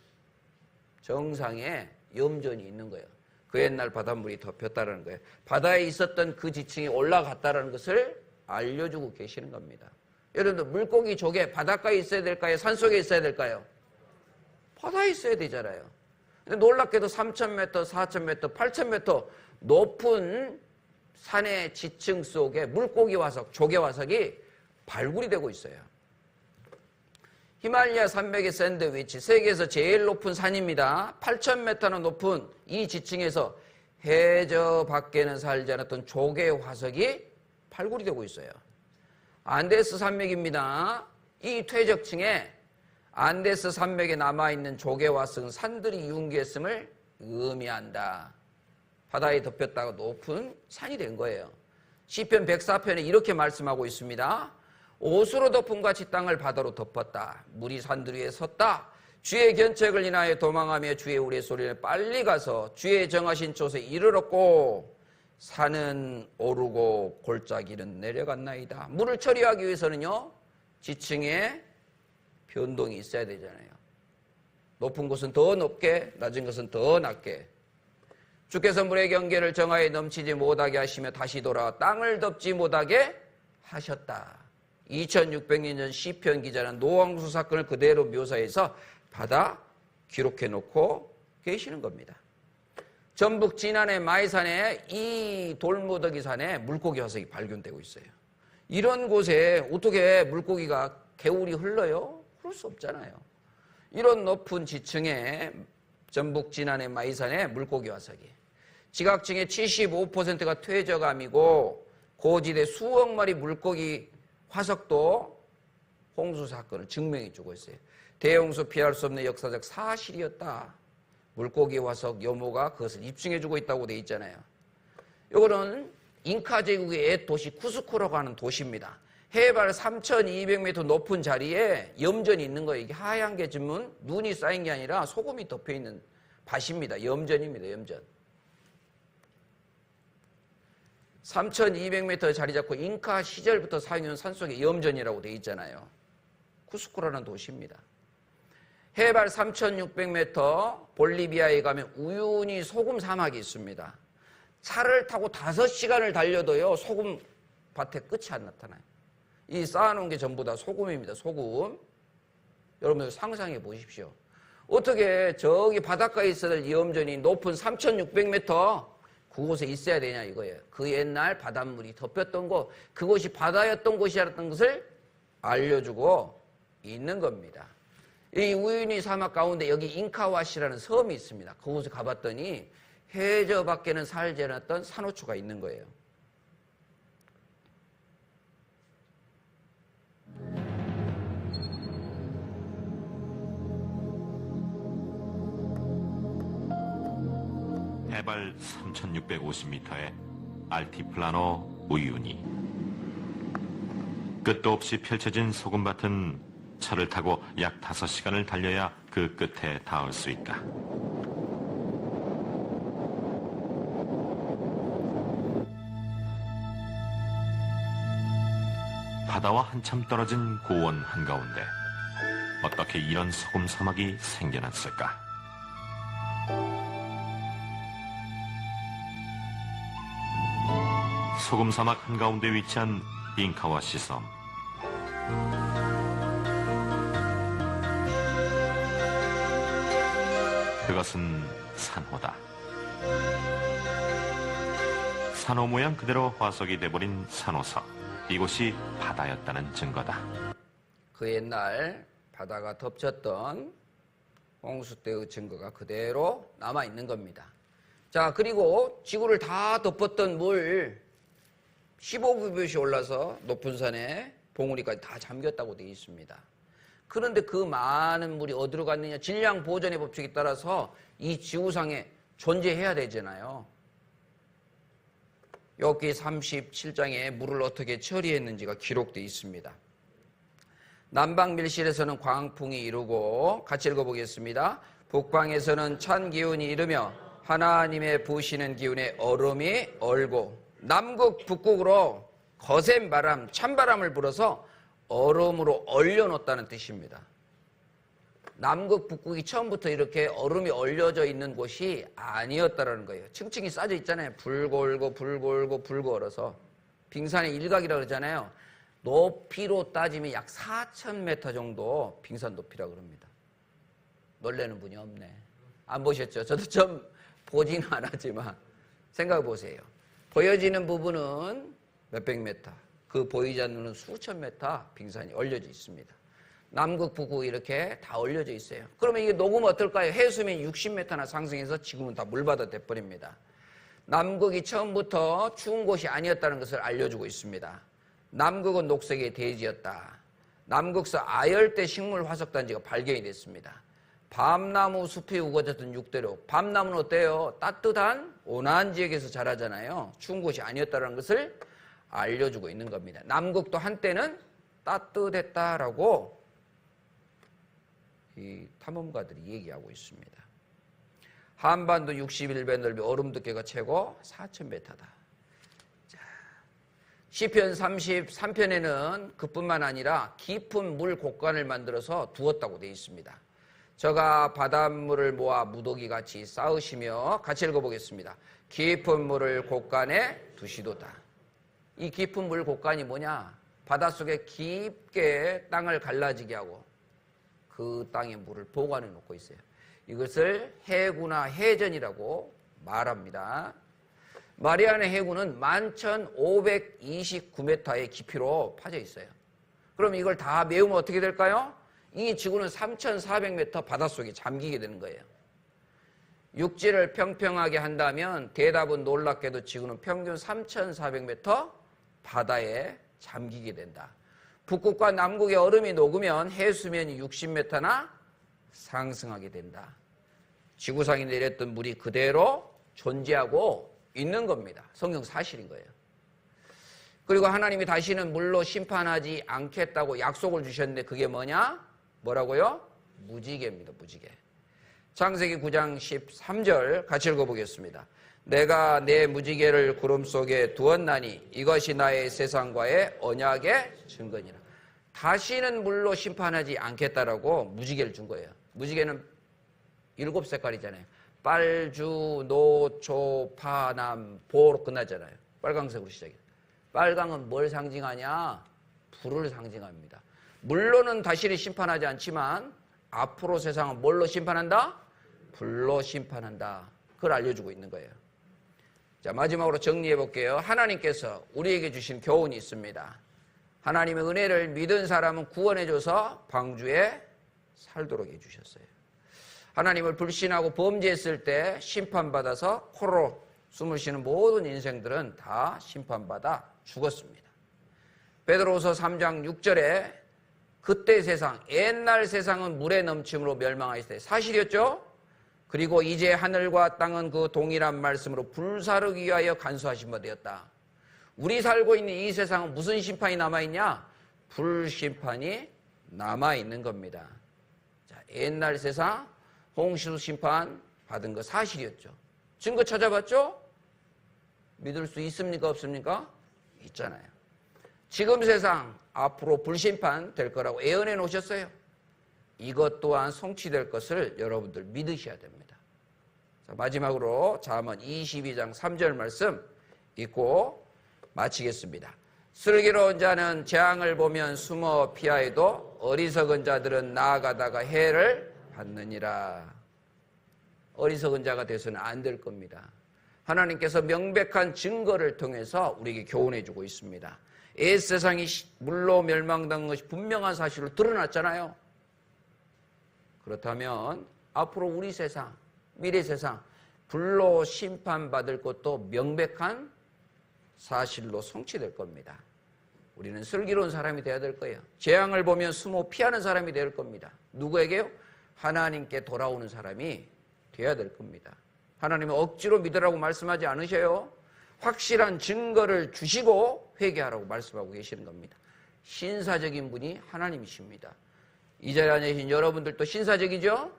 정상에 염전이 있는 거예요. 그 옛날 바닷물이 덮였다는 거예요. 바다에 있었던 그 지층이 올라갔다는 것을 알려주고 계시는 겁니다. 여러분들 물고기 조개 바닷가에 있어야 될까요? 산속에 있어야 될까요? 바다에 있어야 되잖아요. 근데 놀랍게도 3000m, 4000m, 8000m 높은 산의 지층 속에 물고기 화석, 조개 화석이 발굴이 되고 있어요. 히말라야 산맥의 샌드위치, 세계에서 제일 높은 산입니다. 8000m나 높은 이 지층에서 해저 밖에는 살지 않았던 조개 화석이 발굴이 되고 있어요. 안데스 산맥입니다. 이 퇴적층에 안데스 산맥에 남아있는 조개 화석은 산들이 융기했음을 의미한다. 바다에 덮였다가 높은 산이 된 거예요. 시편 104편에 이렇게 말씀하고 있습니다. 옷으로 덮은 같이 땅을 바다로 덮었다. 물이 산들 위에 섰다. 주의 견책을 인하여 도망하며 주의 우레소리를 빨리 가서 주의 정하신 곳에 이르렀고 산은 오르고 골짜기는 내려갔나이다. 물을 처리하기 위해서는요, 지층에 변동이 있어야 되잖아요. 높은 곳은 더 높게, 낮은 곳은 더 낮게. 주께서 물의 경계를 정하여 넘치지 못하게 하시며 다시 돌아와 땅을 덮지 못하게 하셨다. 2600년 전 시편 기자는 노홍수 사건을 그대로 묘사해서 받아 기록해 놓고 계시는 겁니다. 전북 진안의 마이산에 이 돌무더기 산에 물고기 화석이 발견되고 있어요. 이런 곳에 어떻게 물고기가 개울이 흘러요? 그럴 수 없잖아요. 이런 높은 지층에 전북 진안의 마이산에 물고기 화석이, 지각층의 75%가 퇴적암이고 고지대 수억 마리 물고기 화석도 홍수 사건을 증명해 주고 있어요. 대홍수 피할 수 없는 역사적 사실이었다. 물고기 화석 여모가 그것을 입증해 주고 있다고 돼 있잖아요. 이거는 잉카 제국의 옛 도시 쿠스코라고 하는 도시입니다. 해발 3,200m 높은 자리에 염전이 있는 거예요. 이게 하얀 게 지금 눈이 쌓인 게 아니라 소금이 덮여 있는 밭입니다. 염전입니다. 염전. 3,200m 자리 잡고 잉카 시절부터 사용한 산속의 염전이라고 돼 있잖아요. 쿠스코라는 도시입니다. 해발 3,600m 볼리비아에 가면 우유니 소금 사막이 있습니다. 차를 타고 5시간을 달려도요, 소금 밭에 끝이 안 나타나요. 이 쌓아놓은 게 전부 다 소금입니다. 소금. 여러분들 상상해 보십시오. 어떻게 저기 바닷가에 있어야 될 염전이 높은 3,600m 그곳에 있어야 되냐 이거예요. 그 옛날 바닷물이 덮였던 곳, 그곳이 바다였던 곳이었던 것을 알려주고 있는 겁니다. 이 우유니 사막 가운데 여기 잉카와시라는 섬이 있습니다. 그곳에 가봤더니 해저 밖에는 살지 않았던 산호초가 있는 거예요. 해발 3,650m의 알티플라노 우유니. 끝도 없이 펼쳐진 소금밭은 차를 타고 약 5시간을 달려야 그 끝에 닿을 수 있다. 바다와 한참 떨어진 고원 한가운데 어떻게 이런 소금 사막이 생겨났을까? 소금 사막 한가운데 위치한 잉카와시 섬. 그것은 산호다. 산호 모양 그대로 화석이 돼버린 산호섬. 이곳이 바다였다는 증거다. 그 옛날 바다가 덮쳤던 홍수 때의 증거가 그대로 남아있는 겁니다. 자, 그리고 지구를 다 덮었던 물 15규빗이 올라서 높은 산에 봉우리까지 다 잠겼다고 되어 있습니다. 그런데 그 많은 물이 어디로 갔느냐? 질량 보존의 법칙에 따라서 이 지구상에 존재해야 되잖아요. 여기 37장에 물을 어떻게 처리했는지가 기록되어 있습니다. 남방 밀실에서는 광풍이 이르고, 같이 읽어보겠습니다. 북방에서는 찬 기운이 이르며 하나님의 부으시는 기운에 얼음이 얼고, 남극 북극으로 거센 바람, 찬바람을 불어서 얼음으로 얼려놓았다는 뜻입니다. 남극 북극이 처음부터 이렇게 얼음이 얼려져 있는 곳이 아니었다는 거예요. 층층이 쌓여 있잖아요. 불골고 불골고 불골어서 빙산의 일각이라고 그러잖아요. 높이로 따지면 약 4,000m 정도 빙산 높이라고 그럽니다. 놀라는 분이 없네. 안 보셨죠? 저도 좀 보지는 않았지만 생각해 보세요. 보여지는 부분은 몇백 미터, 그 보이지 않는 수천 미터 빙산이 얼려져 있습니다. 남극, 북극 이렇게 다 얼려져 있어요. 그러면 이게 녹으면 어떨까요? 해수면이 60m나 상승해서 지금은 다 물바다 돼버립니다. 남극이 처음부터 추운 곳이 아니었다는 것을 알려주고 있습니다. 남극은 녹색의 대지였다. 남극서 아열대 식물 화석단지가 발견이 됐습니다. 밤나무 숲이 우거졌던 육대로, 밤나무는 어때요? 따뜻한 온화한 지역에서 자라잖아요. 추운 곳이 아니었다는 것을 알려주고 있는 겁니다. 남극도 한때는 따뜻했다라고 이 탐험가들이 얘기하고 있습니다. 한반도 61배 넓이 얼음 두께가 최고 4,000m다. 시편 33편에는 그뿐만 아니라 깊은 물 곳간을 만들어서 두었다고 되어 있습니다. 저가 바닷물을 모아 무더기같이 쌓으시며 같이 읽어보겠습니다. 깊은 물을 곳간에 두시도다. 이 깊은 물 곳간이 뭐냐? 바닷속에 깊게 땅을 갈라지게 하고 그 땅에 물을 보관해 놓고 있어요. 이것을 해구나 해전이라고 말합니다. 마리아나 해구는 11,529m의 깊이로 파져 있어요. 그럼 이걸 다 메우면 어떻게 될까요? 이 지구는 3,400m 바닷속에 잠기게 되는 거예요. 육지를 평평하게 한다면 대답은 놀랍게도 지구는 평균 3,400m 바다에 잠기게 된다. 북극과 남극의 얼음이 녹으면 해수면이 60m나 상승하게 된다. 지구상에 내렸던 물이 그대로 존재하고 있는 겁니다. 성경 사실인 거예요. 그리고 하나님이 다시는 물로 심판하지 않겠다고 약속을 주셨는데 그게 뭐냐? 뭐라고요? 무지개입니다. 무지개. 창세기 9장 13절 같이 읽어보겠습니다. 내가 내 무지개를 구름 속에 두었나니 이것이 나의 세상과의 언약의 증거니라. 다시는 물로 심판하지 않겠다라고 무지개를 준 거예요. 무지개는 7색깔이잖아요. 빨주, 노초, 파남, 보로 끝나잖아요. 빨강색으로 시작해요. 빨강은 뭘 상징하냐? 불을 상징합니다. 물로는 다시는 심판하지 않지만 앞으로 세상은 뭘로 심판한다? 불로 심판한다. 그걸 알려주고 있는 거예요. 자, 마지막으로 정리해 볼게요. 하나님께서 우리에게 주신 교훈이 있습니다. 하나님의 은혜를 믿은 사람은 구원해줘서 방주에 살도록 해주셨어요. 하나님을 불신하고 범죄했을 때 심판받아서 코로 숨을 쉬는 모든 인생들은 다 심판받아 죽었습니다. 베드로후서 3장 6절에 그때 세상, 옛날 세상은 물의 넘침으로 멸망하였을 때 사실이었죠? 그리고 이제 하늘과 땅은 그 동일한 말씀으로 불사르기 위하여 간수하신 바 되었다. 우리 살고 있는 이 세상은 무슨 심판이 남아있냐? 불심판이 남아있는 겁니다. 자, 옛날 세상 홍수 심판 받은 거 사실이었죠. 증거 찾아봤죠? 믿을 수 있습니까? 없습니까? 있잖아요. 지금 세상 앞으로 불심판 될 거라고 예언해 놓으셨어요. 이것 또한 성취될 것을 여러분들 믿으셔야 됩니다. 자, 마지막으로 잠언 22장 3절 말씀 읽고 마치겠습니다. 슬기로운 자는 재앙을 보면 숨어 피하여도 어리석은 자들은 나아가다가 해를 받느니라. 어리석은 자가 돼서는 안 될 겁니다. 하나님께서 명백한 증거를 통해서 우리에게 교훈해 주고 있습니다. 옛 세상이 물로 멸망당한 것이 분명한 사실로 드러났잖아요. 그렇다면 앞으로 우리 세상, 미래 세상 불로 심판받을 것도 명백한 사실로 성취될 겁니다. 우리는 슬기로운 사람이 되어야 될 거예요. 재앙을 보면 숨어 피하는 사람이 될 겁니다. 누구에게요? 하나님께 돌아오는 사람이 되어야 될 겁니다. 하나님은 억지로 믿으라고 말씀하지 않으셔요. 확실한 증거를 주시고 회개하라고 말씀하고 계시는 겁니다. 신사적인 분이 하나님이십니다. 이 자리에 앉아 계신 여러분들도 신사적이죠?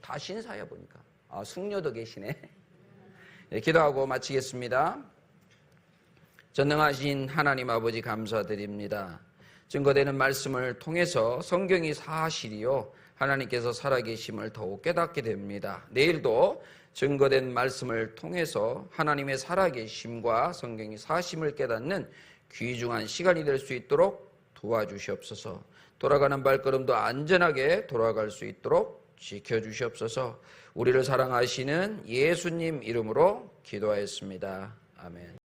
다 신사야 보니까. 아, 승려도 계시네. 네, 기도하고 마치겠습니다. 전능하신 하나님 아버지 감사드립니다. 증거되는 말씀을 통해서 성경이 사실이요 하나님께서 살아계심을 더욱 깨닫게 됩니다. 내일도 증거된 말씀을 통해서 하나님의 살아계심과 성경이 사심을 깨닫는 귀중한 시간이 될 수 있도록 도와주시옵소서. 돌아가는 발걸음도 안전하게 돌아갈 수 있도록 지켜주시옵소서. 우리를 사랑하시는 예수님 이름으로 기도하였습니다. 아멘.